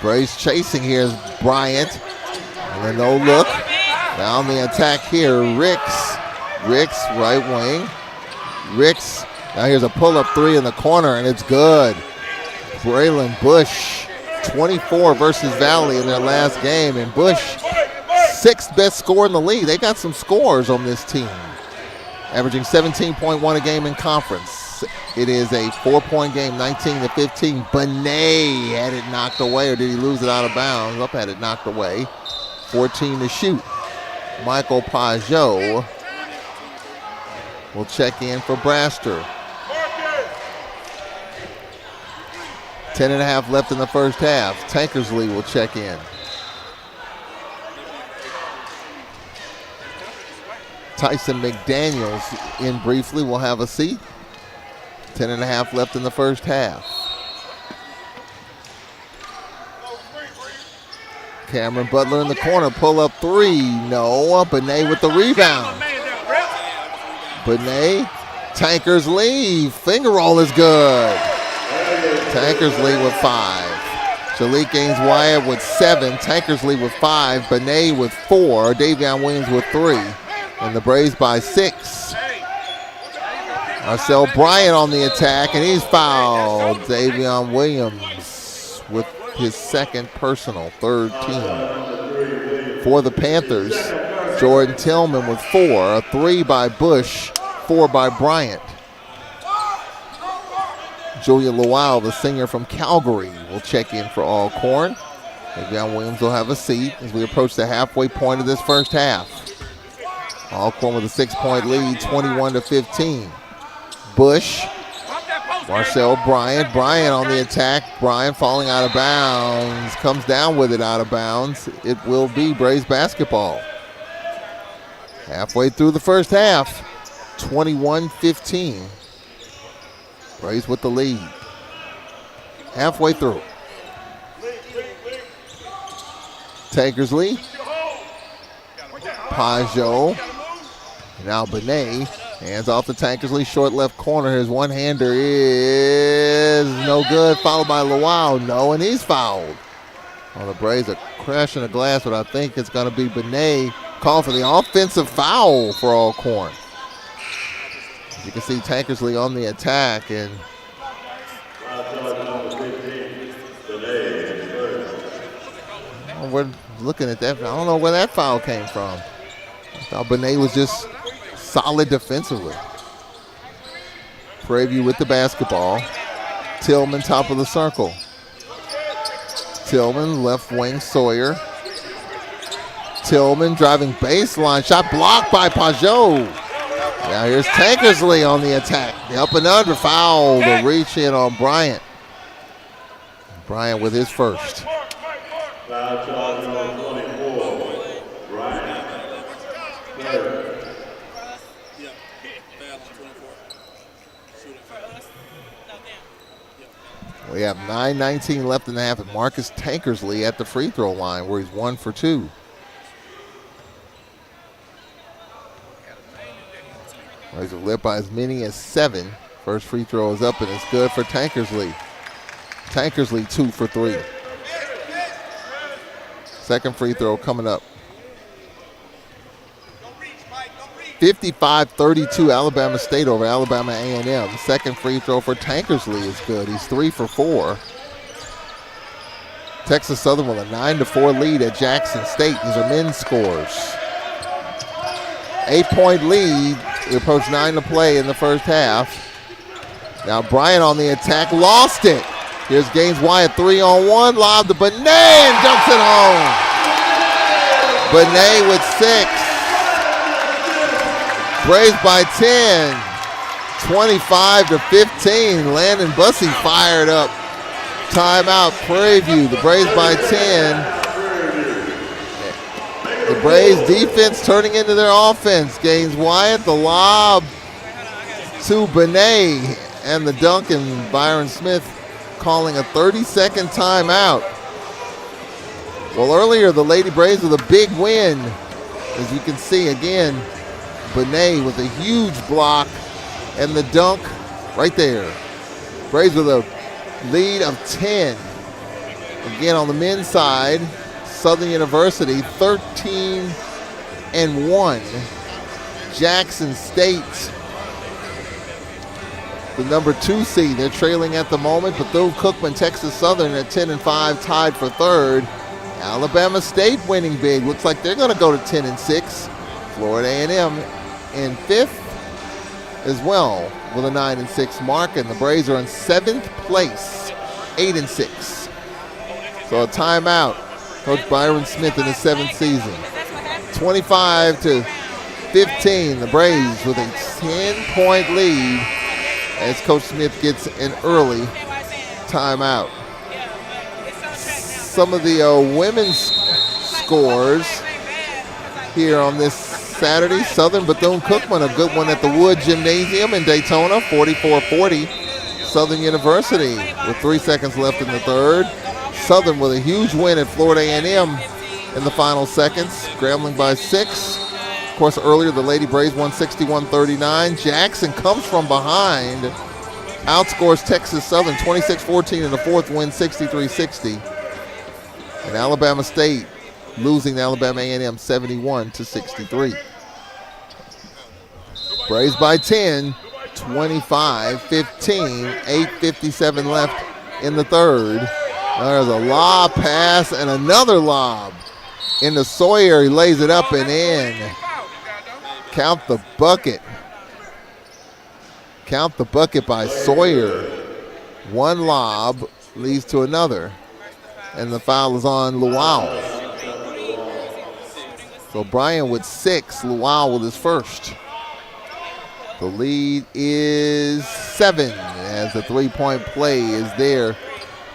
Braves chasing here is Bryant. And a no look. Now on the attack here, Ricks, right wing. Ricks, now here's a pull-up three in the corner, and it's good. Braylon Bush, 24 versus Valley in their last game, and Bush, 6th best scorer in the league. They got some scores on this team, averaging 17.1 a game in conference. It is a 4-point game, 19-15. Benet had it knocked away, or did he lose it out of bounds? Up had it knocked away. 14 to shoot. Michael Pajot will check in for Braster. 10.5 left in the first half. Tankersley will check in. Tyson McDaniels in briefly, will have a seat. 10.5 left in the first half. Cameron Butler in the corner, pull up three. No, Benet with the rebound. Benet, Tankersley, finger roll is good. Tankersley with 5. Shalik Gaines Wyatt with 7. Tankersley with 5. Benet with 4. Davion Williams with 3. And the Braves by 6. Marcel Bryant on the attack, and he's fouled. Davion Williams with his second personal, third team. For the Panthers, Jordan Tillman with 4. A 3 by Bush, 4 by Bryant. Julia Lowell, the senior from Calgary, will check in for Alcorn. Davion Williams will have a seat as we approach the halfway point of this first half. Alcorn with a 6-point lead, 21-15. Bush, Marcel Bryant. Bryant on the attack. Bryant falling out of bounds. Comes down with it out of bounds. It will be Braves basketball. Halfway through the first half, 21-15. Braves with the lead. Halfway through. Tankersley. Pajot. Now Benet. Hands off to Tankersley. Short left corner. His one-hander is no good. Followed by Lowell. No, and he's fouled. Well, the Braves are crashing the glass, but I think it's going to be Benet called for the offensive foul for Alcorn. You can see Tankersley on the attack, and we're looking at that. I don't know where that foul came from. I thought Benet was just solid defensively. Prairie View with the basketball. Tillman top of the circle. Tillman left wing Sawyer. Tillman driving baseline shot blocked by Pajot. Now here's Tankersley on the attack. The up and under foul. The reach in on Bryant. Bryant with his first. We have 9:19 left in the half, and Marcus Tankersley at the free throw line where he's 1 for 2. He's led by as many as 7. First free throw is up, and it's good for Tankersley. Tankersley 2 for 3. Second free throw coming up. 55-32 Alabama State over Alabama A&M. Second free throw for Tankersley is good. He's 3 for 4. Texas Southern with a 9-4 lead at Jackson State. These are men's scores. 8-point lead. We approach 9 to play in the first half. Now Bryant on the attack, lost it. Here's Gaines Wyatt, 3-on-1, lob to Benet and jumps it home. Benet with 6. Braves by 10, 25-15. Landon Bussey fired up. Timeout, Prairie View. The Braves by 10. The Braves defense turning into their offense. Gaines Wyatt, the lob to Benet, and the dunk, and Byron Smith calling a 30-second timeout. Well, earlier the Lady Braves with a big win. As you can see again, Benet with a huge block and the dunk right there. Braves with a lead of 10. Again on the men's side, Southern University 13-1. Jackson State, the number 2 seed. They're trailing at the moment. Bethune-Cookman, Texas Southern at 10-5, tied for 3rd. Alabama State winning big. Looks like they're going to go to 10-6. Florida A&M in 5th as well with a 9-6 mark. And the Braves are in 7th place, 8-6. So a timeout. Coach Byron Smith in his 7th season. 25-15. The Braves with a 10-point lead as Coach Smith gets an early timeout. Some of the women's scores here on this Saturday. Southern Bethune-Cookman, a good one at the Wood Gymnasium in Daytona, 44-40. Southern University with 3 seconds left in the third. Southern with a huge win at Florida A&M in the final seconds, scrambling by 6. Of course, earlier the Lady Braves won 61-39. Jackson comes from behind, outscores Texas Southern 26-14 in the fourth, win 63-60. And Alabama State losing to Alabama A&M 71-63. Braves by 10, 25-15, 8:57 left in the third. There's a lob pass and another lob into Sawyer. He lays it up and in. Count the bucket. Count the bucket by Sawyer. One lob leads to another. And the foul is on Luau. So Bryan with 6, Luau with his first. The lead is 7 as the three-point play is there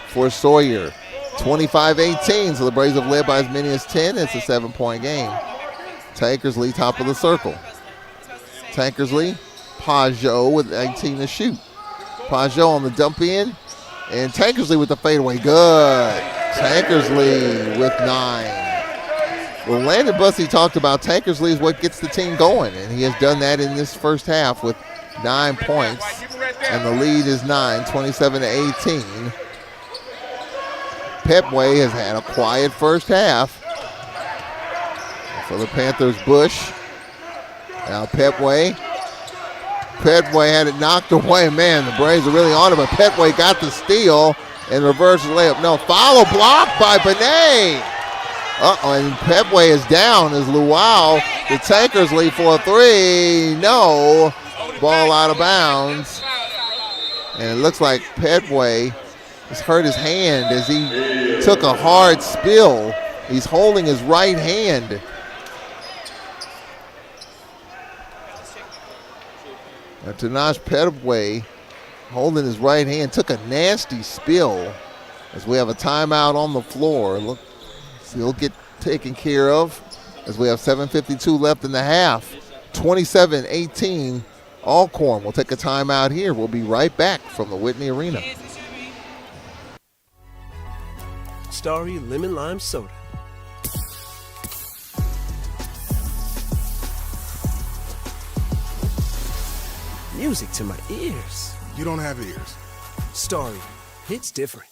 for Sawyer. 25-18, so the Braves have led by as many as 10. It's a 7-point game. Tankersley, top of the circle. Tankersley, Pajot with 18 to shoot. Pajot on the dump in, and Tankersley with the fadeaway. Good. Tankersley with 9. Well, Landon Bussey talked about Tankersley is what gets the team going, and he has done that in this first half with 9 points, and the lead is 9, 27-18. Pepway has had a quiet first half. For the Panthers, Bush. Now Pepway. Pepway had it knocked away. Man, the Braves are really on it, but Pepway got the steal and reverse layup. No, follow blocked by Benet. And Pepway is down as Luau. The Tankersley for a 3. No. Ball out of bounds. And it looks like Pepway has hurt his hand as he took a hard spill. He's holding his right hand. Now, Tanaj Petaway holding his right hand, took a nasty spill as we have a timeout on the floor. Look, he'll get taken care of as we have 7:52 left in the half. 27-18, Alcorn will take a timeout here. We'll be right back from the Whitney Arena. Starry Lemon Lime Soda. Music to my ears. You don't have ears. Starry, hits different.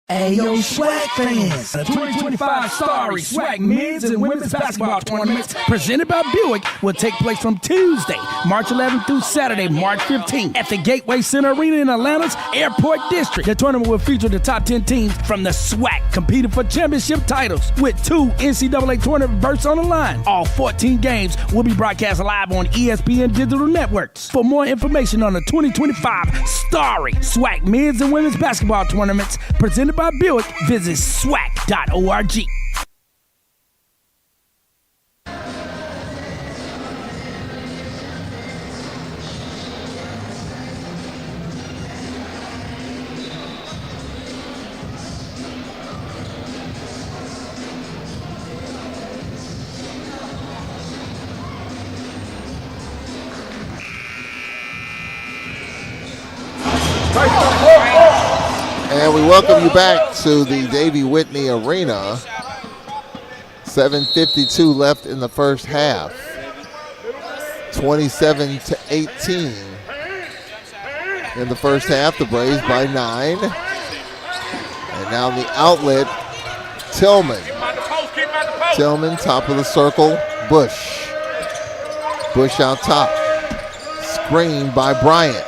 Hey, yo, SWAC fans! The 2025 Starry SWAC men's and women's basketball tournaments presented by Buick will take place from Tuesday, March 11th through Saturday, March 15th at the Gateway Center Arena in Atlanta's Airport District. The tournament will feature the top 10 teams from the SWAC competing for championship titles with 2 NCAA tournament berths on the line. All 14 games will be broadcast live on ESPN digital networks. For more information on the 2025 Starry SWAC men's and women's basketball tournaments presented by Buick, visit SWAC.org. And we welcome you back to the Davey Whitney Arena. 7:52 left in the first half. 27-18 in the first half. The Braves by 9. And now the outlet, Tillman. Tillman, top of the circle, Bush. Bush out top. Screen by Bryant.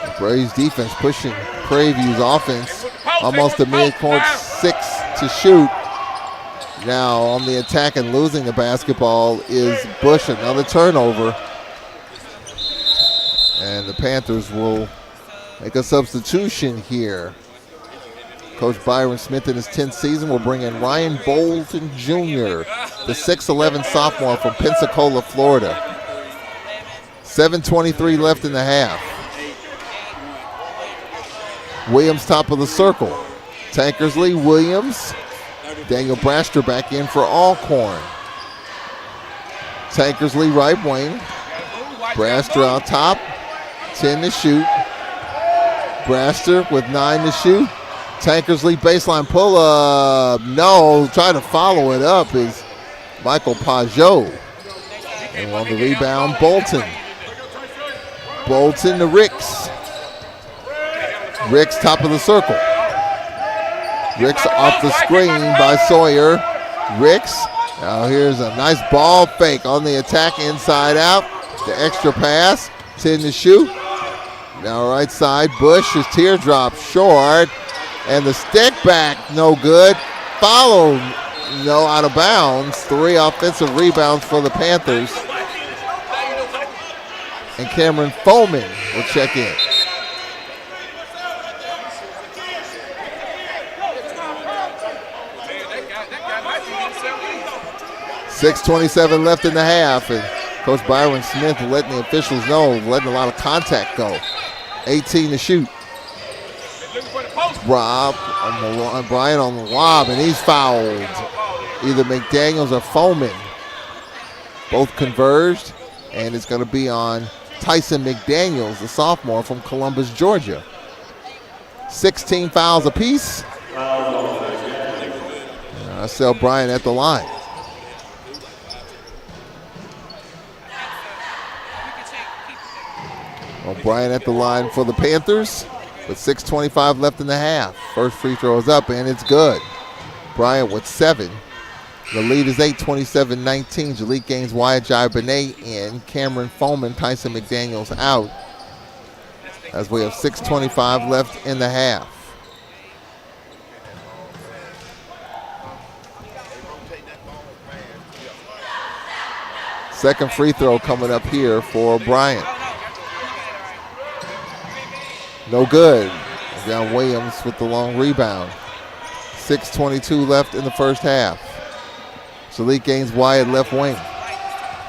The Braves defense pushing Prairie View's offense almost to midcourt, 6 to shoot. Now on the attack and losing the basketball is Bush, another turnover. And the Panthers will make a substitution here. Coach Byron Smith in his 10th season will bring in Ryan Bolton Jr., the 6'11 sophomore from Pensacola, Florida. 7:23 left in the half. Williams top of the circle. Tankersley, Williams. Daniel Braster back in for Alcorn. Tankersley right wing. Braster out top. 10 to shoot. Braster with 9 to shoot. Tankersley baseline pull up. No, trying to follow it up is Michael Pajot. And on the rebound, Bolton. Bolton to Ricks. Ricks top of the circle. Ricks off the screen by Sawyer. Ricks. Now here's a nice ball fake on the attack inside out. The extra pass. 10 to shoot. Now right side. Bush, his teardrop short. And the stick back, no good. Follow, no, out of bounds. 3 offensive rebounds for the Panthers. And Cameron Foreman will check in. .6:27 left in the half, and Coach Byron Smith letting the officials know, letting a lot of contact go. 18 to shoot. Rob on the Bryant on the lob, and he's fouled. Either McDaniels or Foreman. Both converged, and it's going to be on Tyson McDaniels, the sophomore from Columbus, Georgia. 16 fouls apiece. Marcel Bryant at the line. Well, Bryant at the line for the Panthers with 6:25 left in the half. First free throw is up, and it's good. Bryant with 7. The lead is 8, 27-19. Jalik Gaines, Wyatt Jai-Benet in. Cameron Foreman, Tyson McDaniels out. As we have 6:25 left in the half. Second free throw coming up here for Bryant. No good. John Williams with the long rebound. 6:22 left in the first half. Jalik Gaines Wyatt left wing.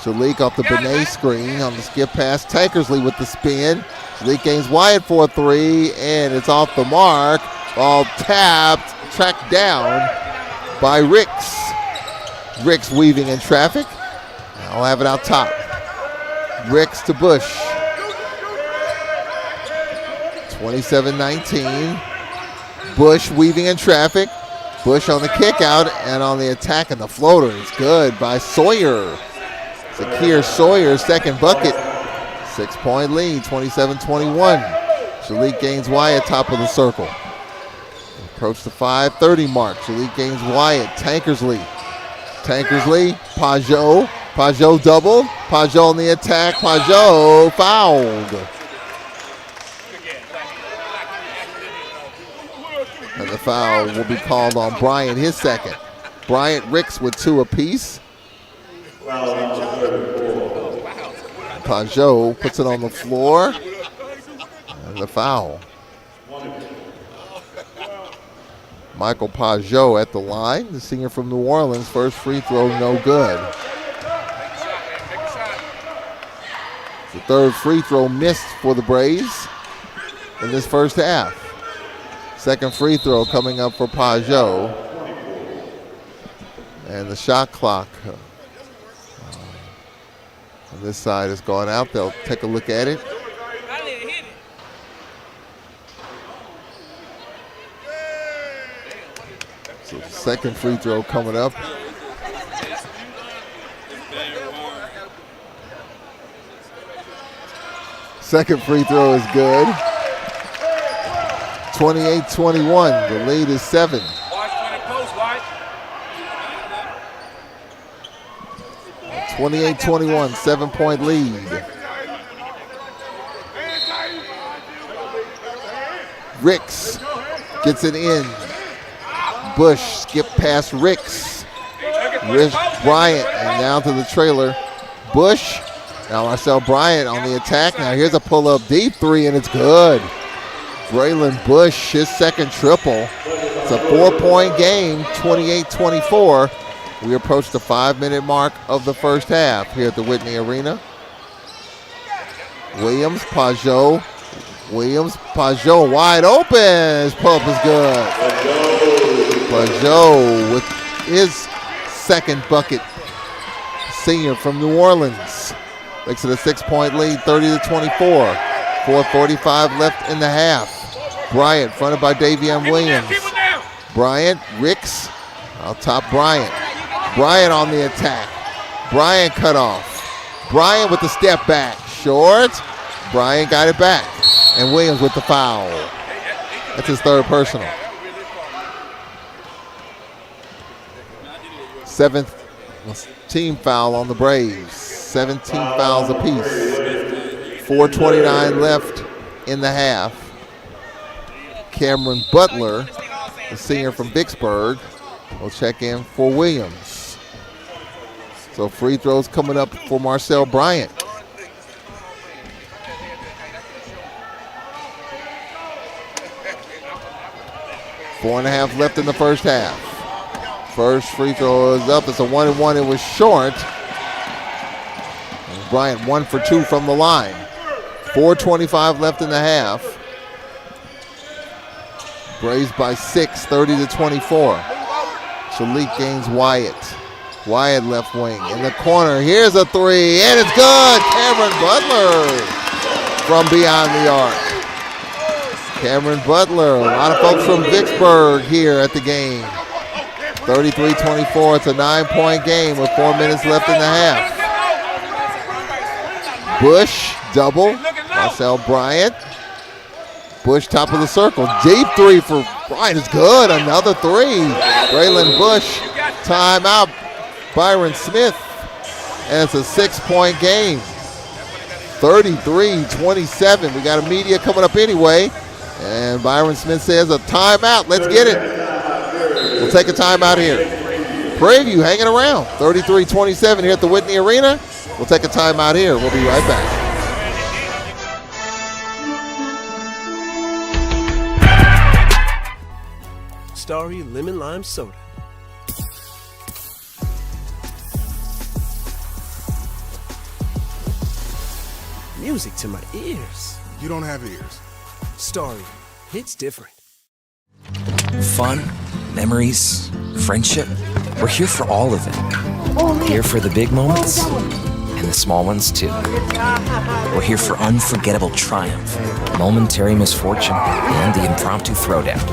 Shalik off the Benet screen on the skip pass. Tankersley with the spin. Shalik gains Wyatt for a three, and it's off the mark. Ball tapped, tracked down by Ricks. Ricks weaving in traffic. I'll have it out top. Ricks to Bush. 27-19. Bush weaving in traffic. Bush on the kick out and on the attack, and the floater is good by Sawyer. Zakir Sawyer, second bucket. 6-point lead, 27-21. Shalik gains Wyatt, top of the circle. Approach the 5:30 mark. Shalik gains Wyatt. Tankersley. Pajot. Pajot double. Pajot on the attack. Pajot fouled. And the foul will be called on Bryant, his second. Bryant, Ricks with two apiece. Pajot puts it on the floor. And the foul. Michael Pajot at the line, the senior from New Orleans. First free throw, no good. The third free throw missed for the Braves in this first half. Second free throw coming up for Pajot. And the shot clock on this side has gone out. They'll take a look at it. So second free throw coming up. Second free throw is good. 28-21. The lead is 7. 28-21, 7-point lead. Ricks gets it in. Bush skip past Ricks. Bryant, and now to the trailer. Bush. Now Marcel Bryant on the attack. Now here's a pull-up deep three, and it's good. Braylon Bush, his second triple. It's a 4-point game, 28-24. We approach the 5-minute mark of the first half here at the Whitney Arena. Pajot wide open. His pull-up is good. Pajot with his second bucket. Senior from New Orleans. Makes it a 6-point lead, 30-24. 4:45 left in the half. Bryant fronted by Davion Williams. Bryant, Ricks, out top Bryant. Bryant on the attack. Bryant cut off. Bryant with the step back. Short. Bryant got it back. And Williams with the foul. That's his third personal. Seventh team foul on the Braves. 17 fouls apiece. 4:29 left in the half. Cameron Butler, the senior from Vicksburg, will check in for Williams. So free throws coming up for Marcel Bryant. Four and a half left in the first half. First free throw is up. It's a 1-and-1. It was short. And Bryant 1 for 2 from the line. 4:25 left in the half. Braves by 6, 30-24. Shalik gains Wyatt. Wyatt left wing in the corner. Here's a three, and it's good. Cameron Butler from beyond the arc. Cameron Butler, a lot of folks from Vicksburg here at the game. 33-24, it's a 9-point game with 4 minutes left in the half. Bush, double, Marcel Bryant. Bush, top of the circle, deep three for Bryant is good, another three. Braylon Bush, timeout, Byron Smith, and it's a 6-point game. 33-27, we got a media coming up anyway, and Byron Smith says a timeout, let's get it. We'll take a timeout here. Prairie hanging around, 33-27 here at the Whitney Arena. We'll take a timeout here, we'll be right back. Starry Lemon Lime Soda. Music to my ears. You don't have ears. Story hits different. Fun, memories, friendship. We're here for all of it. Here for the big moments and the small ones too. We're here for unforgettable triumph, momentary misfortune, and the impromptu throwdown.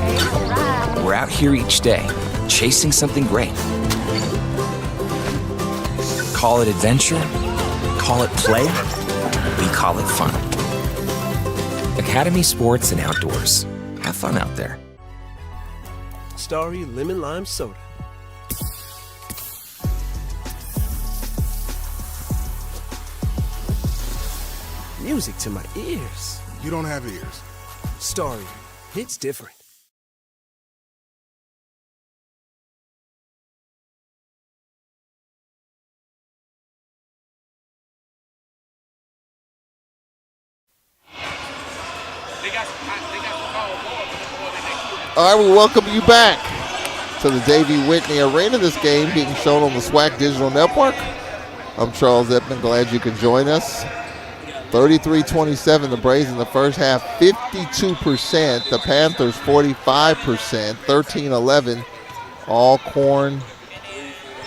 We're out here each day, chasing something great. Call it adventure, call it play, we call it fun. Academy Sports and Outdoors. Have fun out there. Starry Lemon Lime Soda. Music to my ears. You don't have ears. Starry hits different. All right, we welcome you back to the Davey Whitney Arena. This game being shown on the SWAC Digital Network. I'm Charles Edmond. Glad you can join us. 33-27, the Braves in the first half, 52%. The Panthers, 45%, 13-11. Alcorn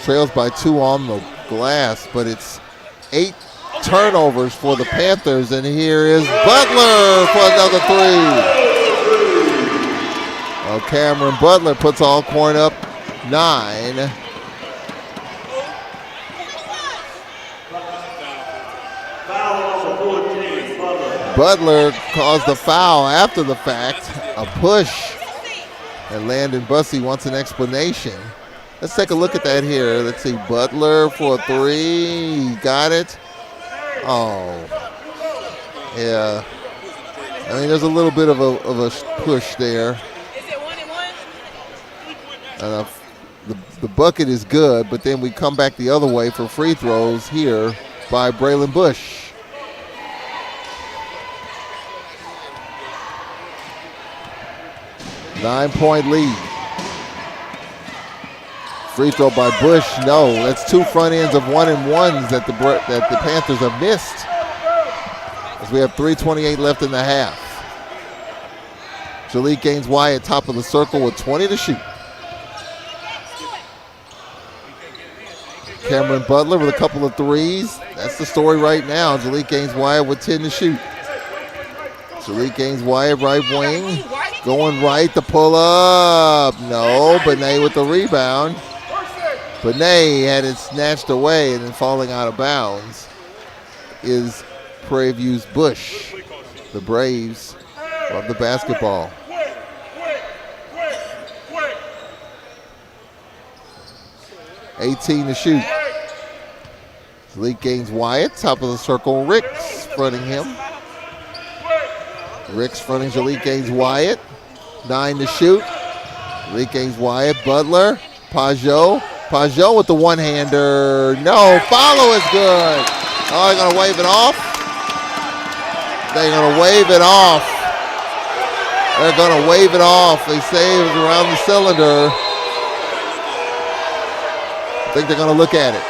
trails by 2 on the glass, but it's 8 turnovers for the Panthers, and here is Butler for another 3. Cameron Butler puts Alcorn up 9. Butler caused the foul after the fact, a push, and Landon Bussey wants an explanation. Let's take a look at that here. Let's see, Butler for a 3, he got it. Oh, yeah. I mean, there's a little bit of a push there. The bucket is good, but then we come back the other way for free throws here by Braylon Bush. Nine-point lead. Free throw by Bush, no. That's 2 front ends of 1-and-1s that the Panthers have missed. As we have 3:28 left in the half. Jalik Gaines-Wyatt top of the circle with 20 to shoot. Cameron Butler with a couple of 3s. That's the story right now. Jalik Gaines-Wyatt with 10 to shoot. Jalik Gaines-Wyatt, right wing. Going right, the pull up. No, Benet with the rebound. Benet had it snatched away, and then falling out of bounds is Prairie View's Bush. The Braves love the basketball. $18 to shoot. Jalik Gaines-Wyatt, top of the circle. Ricks fronting him. Ricks fronting Jalik Gaines-Wyatt. 9 to shoot. Jalik Gaines-Wyatt, Butler, Pajot. Pajot with the one-hander. No, follow is good. Oh, they're going to wave it off. They're going to wave it off. They're going to wave it off. They say it was around the cylinder. I think they're going to look at it.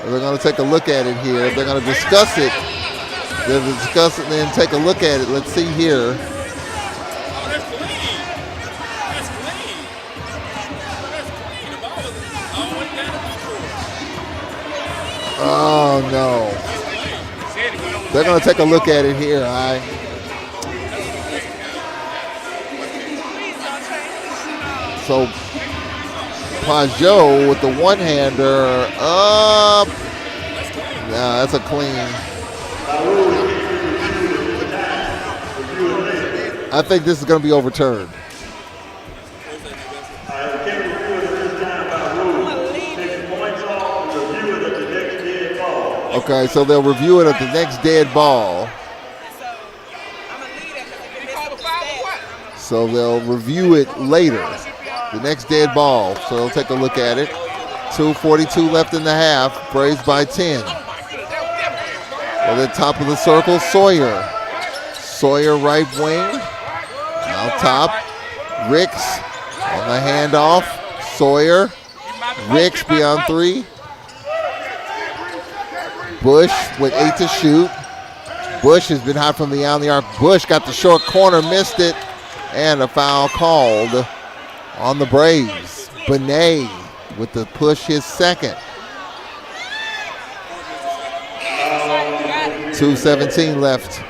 They're going to take a look at it here. They're going to discuss it. They'll discuss it and then take a look at it. Let's see here. Oh, no. They're going to take a look at it here. So Pajot with the one-hander up. No, that's a clean. I think this is going to be overturned. Okay, so they'll review it at the next dead ball. So they'll review it later. The next dead ball. So they'll take a look at it. 2:42 left in the half. Braves by 10. Well, at the top of the circle, Sawyer. Sawyer right wing. Out top. Ricks on the handoff. Sawyer. Ricks beyond 3. Bush with 8 to shoot. Bush has been hot from beyond the arc. Bush got the short corner, missed it, and a foul called on the Braves. Benet with the push, his second. 2:17 left.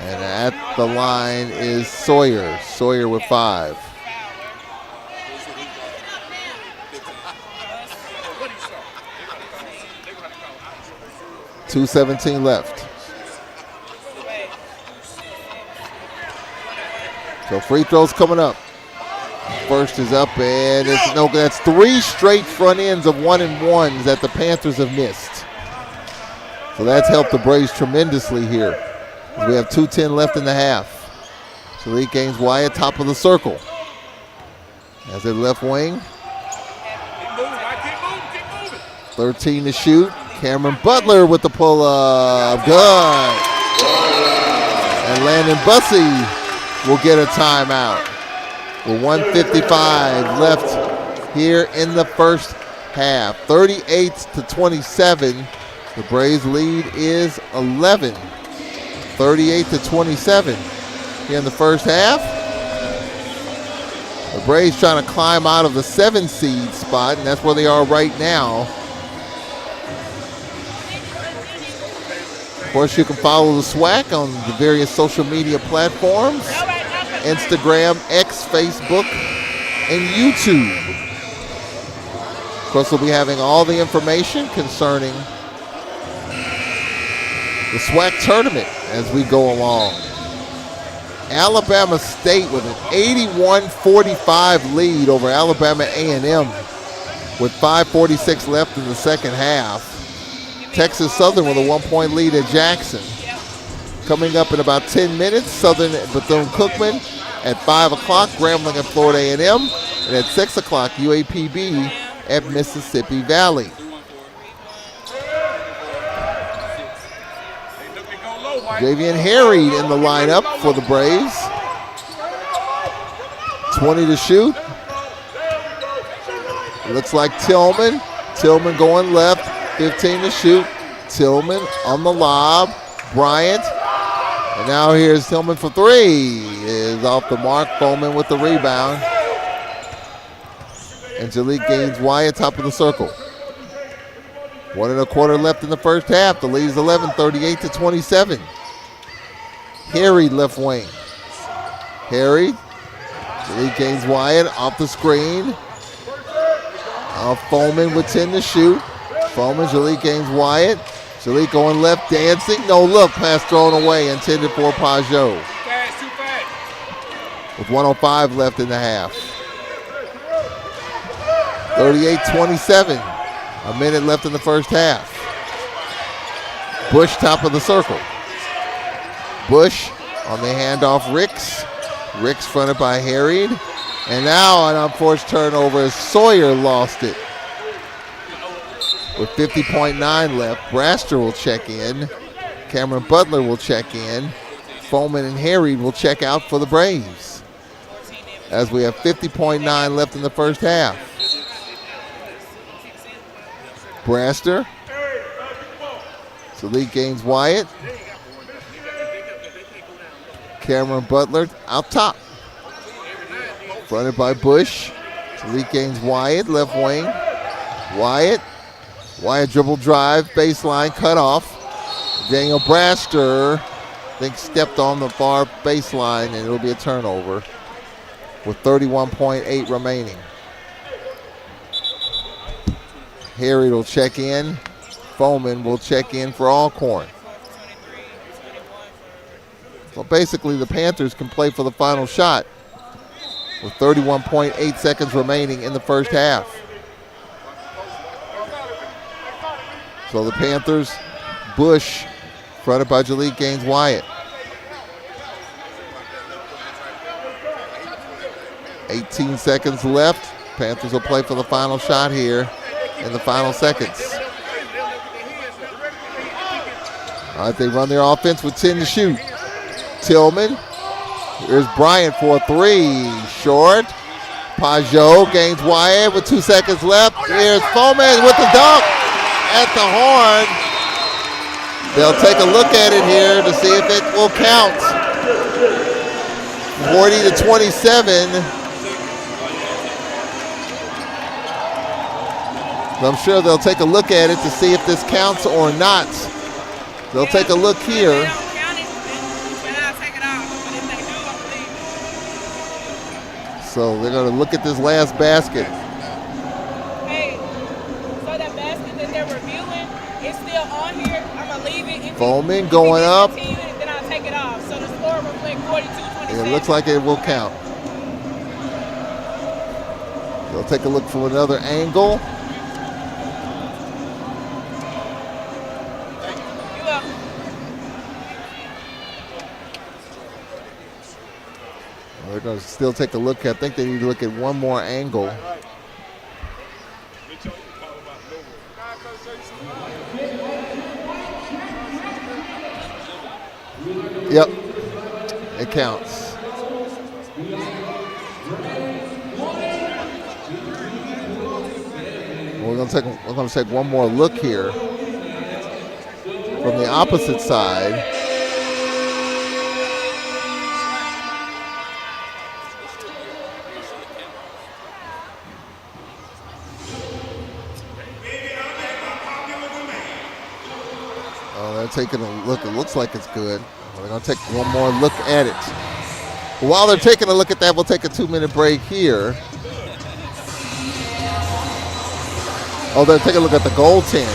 And at the line is Sawyer. Sawyer with 5. .217 left. So free throws coming up. First is up, and it's no. That's 3 straight front ends of 1-and-1s that the Panthers have missed. So that's helped the Braves tremendously here. We have 2:10 left in the half. Salik gains Wyatt, top of the circle. As their left wing. 13 to shoot. Cameron Butler with the pull-up. Good. And Landon Bussey will get a timeout. With 1:55 left here in the first half. 38-27. The Braves lead is 11. 38-27 here in the first half. The Braves trying to climb out of the 7 seed spot, and that's where they are right now. Of course, you can follow the SWAC on the various social media platforms. Instagram, X, Facebook, and YouTube. Of course, we'll be having all the information concerning the SWAC tournament as we go along. Alabama State with an 81-45 lead over Alabama A&M with 5:46 left in the second half. Texas Southern with a 1-point lead at Jackson. Coming up in about 10 minutes, Southern at Bethune-Cookman. At 5 o'clock, Grambling at Florida A&M. And at 6 o'clock, UAPB at Mississippi Valley. Javian Harried in the lineup for the Braves. 20 to shoot. Looks like Tillman. Tillman going left. 15 to shoot. Tillman on the lob. Bryant. And now here's Tillman for 3. Is off the mark. Bowman with the rebound. And Jalik gains Wyatt, top of the circle. 1 1/4 left in the first half. The lead is 11, 38-27. Harry left wing. Harry. Jalik gains Wyatt off the screen. Foreman with 10 to shoot. Foreman, Jalik gains Wyatt. Jalik going left, dancing. No look, pass thrown away, intended for Pajot. With 1:05 left in the half. 38-27. A minute left in the first half. Bush top of the circle. Bush on the handoff, Ricks. Ricks fronted by Harried. And now an unforced turnover as Sawyer lost it. With 50.9 left, Braster will check in. Cameron Butler will check in. Foreman and Harried will check out for the Braves. As we have 50.9 left in the first half. Braster. Salik gains Wyatt. Cameron Butler out top. Fronted by Bush. Salik gains Wyatt, left wing. Wyatt dribble drive, baseline, cut off. Daniel Braster, I think, stepped on the far baseline, and it'll be a turnover with 31.8 remaining. Harry will check in. Foreman will check in for Alcorn. So basically, the Panthers can play for the final shot with 31.8 seconds remaining in the first half. So the Panthers, Bush, fronted by Jalik gains Wyatt. 18 seconds left. Panthers will play for the final shot here in the final seconds. All right, they run their offense with 10 to shoot. Tillman. Here's Bryant for a 3. Short. Pajot gains Wyatt with 2 seconds left. Here's Foreman with the dunk at the horn. They'll take a look at it here to see if it will count. 40-27. I'm sure they'll take a look at it to see if this counts or not. They'll take a look here. So they're going to look at this last basket. Hey, so that basket that they're reviewing, it's still on here. I'm going to leave it. Foreman going up. Then I'll take it off. So the score reflects 42-27. It looks like it will count. They'll take a look for another angle. They're going to still take a look. I think they need to look at one more angle. Yep, it counts. We're going to take one more look here from the opposite side. Taking a look, it looks like it's good. We're going to take one more look at it. While they're taking a look at that, we'll take a 2-minute break here. Oh, they're taking a look at the goaltend.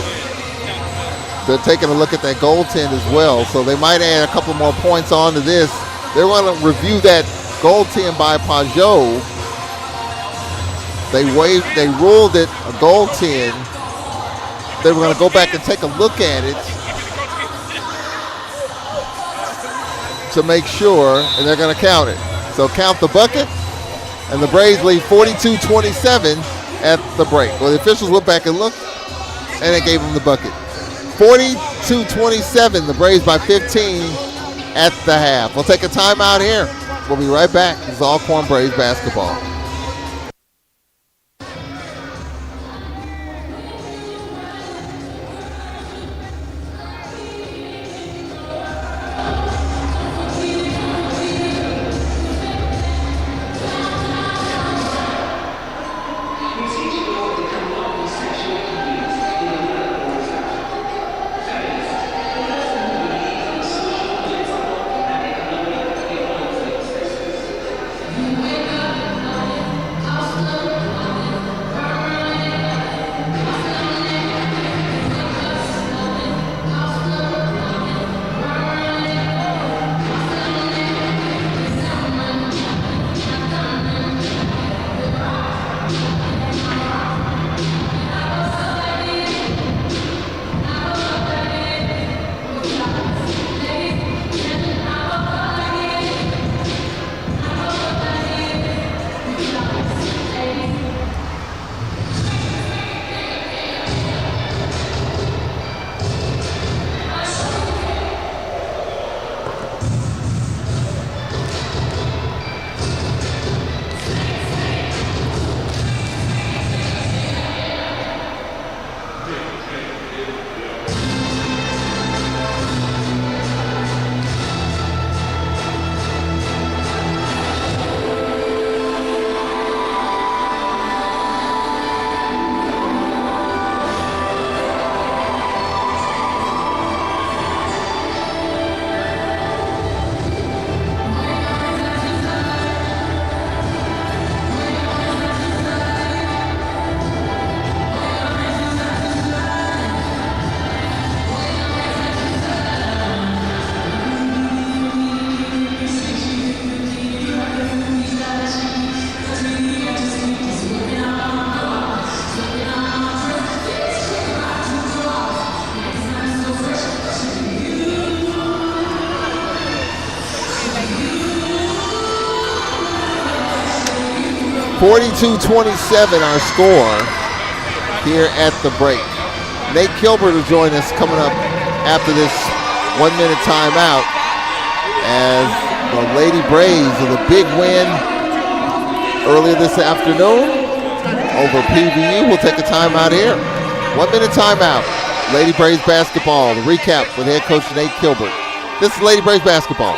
They're taking a look at that goaltend as well, so they might add a couple more points onto this. They're going to review that goaltend by Pajot. They ruled it a goaltend. They were going to go back and take a look at it to make sure, and they're going to count it. So count the bucket, and the Braves lead 42-27 at the break. Well, the officials went back and looked, and they gave them the bucket. 42-27, the Braves by 15 at the half. We'll take a timeout here. We'll be right back. This is Alcorn Braves basketball. (42-27) our score here at the break. Nate Kilbert will join us coming up after this 1-minute timeout as the Lady Braves with a big win earlier this afternoon over PVU. We'll take a timeout here. 1 minute timeout. Lady Braves basketball. The recap with head coach Nate Kilbert. This is Lady Braves basketball.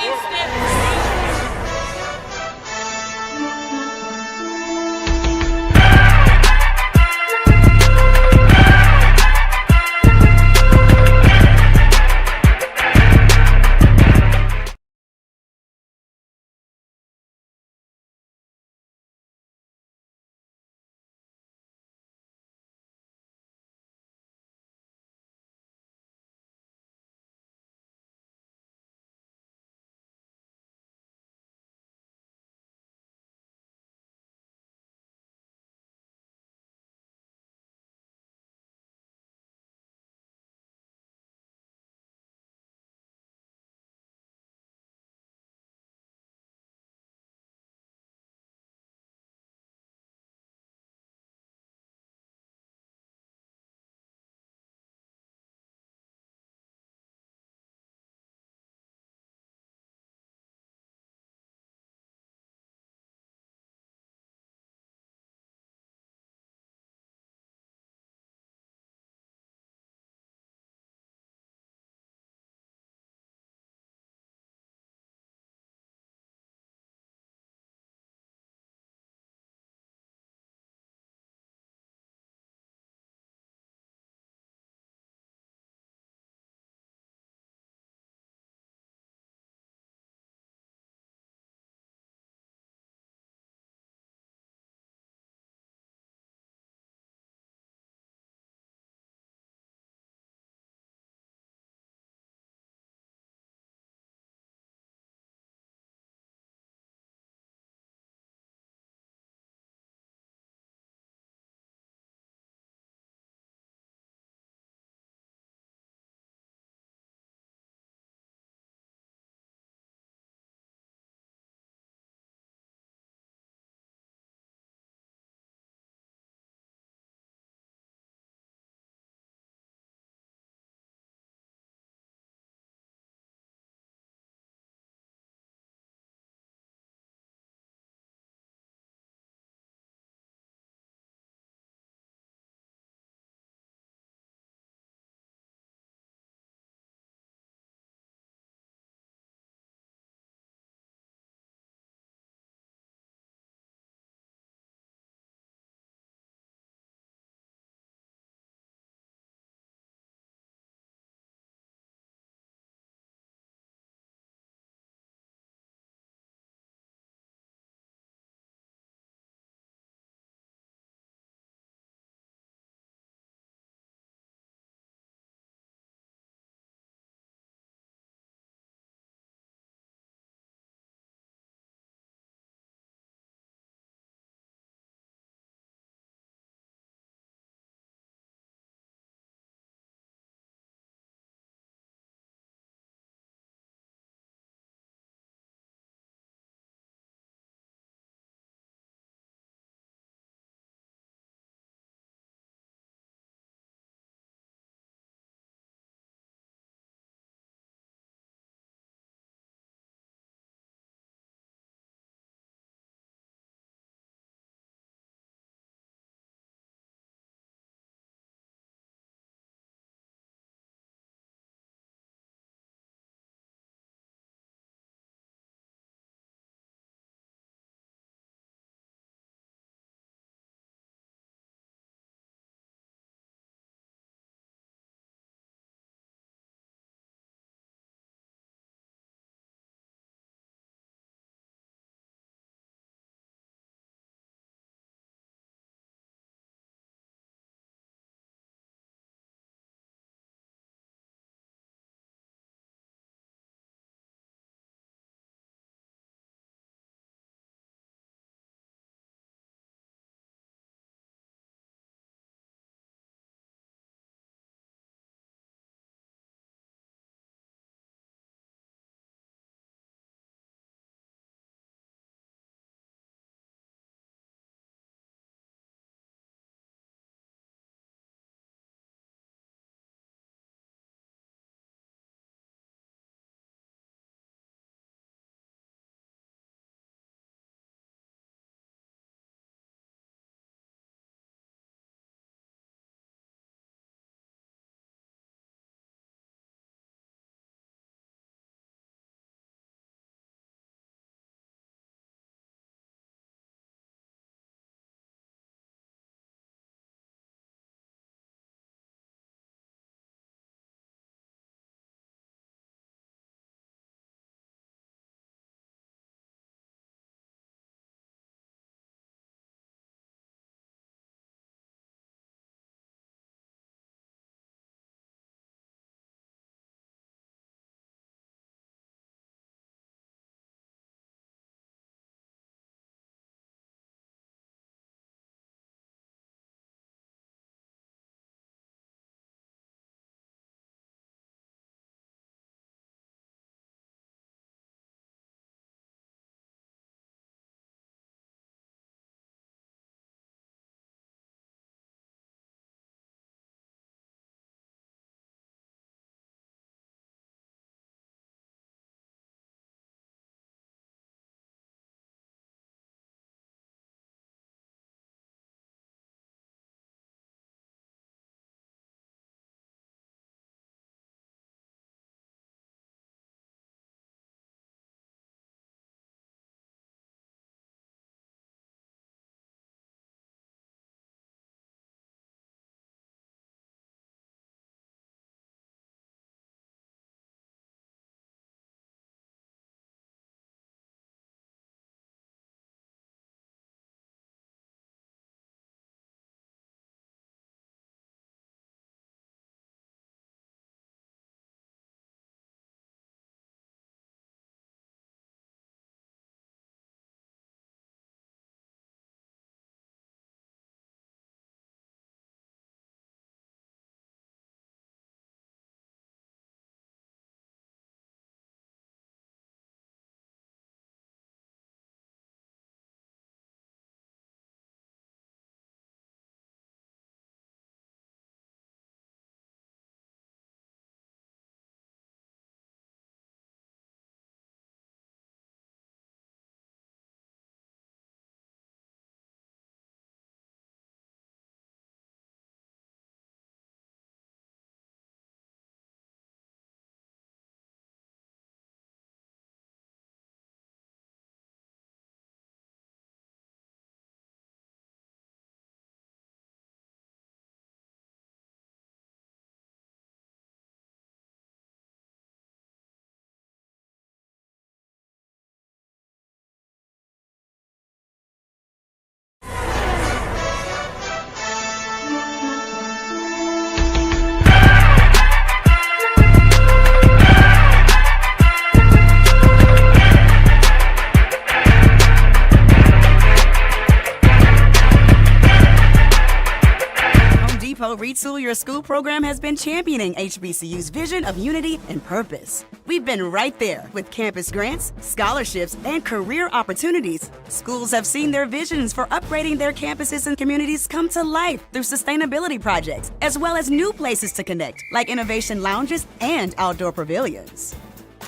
Depot Retool Your School program has been championing HBCU's vision of unity and purpose. We've been right there with campus grants, scholarships, and career opportunities. Schools have seen their visions for upgrading their campuses and communities come to life through sustainability projects, as well as new places to connect, like innovation lounges and outdoor pavilions.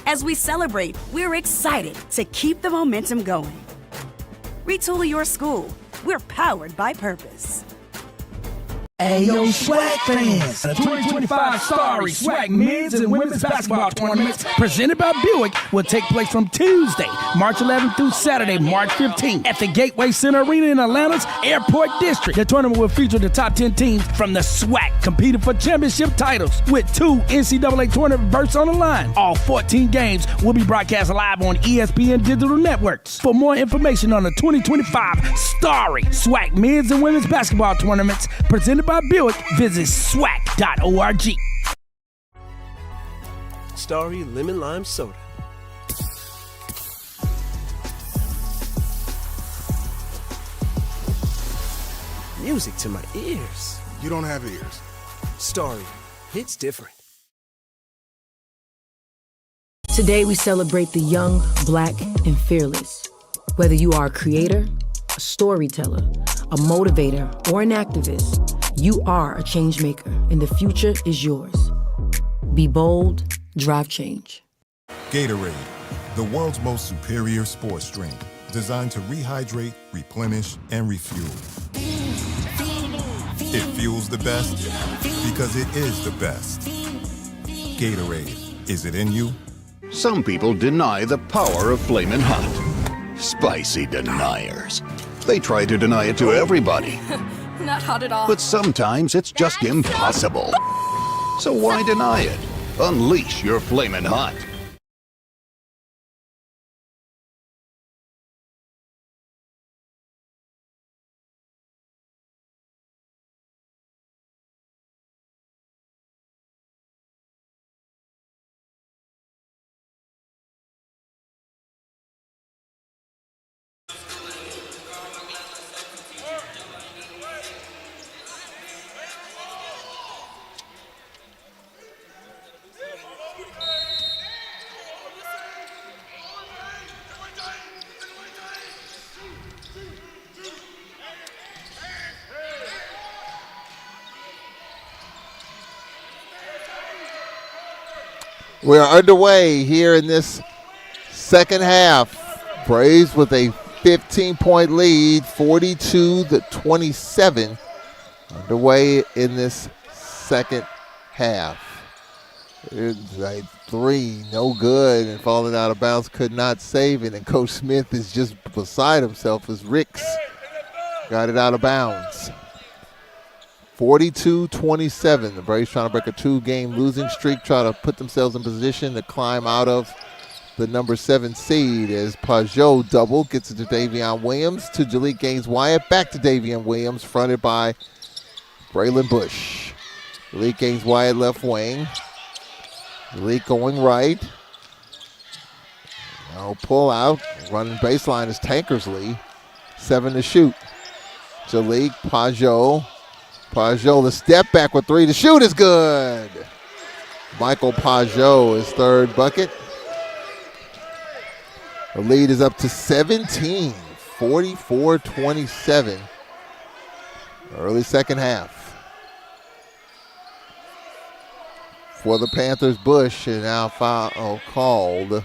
As we celebrate, we're excited to keep the momentum going. Retool your school. We're powered by purpose. Ayo, SWAC fans! The 2025 Starry SWAC men's and women's basketball tournaments presented by Buick will take place from Tuesday, March 11th through Saturday, March 15th at the Gateway Center Arena in Atlanta's Airport District. The tournament will feature the top 10 teams from the SWAC competing for championship titles with 2 NCAA tournament berths on the line. All 14 games will be broadcast live on ESPN digital networks. For more information on the 2025 Starry SWAC men's and women's basketball tournaments presented by Buick, visit SWAC.org. Starry Lemon Lime Soda. Music to my ears. You don't have ears. Starry hits different. Today we celebrate the young, black, and fearless. Whether you are a creator, a storyteller, a motivator, or an activist, you are a change maker, and the future is yours. Be bold, drive change. Gatorade, the world's most superior sports drink, designed to rehydrate, replenish, and refuel. It fuels the best because it is the best. Gatorade, is it in you? Some people deny the power of Flamin' Hot. Spicy deniers. They try to deny it to everybody. Not hot at all. But sometimes it's just impossible. So why deny it? Unleash your Flamin' Hot. We're underway here in this second half. Braves with a 15-point lead, 42-27. Underway in this second half. It's like 3, no good, and falling out of bounds, could not save it. And Coach Smith is just beside himself as Ricks got it out of bounds. 42-27. The Braves trying to break a 2-game losing streak, try to put themselves in position to climb out of the number 7 seed as Pajot double gets it to Davion Williams, to Jalik Gaines-Wyatt, back to Davion Williams, fronted by Braylon Bush. Jalik Gaines-Wyatt left wing. Jalik going right. Now pull out. Running baseline is Tankersley. 7 to shoot. Jalik, Pajot. Pajot, the step back with 3. The shoot is good. Michael Pajot, his third bucket. The lead is up to 17, 44-27. Early second half. For the Panthers, Bush, and now foul called.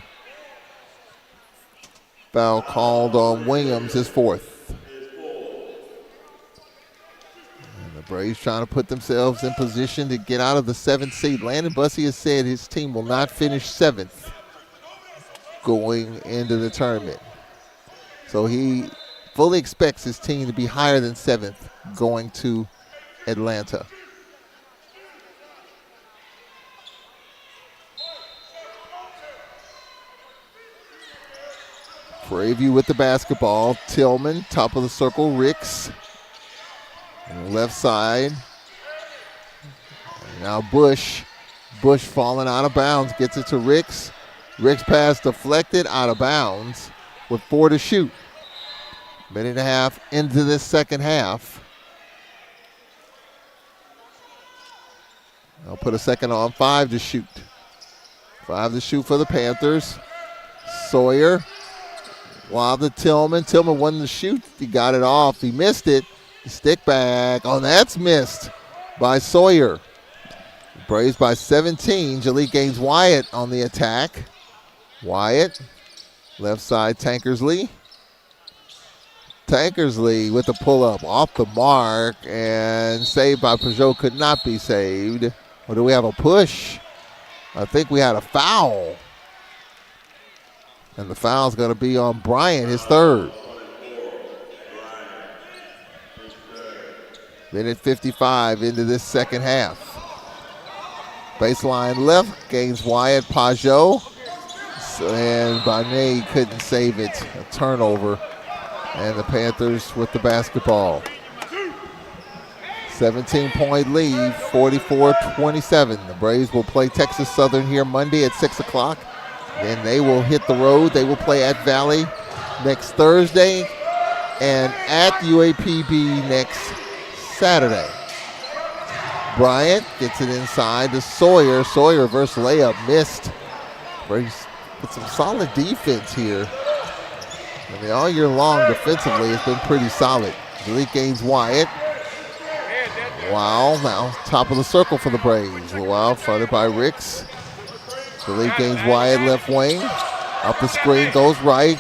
Foul called on Williams, his 4th. Braves trying to put themselves in position to get out of the 7th seed. Landon Bussey has said his team will not finish 7th going into the tournament. So he fully expects his team to be higher than 7th going to Atlanta. Prairie View with the basketball. Tillman, top of the circle, Ricks. On the left side. And now Bush. Bush falling out of bounds. Gets it to Ricks. Ricks pass deflected out of bounds with 4 to shoot. Minute and a half into this second half. I'll put a second on. 5 to shoot. 5 to shoot for the Panthers. Sawyer. Wild to Tillman. Tillman wanted to shoot. He got it off. He missed it. Stick back. Oh, that's missed by Sawyer. Braves by 17. Jaleel Gaines Wyatt on the attack. Wyatt. Left side, Tankersley. Tankersley with the pull-up off the mark and saved by Peugeot. Could not be saved. Or do we have a push? I think we had a foul. And the foul's going to be on Bryant, his third. Minute 55 into this second half. Baseline left, Gaines Wyatt, Peugeot. And Bonnet couldn't save it. A turnover. And the Panthers with the basketball. 17-point lead, 44-27. The Braves will play Texas Southern here Monday at 6 o'clock. Then they will hit the road. They will play at Valley next Thursday and at UAPB next Saturday. Bryant gets it inside to Sawyer. Sawyer reverse layup missed. Braves with some solid defense here. I mean, all year long defensively it's been pretty solid. Jaleel Gaines Wyatt. Wow, now top of the circle for the Braves. Wow, fronted by Ricks. Jaleel Gaines Wyatt left wing. Up the screen goes right.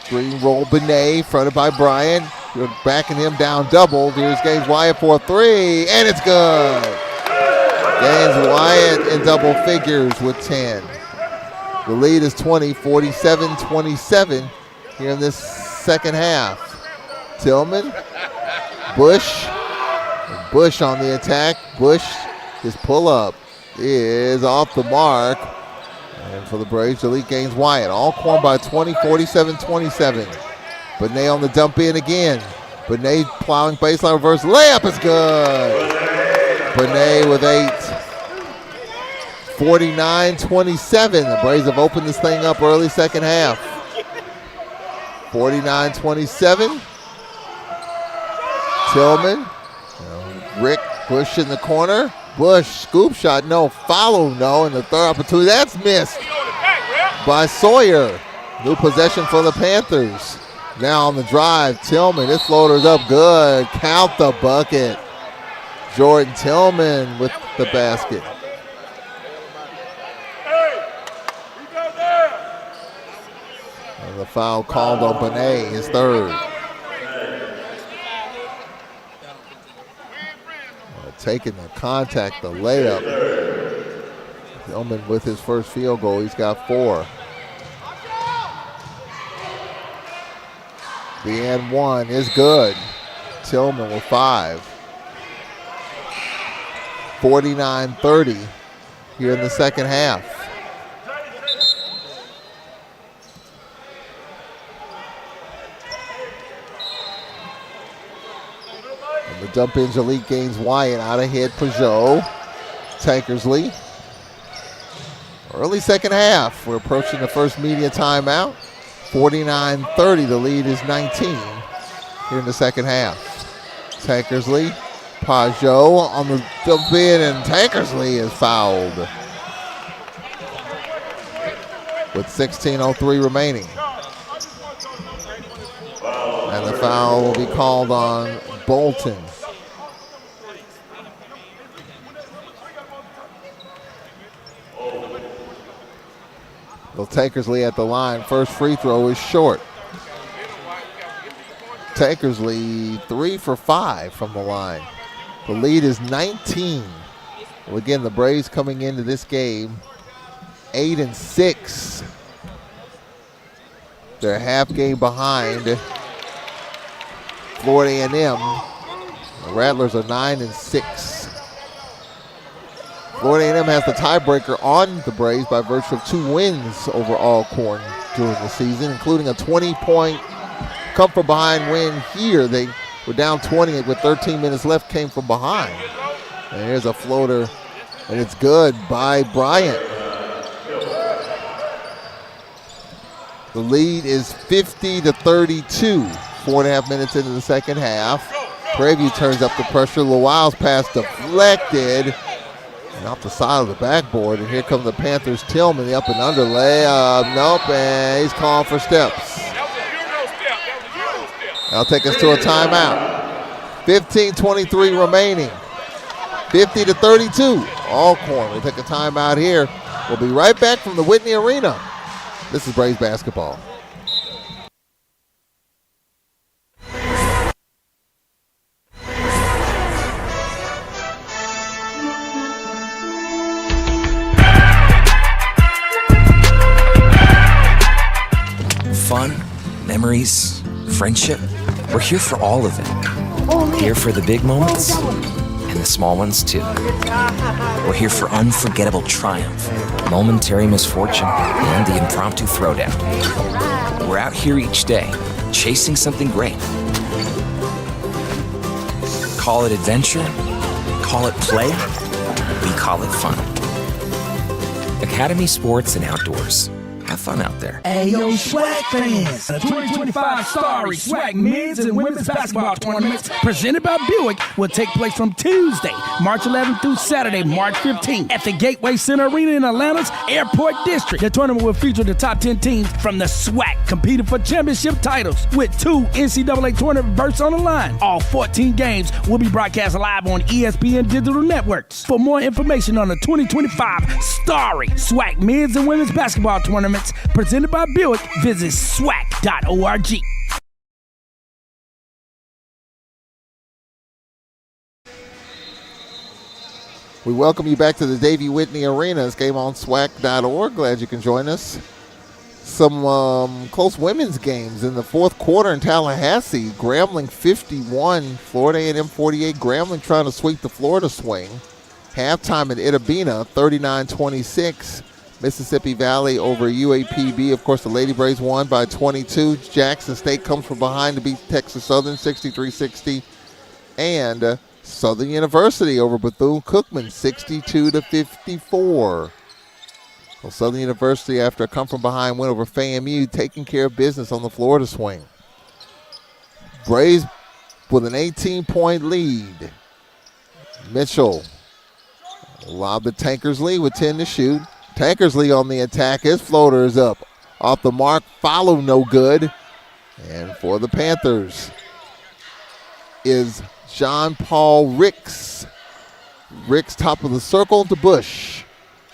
Screen roll Benet, fronted by Bryant. You're backing him down double. Here's Gaines Wyatt for a three, and it's good. Gaines Wyatt in double figures with 10. The lead is 20, 47-27 here in this second half. Tillman, Bush on the attack. Bush, his pull-up is off the mark. And for the Braves, Jaleel Gaines Wyatt. Alcorn by 20, 47-27. Benet on the dump in again. Benet plowing baseline reverse layup is good. Benet with 8. 49-27. The Braves have opened this thing up early second half. 49-27. Tillman. Rick Bush in the corner. Bush, scoop shot, no. Follow, no. And the third opportunity, that's missed by Sawyer. New possession for the Panthers. Now on the drive, Tillman, this floater's up good. Count the bucket. Jordan Tillman with the basket. And the foul called on Benet, his third. Taking the contact, the layup. Tillman with his first field goal, he's got 4. The and one is good. Tillman with 5. 49-30 here in the second half. And the dump in, Jaleel Gaines Wyatt out ahead, Peugeot. Tankersley. Early second half. We're approaching the first media timeout. 49-30, the lead is 19 here in the second half. Tankersley, Peugeot on the dump in, and Tankersley is fouled with 16:03 remaining. And the foul will be called on Bolton. Well, Tankersley at the line. First free throw is short. Tankersley 3 for 5 from the line. The lead is 19. Well, again, the Braves coming into this game 8-6. They're a half game behind Florida A&M. The Rattlers are 9-6. Florida A&M has the tiebreaker on the Braves by virtue of 2 wins over Alcorn during the season, including a 20-point come from behind win here. They were down 20 with 13 minutes left, came from behind. And here's a floater, and it's good by Bryant. The lead is 50-32, 4.5 minutes into the second half. Prairie turns up the pressure. Lawal's pass deflected. And off the side of the backboard, and here come the Panthers. Tillman, the up and under layup. Nope, and he's calling for steps. That'll take us to a timeout. 15:23 remaining. 50-32. Alcorn will take a timeout here. We'll be right back from the Whitney Arena. This is Braves basketball. Fun, memories, friendship. We're here for all of it. Here for the big moments and the small ones too. We're here for unforgettable triumph, momentary misfortune, and the impromptu throwdown. We're out here each day, chasing something great. Call it adventure, call it play, we call it fun. Academy Sports and Outdoors. Have fun out there. Hey, yo, SWAC fans! The 2025 Starry SWAC men's and women's basketball tournaments presented by Buick will take place from Tuesday, March 11th through Saturday, March 15th at the Gateway Center Arena in Atlanta's Airport District. The tournament will feature the top 10 teams from the SWAC competing for championship titles with 2 NCAA tournament berths on the line. All 14 games will be broadcast live on ESPN Digital Networks. For more information on the 2025 Starry SWAC men's and women's basketball tournament presented by Buick, visit SWAC.org. We welcome you back to the Davey Whitney Arena. This game on SWAC.org. Glad you can join us. Some close women's games in the fourth quarter in Tallahassee. Grambling 51, Florida A&M 48. Grambling trying to sweep the Florida swing. Halftime at Itabena, 39-26. Mississippi Valley over UAPB. Of course, the Lady Braves won by 22. Jackson State comes from behind to beat Texas Southern 63-60. And Southern University over Bethune-Cookman 62-54. Well, Southern University, after a come-from-behind win over FAMU, taking care of business on the Florida swing. Braves with an 18-point lead. Mitchell lobbed to Tankersley with 10 to shoot. Tankersley on the attack. His floater is up. Off the mark. Follow no good. And for the Panthers is John Paul Ricks. Ricks top of the circle to Bush.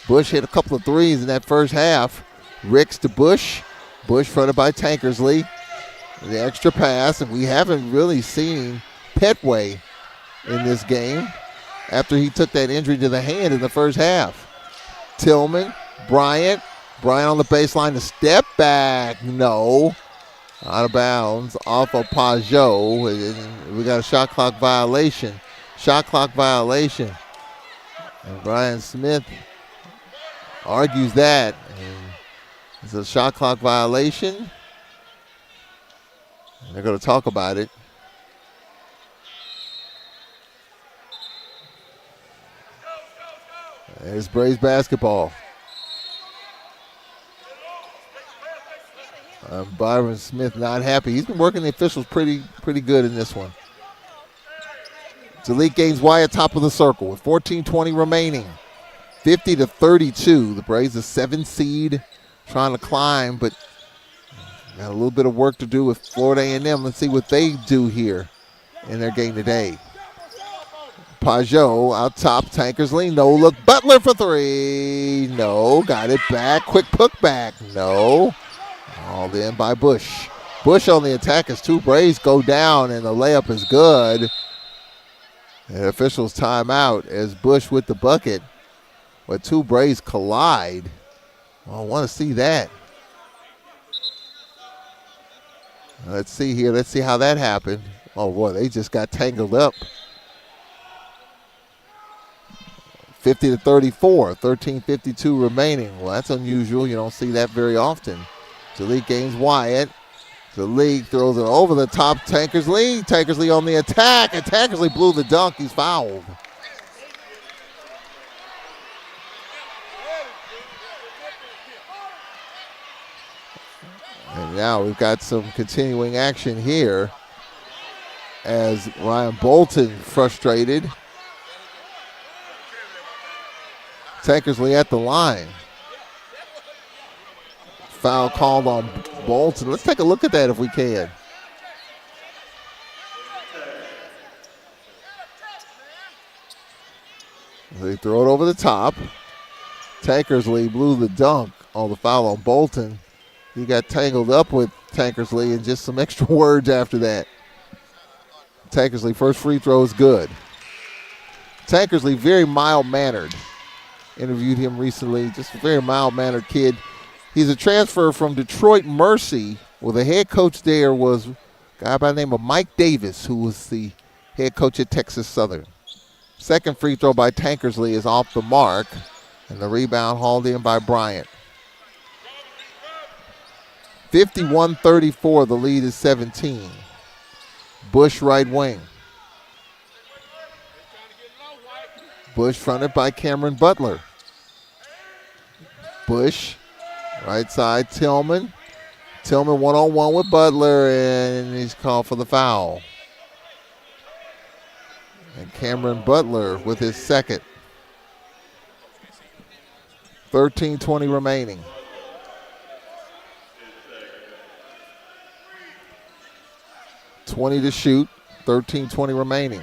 Bush hit a couple of threes in that first half. Ricks to Bush. Bush fronted by Tankersley. The extra pass. And we haven't really seen Petway in this game after he took that injury to the hand in the first half. Tillman, Bryant on the baseline, to step back, no. Out of bounds, off of Pajot. We got a shot clock violation. And Brian Smith argues that. And it's a shot clock violation. And they're going to talk about it. There's Braves basketball. Byron Smith not happy. He's been working the officials pretty good in this one. Jalik Gaines Wyatt top of the circle with 14:20 remaining. 50-32. The Braves a 7 seed trying to climb, but got a little bit of work to do with Florida A&M. Let's see what they do here in their game today. Pajot out top, Tankersley, no look. Butler for 3. No, got it back. Quick putback. No. All in by Bush. Bush on the attack as 2 Braves go down, and the layup is good. And officials timeout as Bush with the bucket. But 2 Braves collide. Well, I want to see that. Let's see here. Let's see how that happened. Oh, boy, they just got tangled up. 50-34, 13:52 remaining. Well, that's unusual. You don't see that very often. Jalik Gaines Wyatt. Jalik throws it over the top. Tankersley. Tankersley on the attack, and Tankersley blew the dunk. He's fouled. And now we've got some continuing action here as Ryan Bolton frustrated. Tankersley at the line. Foul called on Bolton. Let's take a look at that if we can. They throw it over the top. Tankersley blew the dunk on the foul on Bolton. He got tangled up with Tankersley and just some extra words after that. Tankersley, first free throw is good. Tankersley, very mild-mannered. Interviewed him recently, just a very mild-mannered kid. He's a transfer from Detroit Mercy, where the head coach there was a guy by the name of Mike Davis, who was the head coach at Texas Southern. Second free throw by Tankersley is off the mark, and the rebound hauled in by Bryant. 51-34, the lead is 17. Bush right wing. Bush fronted by Cameron Butler. Bush, right side, Tillman. Tillman one-on-one with Butler, and he's called for the foul. And Cameron Butler with his second. 13:20 remaining. .20 to shoot, 13:20 remaining.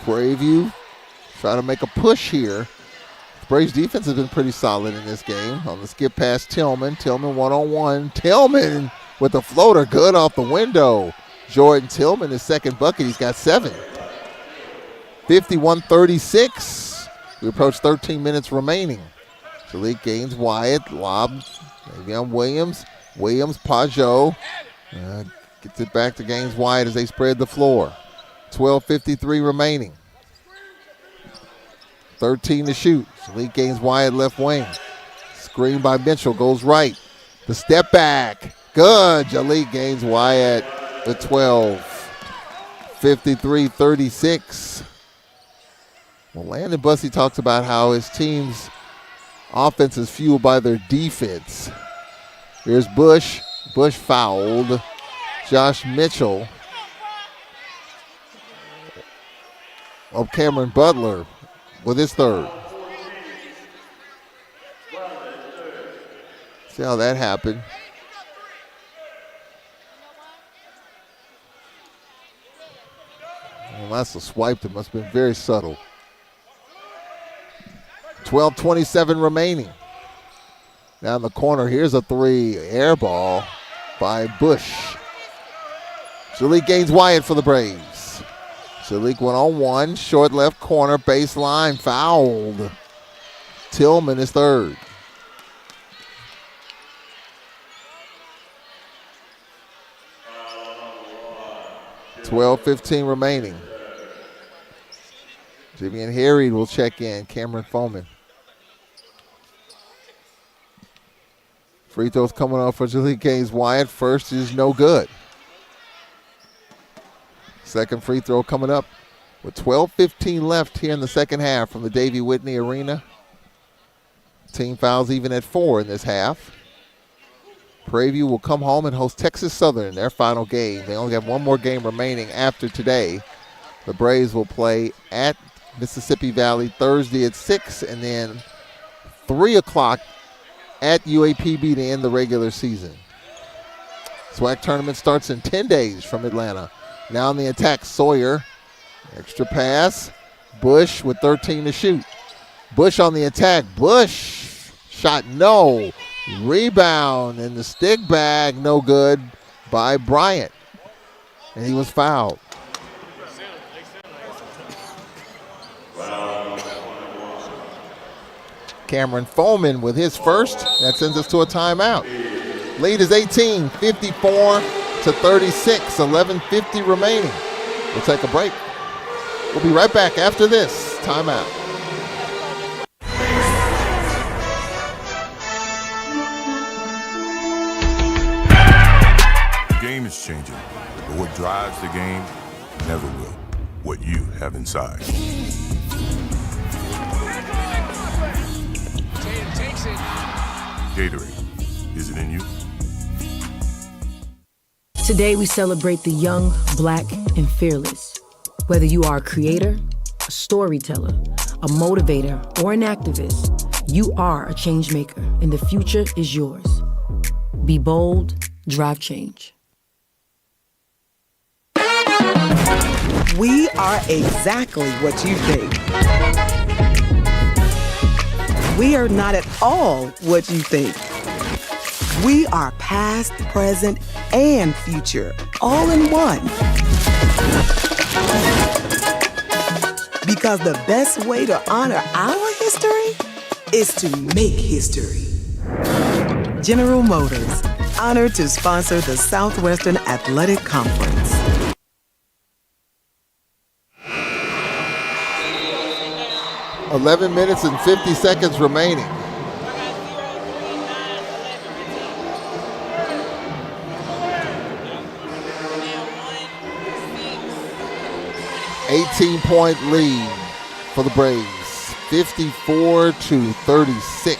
Prairie try to make a push here. Braves defense has been pretty solid in this game. On the skip past Tillman. Tillman one-on-one. Tillman with the floater, good off the window. Jordan Tillman, his second bucket, he's got 7. 51-36. We approach 13 minutes remaining. Shalik gains Wyatt, lob, Davion Williams. Williams, Pajot. Gets it back to Gaines Wyatt as they spread the floor. 12:53 remaining. 13 to shoot. Shalik gains Wyatt left wing. Screen by Mitchell, goes right. The step back, good. Shalik gains Wyatt at 12. 53-36. Well, Landon Bussey talks about how his team's offense is fueled by their defense. Here's Bush. Bush fouled. Josh Mitchell of Cameron Butler with his third. See how that happened. Well, that's a swipe that must have been very subtle. 12:27 remaining. Down the corner, here's a three. Air ball by Bush. Shalik gains Wyatt for the Braves. Shalik one-on-one, short left corner, baseline, fouled. Tillman is third. $12:15 remaining. Jimmy and Harry will check in. Cameron Foreman. Free throws coming off for Shalik gains Wyatt. First is no good. Second free throw coming up with 12:15 left here in the second half from the Davey Whitney Arena. Team fouls even at 4 in this half. Prairie will come home and host Texas Southern in their final game. They only have one more game remaining after today. The Braves will play at Mississippi Valley Thursday at 6 and then 3 o'clock at UAPB to end the regular season. SWAC tournament starts in 10 days from Atlanta. Now on the attack, Sawyer. Extra pass. Bush with 13 to shoot. Bush on the attack. Bush. Shot no. Rebound in the stick bag. No good by Bryant. And he was fouled. Cameron Foreman with his first. That sends us to a timeout. Lead is 18, 54-36, 11:50 remaining. We'll take a break. We'll be right back after this timeout. The game is changing, but what drives the game never will. What you have inside. Gatorade, is it in you? Today we celebrate the young, black, and fearless. Whether you are a creator, a storyteller, a motivator, or an activist, you are a change maker, and the future is yours. Be bold, drive change. We are exactly what you think. We are not at all what you think. We are past, present, and future, all in one. Because the best way to honor our history is to make history. General Motors, honored to sponsor the Southwestern Athletic Conference. $11 minutes and 50 seconds remaining. $18-point lead for the Braves, 54-36.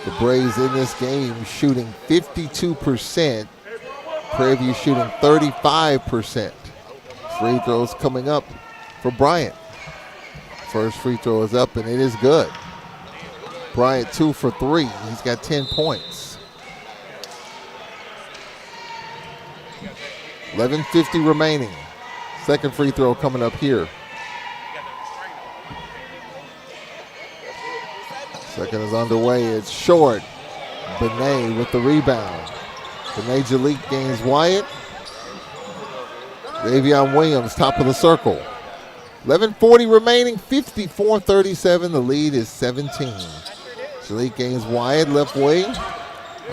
The Braves in this game shooting 52%. Prairie shooting 35%. Free throws coming up for Bryant. First free throw is up and it is good. Bryant 2 for 3. He's got 10 points. 11:50 remaining. Second free throw coming up here. Second is underway. It's short. Benet with the rebound. Benet Jalik gains Wyatt. Davion Williams, top of the circle. 11:40 remaining, 54-37. The lead is 17. Jalik gains Wyatt, left wing.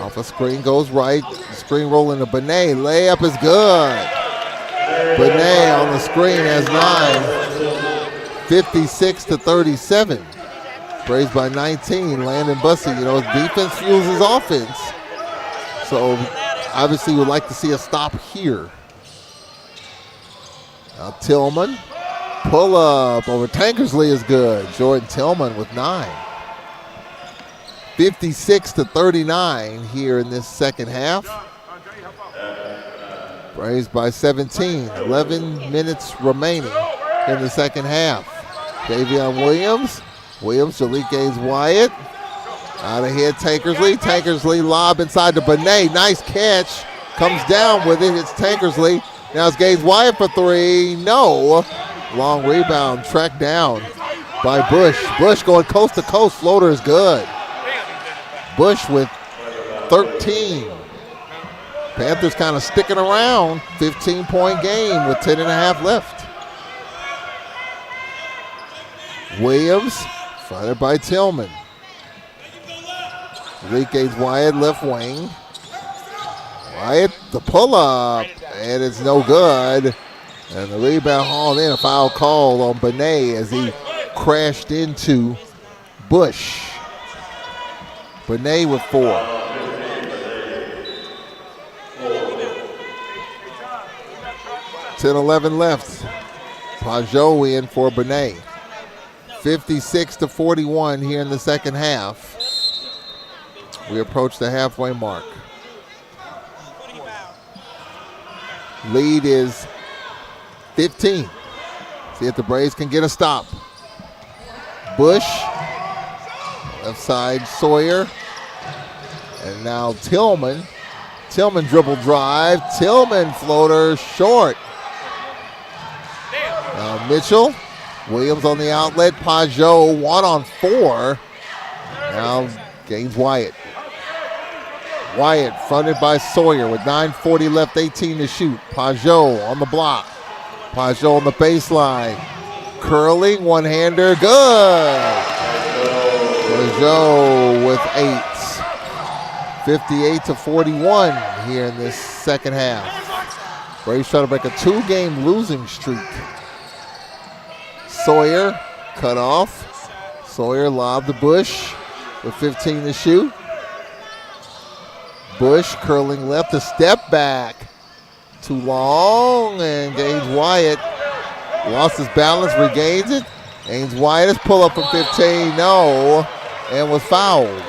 Off a screen goes right. Screen rolling to Benet. Layup is good. Benet on the screen has 9. 56-37. Braves by 19. Landon Bussey, his defense fuels his offense. So obviously would like to see a stop here. Now Tillman. Pull up over Tankersley is good. Jordan Tillman with 9. 56-39 here in this second half. Braves by 17. 11 minutes remaining in the second half. Davion Williams. Jalik gains Wyatt. Out ahead, Tankersley. Tankersley lob inside to Benet. Nice catch. Comes down with it. It's Tankersley. Now it's Gaines Wyatt for 3. No. Long rebound tracked down by Bush. Bush going coast to coast. Floater is good. Bush with 13. Panthers kind of sticking around. 15-point game with 10.5 left. Williams, fronted by Tillman. Jalik gains Wyatt, left wing. Wyatt, the pull-up, and it's no good. And the rebound hauled in, a foul called on Benet as he crashed into Bush. Benet with 4. $10-11 left. Pajot in for Benet. 56-41 here in the second half. We approach the halfway mark. Lead is 15. See if the Braves can get a stop. Bush. Left side, Sawyer. And now Tillman. Tillman dribble drive. Tillman floater short. Now Mitchell. Williams on the outlet. Pajot 1-on-4. Now gains Wyatt. Wyatt fronted by Sawyer with 9:40 left, 18 to shoot. Pajot on the block. Pajot on the baseline. Curling, one-hander, good. Pajot with 8. 58-41 here in this second half. Braves trying to break a 2-game losing streak. Sawyer cut off. Sawyer lobbed to Bush with 15 to shoot. Bush curling left, a step back. Too long, and Gaines Wyatt lost his balance, regains it. Gaines Wyatt is pull up from 15, no, and was fouled.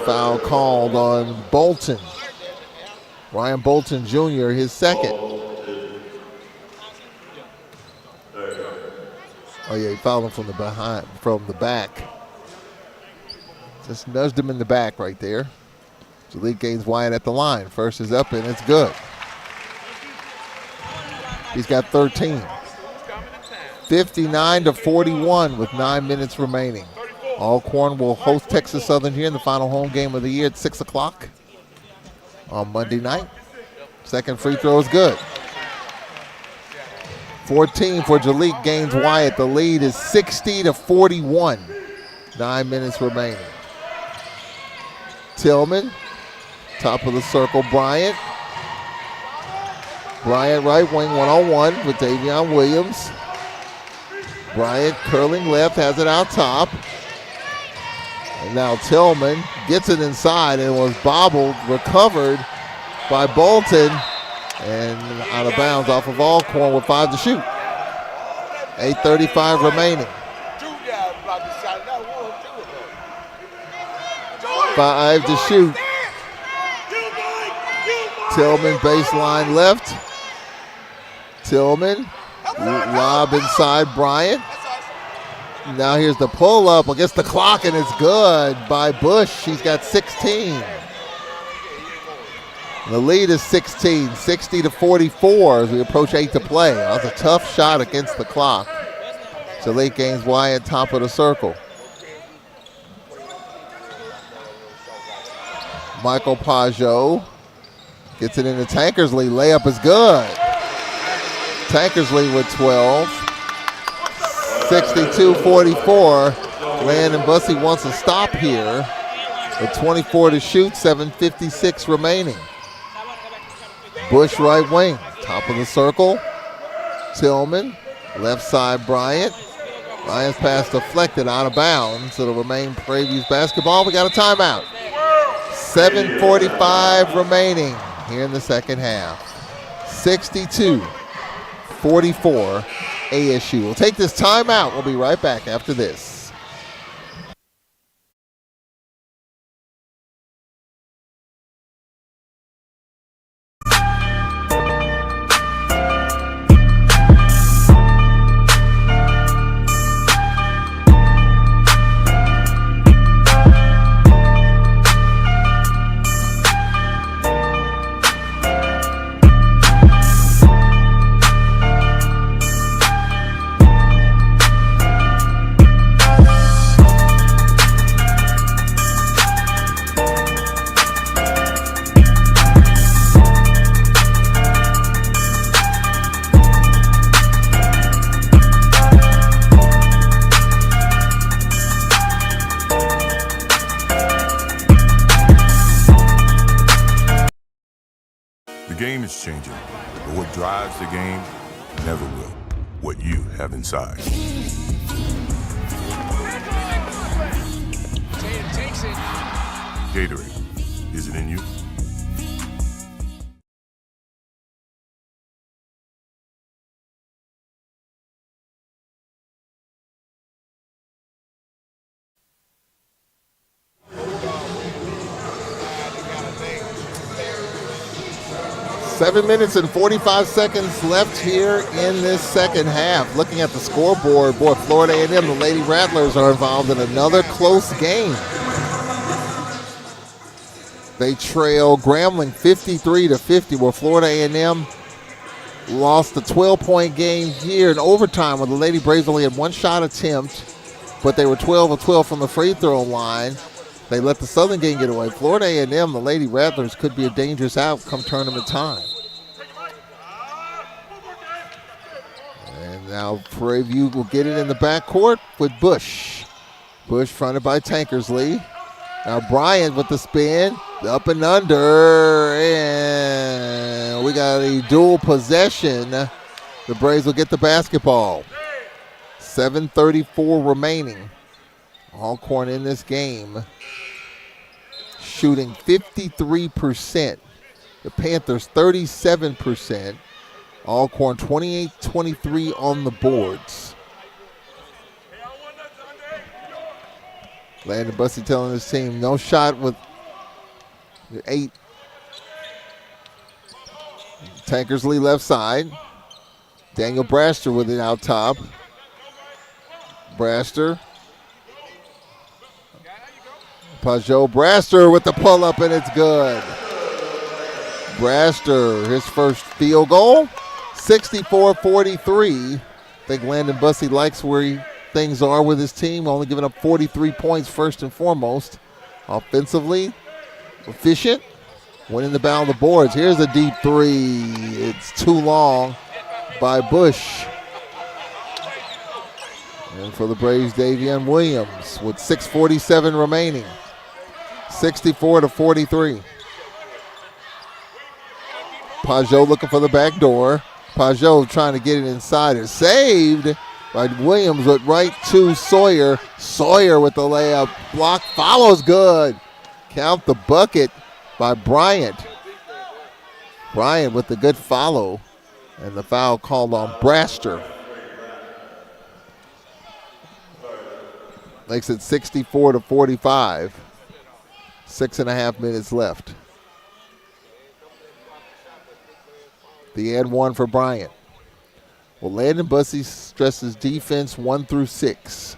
Foul called on Bolton. Ryan Bolton Jr., his second. Oh yeah, he fouled him from the back. Just nudged him in the back right there. Jaleel Gaines Wyatt at the line. First is up and it's good. He's got 13. 59-41 with 9 minutes remaining. Alcorn will host Texas Southern here in the final home game of the year at 6 o'clock on Monday night. Second free throw is good. 14 for Jaleel Gaines Wyatt. The lead is 60-41. 9 minutes remaining. Tillman, top of the circle, Bryant. Bryant right wing one-on-one with Davion Williams. Bryant curling left, has it out top. And now Tillman gets it inside and was bobbled, recovered by Bolton, and out of bounds off of Alcorn with 5 to shoot. 8:35 remaining. 5 to shoot. Tillman baseline left. Tillman, lob inside Bryant. Now here's the pull up against the clock and it's good by Bush. He's got 16. The lead is 16, 60-44 as we approach 8 to play. That was a tough shot against the clock. Jaleel Gaines Wyatt, top of the circle. Michael Pajot gets it into Tankersley. Layup is good. Tankersley with 12. 62-44. Landon Bussey wants a stop here. With 24 to shoot, 7:56 remaining. Bush right wing, top of the circle. Tillman, left side Bryant. Bryant's pass deflected out of bounds. It'll remain Prairie View's basketball. We got a timeout. 7:45 remaining here in the second half. 62-44 ASU. We'll take this timeout. We'll be right back after this. The game is changing, but what drives the game never will. What you have inside. Takes it. Gatorade, is it in you? Seven minutes and 45 seconds left here in this second half. Looking at the scoreboard, boy, Florida A&M, the Lady Rattlers are involved in another close game. They trail Grambling 53-50, where Florida A&M lost a 12-point game here in overtime, where the Lady Braves only had one shot attempt, but they were 12 of 12 from the free throw line. They let the Southern game get away. Florida A&M, the Lady Rattlers, could be a dangerous outcome tournament time. And now Prairie View will get it in the backcourt with Bush. Bush fronted by Tankersley. Now Bryant with the spin, up and under, and we got a dual possession. The Braves will get the basketball. 7:34 remaining. Alcorn in this game, shooting 53%. The Panthers 37%. Alcorn 28-23 on the boards. Landon Bussey telling his team no shot with 8. Tankersley left side. Daniel Braster with it out top. Braster. Pajot Braster with the pull-up, and it's good. Braster, his first field goal, 64-43. I think Landon Bussey likes where things are with his team, only giving up 43 points first and foremost. Offensively, efficient, winning the battle of the boards. Here's a deep three. It's too long by Bush. And for the Braves, Davion Williams with 6:47 remaining. 64-43. Pajot looking for the back door. Pajot trying to get it inside. It's saved by Williams, but right to Sawyer. Sawyer with the layup. Block follows good. Count the bucket by Bryant. Bryant with the good follow. And the foul called on Braster. Makes it 64-45. 6.5 minutes left. The and one for Bryant. Well, Landon Bussey stresses defense 1 through 6.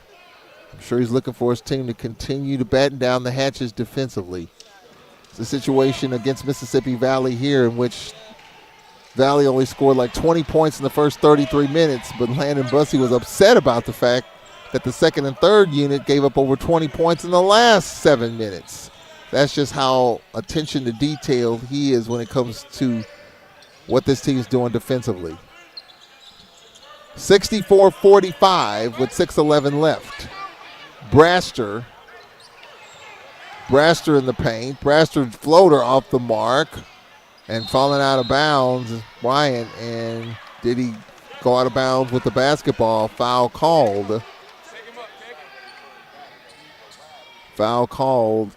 I'm sure he's looking for his team to continue to batten down the hatches defensively. It's a situation against Mississippi Valley here in which Valley only scored like 20 points in the first 33 minutes, but Landon Bussey was upset about the fact that the second and third unit gave up over 20 points in the last 7 minutes. That's just how attention to detail he is when it comes to what this team's doing defensively. 64-45 with 6:11 left. Braster in the paint. Braster floater off the mark and falling out of bounds. Bryant, and did he go out of bounds with the basketball? Foul called. Foul called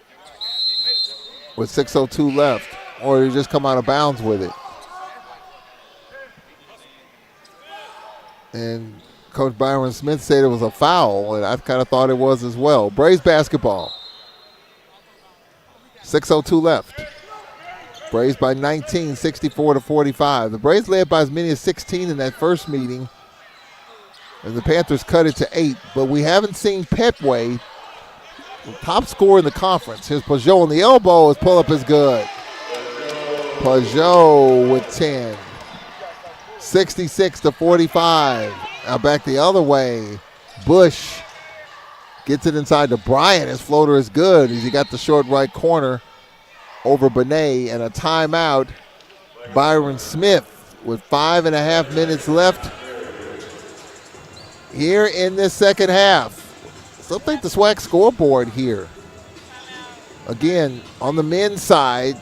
with 6:02 left, or did he just come out of bounds with it? And Coach Byron Smith said it was a foul, and I kind of thought it was as well. Braves basketball. 6:02 left. Braves by 19, 64-45. The Braves led by as many as 16 in that first meeting, and the Panthers cut it to 8. But we haven't seen Petway, the top scorer in the conference. Here's Pajot on the elbow. His pull-up is good. Pajot with 10. 66-45. Now back the other way. Bush gets it inside to Bryant. His floater is good. He got the short right corner over Benet, and a timeout. Byron Smith with 5.5 minutes left here in this second half. Still think the SWAC scoreboard here. Again, on the men's side,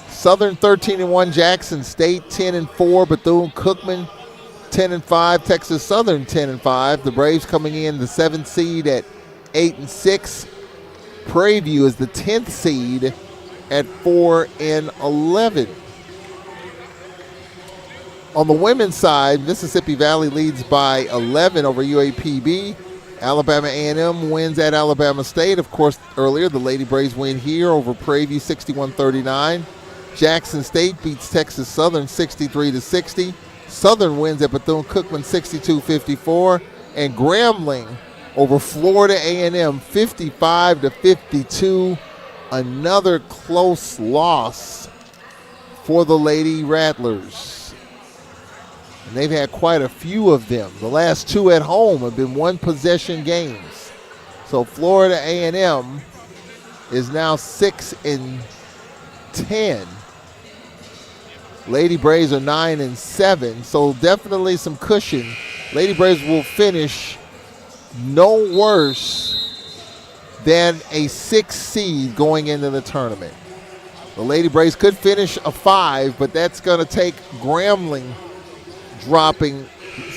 Southern 13-1, Jackson State 10-4, Bethune-Cookman 10-5, Texas Southern 10-5. The Braves coming in the 7th seed at 8-6. Prairie View is the 10th seed at 4-11. On the women's side, Mississippi Valley leads by 11 over UAPB. Alabama A&M wins at Alabama State. Of course, earlier the Lady Braves win here over Prairie View 61-39. Jackson State beats Texas Southern 63-60. Southern wins at Bethune-Cookman 62-54. And Grambling over Florida A&M 55-52. Another close loss for the Lady Rattlers. And they've had quite a few of them. The last two at home have been one-possession games. So Florida A&M is now 6-10. Lady Braves are 9-7, so definitely some cushion. Lady Braves will finish no worse than a 6 seed going into the tournament. The Lady Braves could finish a 5, but that's going to take Grambling dropping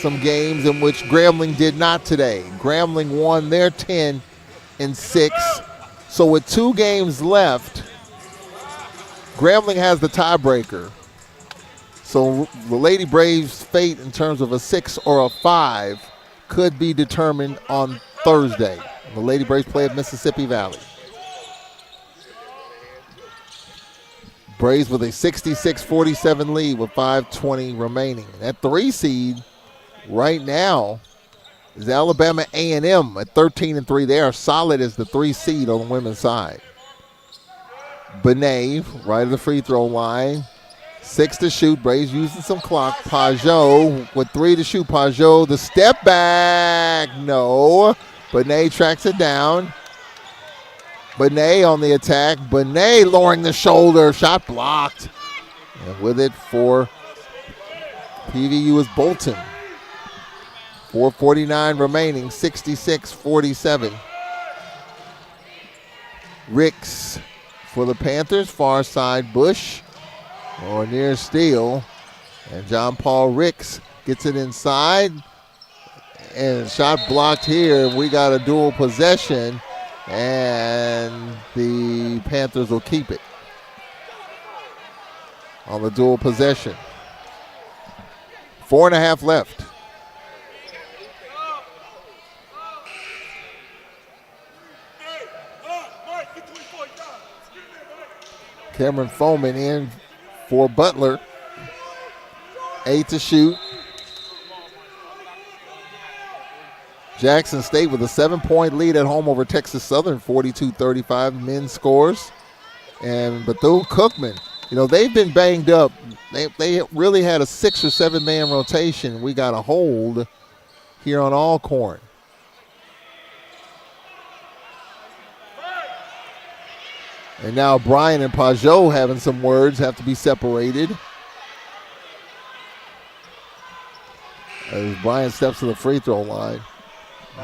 some games in which Grambling did not today. Grambling won their 10-6. So with 2 games left, Grambling has the tiebreaker. So the Lady Braves' fate in terms of a 6 or a 5 could be determined on Thursday. The Lady Braves play at Mississippi Valley. Braves with a 66-47 lead with 5:20 remaining. And that 3 seed right now is Alabama A&M at 13-3. They are solid as the 3 seed on the women's side. Benet, right at the free throw line. 6 to shoot. Braves using some clock. Pajot with 3 to shoot. Pajot, the step back. No. Benet tracks it down. Benet on the attack. Benet lowering the shoulder. Shot blocked. And with it for PVU is Bolton. 4:49 remaining. 66-47. Ricks for the Panthers. Far side Bush. Or near steal. And John Paul Ricks gets it inside. And shot blocked here. We got a dual possession. And the Panthers will keep it on the dual possession. 4.5 left. Cameron Foreman in for Butler. 8 to shoot. Jackson State with a 7-point lead at home over Texas Southern, 42-35 men's scores. And Bethune-Cookman, they've been banged up. They really had a 6 or 7 man rotation. We got a hold here on Alcorn. And now Brian and Pajot having some words, have to be separated. As Brian steps to the free throw line.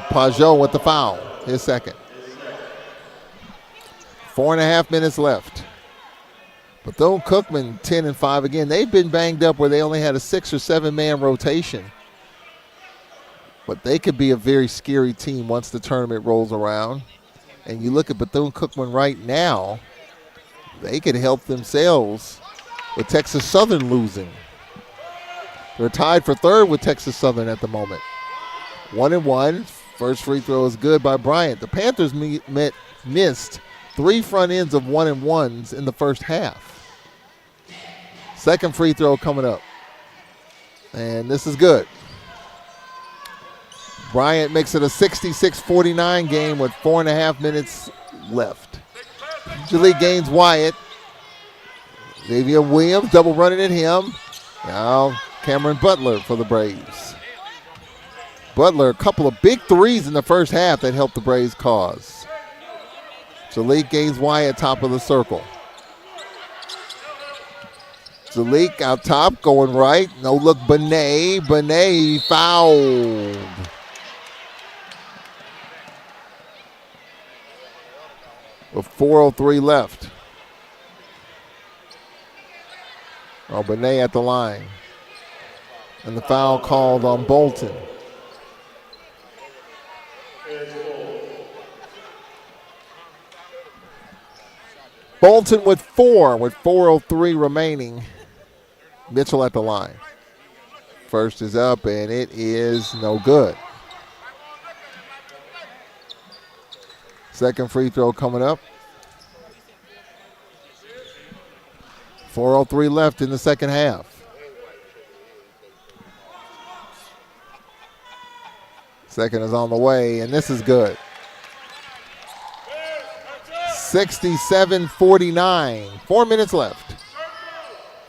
Pajot with the foul, his second. 4.5 minutes left. Bethune-Cookman 10-5 again. They've been banged up where they only had a 6 or 7 man rotation. But they could be a very scary team once the tournament rolls around. And you look at Bethune-Cookman right now, they could help themselves with Texas Southern losing. They're tied for third with Texas Southern at the moment. 1-1. First free throw is good by Bryant. The Panthers missed 3 front ends of 1-1s in the first half. Second free throw coming up. And this is good. Bryant makes it a 66-49 game with 4.5 minutes left. Jaleel Gaines Wyatt. Xavier Williams double running at him. Now Cameron Butler for the Braves. Butler, a couple of big threes in the first half that helped the Braves cause. Jaleel Gaines Wyatt top of the circle. Jaleel out top, going right. No look, Benet. Benet fouled. With 4:03 left. Oh, Benet at the line. And the foul called on Bolton. Bolton with 4 with 4:03 remaining. Mitchell at the line. First is up, and it is no good. Second free throw coming up. 4:03 left in the second half. Second is on the way, and this is good. 67-49. 4 minutes left.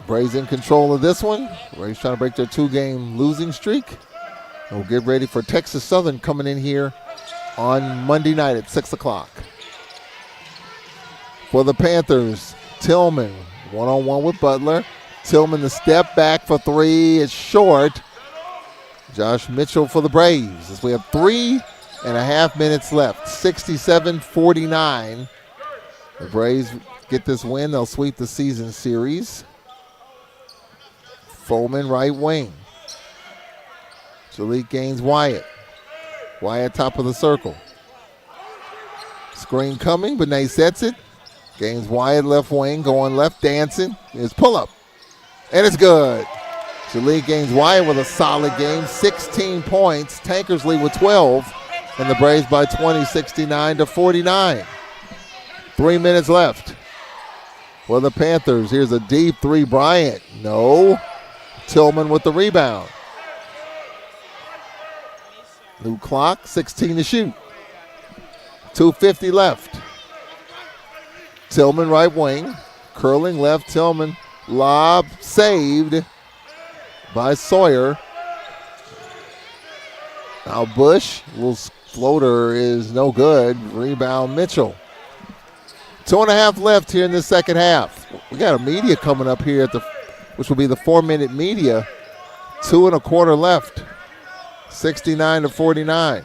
Braves in control of this one. Braves trying to break their 2-game losing streak. And we'll get ready for Texas Southern coming in here on Monday night at 6 o'clock. For the Panthers, Tillman, one-on-one with Butler. Tillman the step back for 3. It's short. Josh Mitchell for the Braves as we have 3.5 minutes left. 67-49. The Braves get this win. They'll sweep the season series. Foreman right wing. Jaleel Gaines Wyatt. Wyatt top of the circle. Screen coming. Benet sets it. Gaines Wyatt left wing. Going left, dancing. His pull up. And it's good. Jaleel Gaines Wyatt with a solid game. 16 points. Tankers lead with 12. And the Braves by 20, 69-49. 3 minutes left. for the Panthers. Here's a deep three, Bryant. No. Tillman with the rebound. New clock, 16 to shoot. 2:50 left. Tillman right wing. Curling left, Tillman. Lob saved by Sawyer. Now Bush, little floater is no good. Rebound Mitchell. 2.5 left here in the second half. We got a media coming up here which will be the 4-minute media. 2.25 left. 69 to 49.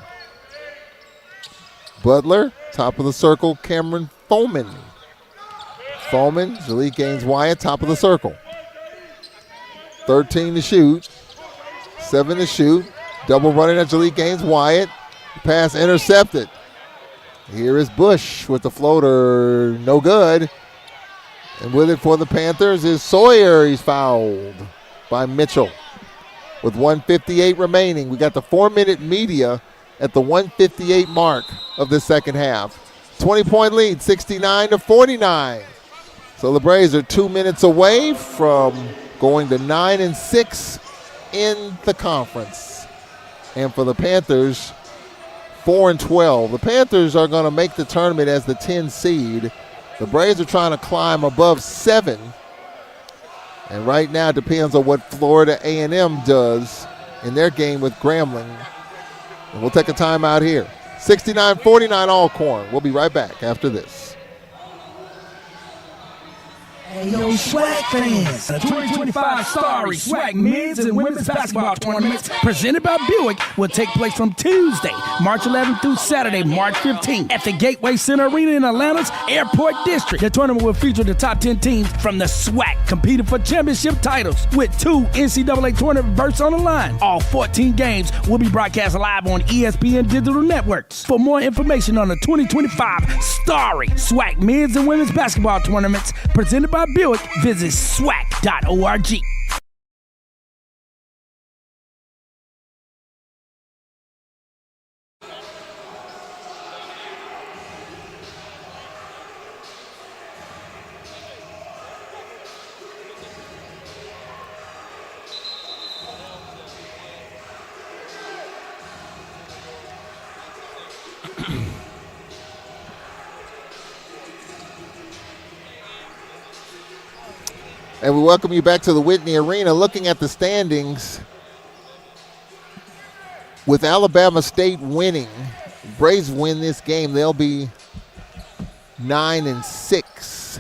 Butler, top of the circle, Cameron Foreman. Foreman, Jaleel Gaines-Wyatt, top of the circle. 13 to shoot. 7 to shoot. Double running at Jaleel Gaines-Wyatt. Pass intercepted. Here is Bush with the floater. No good. And with it for the Panthers is Sawyer. He's fouled by Mitchell. With 1:58 remaining, we got the 4-minute media at the 1:58 mark of the second half. 20-point lead, 69 to 49. So the Braves are 2 minutes away from going to 9-6 in the conference. And for the Panthers, 4-12. The Panthers are going to make the tournament as the 10 seed. The Braves are trying to climb above 7. And right now it depends on what Florida A&M does in their game with Grambling. And we'll take a timeout here. 69-49 Alcorn. We'll be right back after this. Hey, yo, SWAC fans, the 2025 Starry SWAC men's and women's basketball tournaments presented by Buick will take place from Tuesday, March 11th through Saturday, March 15th at the Gateway Center Arena in Atlanta's Airport District. The tournament will feature the top 10 teams from the SWAC competing for championship titles with 2 NCAA tournament berths on the line. All 14 games will be broadcast live on ESPN digital networks. For more information on the 2025 Starry SWAC men's and women's basketball tournaments presented by Buick, visit SWAC.org. And we welcome you back to the Whitney Arena. Looking at the standings, with Alabama State winning, Braves win this game, they'll be 9-6.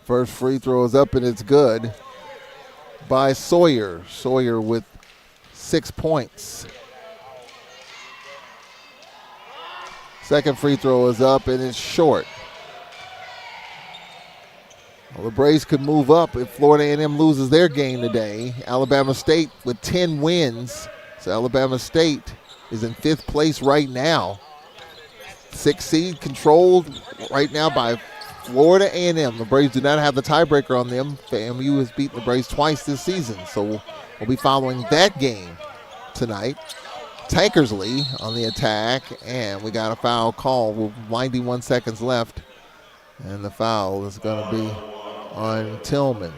First free throw is up and it's good by Sawyer. Sawyer with 6 points. Second free throw is up and it's short. Well, the Braves could move up if Florida A&M loses their game today. Alabama State with 10 wins. So Alabama State is in 5th place right now. 6th seed controlled right now by Florida A&M. The Braves do not have the tiebreaker on them. FAMU has beaten the Braves twice this season. So we'll be following that game tonight. Tankersley on the attack, and we got a foul call with 91 seconds left. And the foul is going to be on Tillman.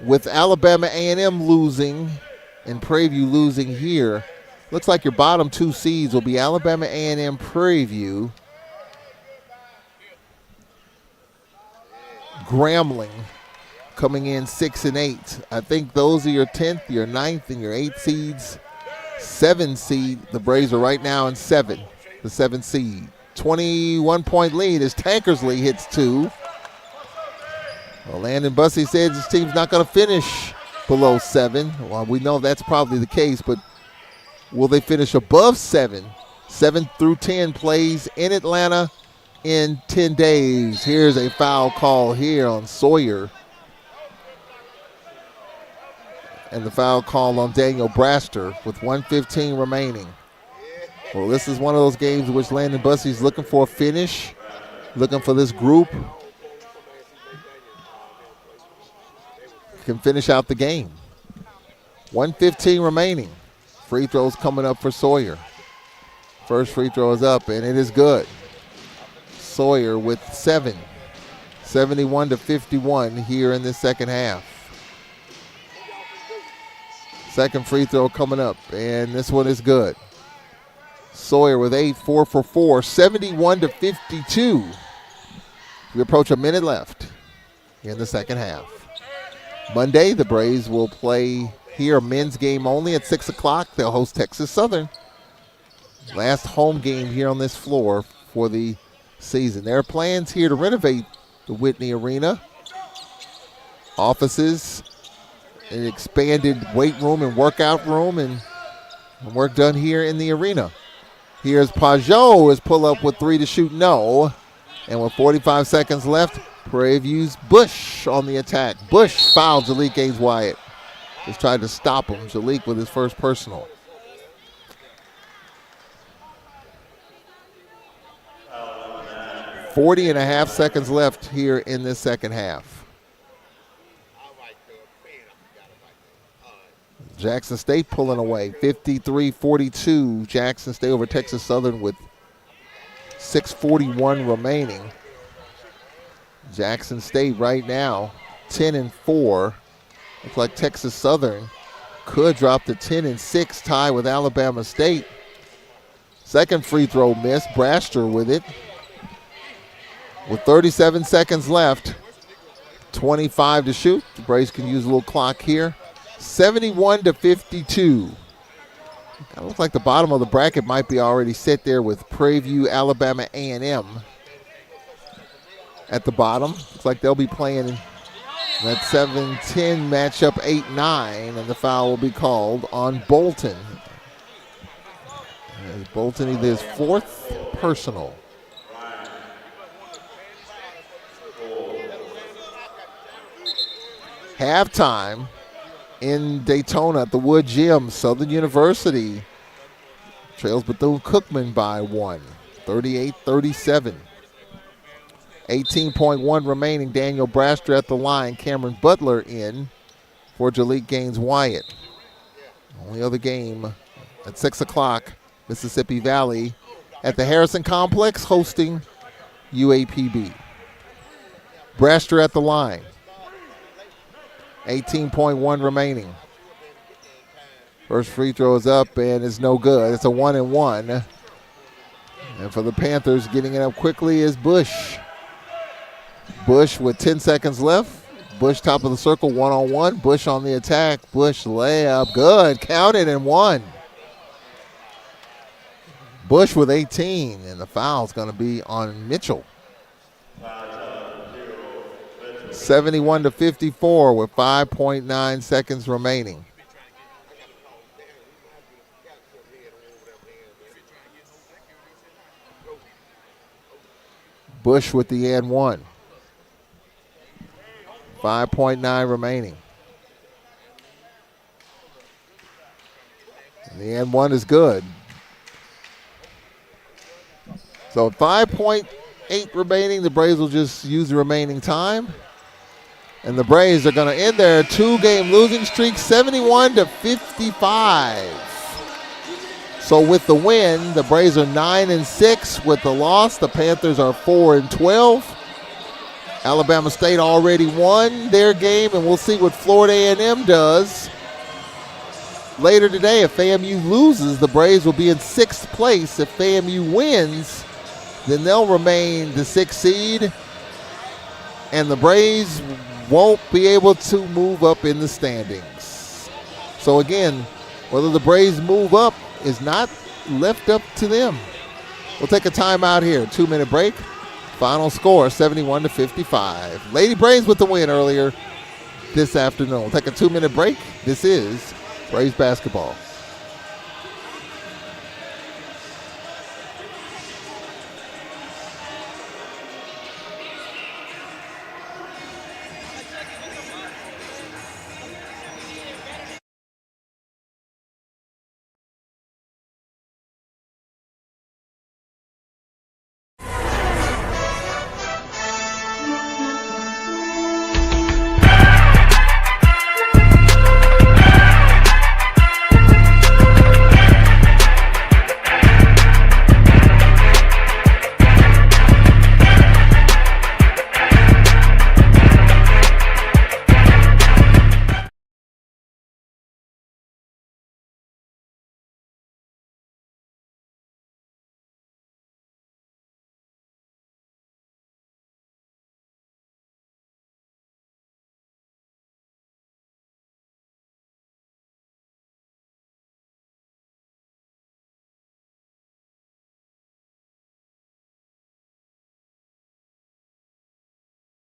With Alabama A&M losing and Prairie losing here, looks like your bottom 2 seeds will be Alabama A&M, Prairie View, Grambling coming in 6 and 8. I think those are your 10th, your 9th, and your 8th seeds. 7 seed, the Braves are right now in 7, the 7th seed. 21-point lead as Tankersley hits 2. Well, Landon Bussey said his team's not going to finish below 7. Well, we know that's probably the case, but will they finish above 7? 7 through 10 plays in Atlanta in 10 days. Here's a foul call here on Sawyer. And the foul call on Daniel Braster with 1:15 remaining. Well, this is one of those games in which Landon Bussey's looking for a finish, looking for this group can finish out the game. 1:15 remaining. Free throws coming up for Sawyer. First free throw is up, and it is good. Sawyer with 7. 71-51 here in this second half. Second free throw coming up, and this one is good. Sawyer with 8, 4 for 4, 71-52. We approach a minute left in the second half. Monday, the Braves will play here, a men's game only at 6 o'clock. They'll host Texas Southern. Last home game here on this floor for the season. There are plans here to renovate the Whitney Arena. Offices, an expanded weight room and workout room, and work done here in the arena. Here's Pajot is pull up with 3 to shoot, no. And with 45 seconds left, Prairie View's Bush on the attack. Bush fouled Jalik Gaines-Wyatt. Just tried to stop him. Jalik with his first personal. 40.5 seconds left here in this second half. Jackson State pulling away, 53-42. Jackson State over Texas Southern with 6:41 remaining. Jackson State right now 10-4. Looks like Texas Southern could drop to 10-6, tie with Alabama State. Second free throw miss. Braster with it. With 37 seconds left, 25 to shoot. The Braves can use a little clock here. 71-52. Kind of looks like the bottom of the bracket might be already set there with Prairie View, Alabama A&M at the bottom. Looks like they'll be playing that 7-10 matchup 8-9, and the foul will be called on Bolton. As Bolton either his 4th personal. Halftime in Daytona at the Wood Gym. Southern University trails Bethune-Cookman by 1, 38-37. 18.1 remaining. Daniel Braster at the line. Cameron Butler in for Jalik Gaines-Wyatt. Only other game at 6 o'clock, Mississippi Valley at the Harrison Complex hosting UAPB. Braster at the line. 18.1 remaining. First free throw is up and it's no good. It's a 1-1. And for the Panthers, getting it up quickly is Bush. Bush with 10 seconds left. Bush top of the circle, 1-on-1. Bush on the attack. Bush layup, good. Counted and 1. Bush with 18, and the foul's going to be on Mitchell. 71-54 with 5.9 seconds remaining. Bush with the and 1. 5.9 remaining. And the and 1 is good. So 5.8 remaining. The Braves will just use the remaining time. And the Braves are going to end their 2-game losing streak, 71-55. So with the win, the Braves are 9-6. With the loss, the Panthers are 4-12. Alabama State already won their game, and we'll see what Florida A&M does later today. If FAMU loses, the Braves will be in 6th place. If FAMU wins, then they'll remain the 6th seed, and the Braves won't be able to move up in the standings. So again, whether the Braves move up is not left up to them. We'll take a timeout here. 2-minute break. Final score, 71-55. Lady Braves with the win earlier this afternoon. We'll take a 2-minute break. This is Braves basketball.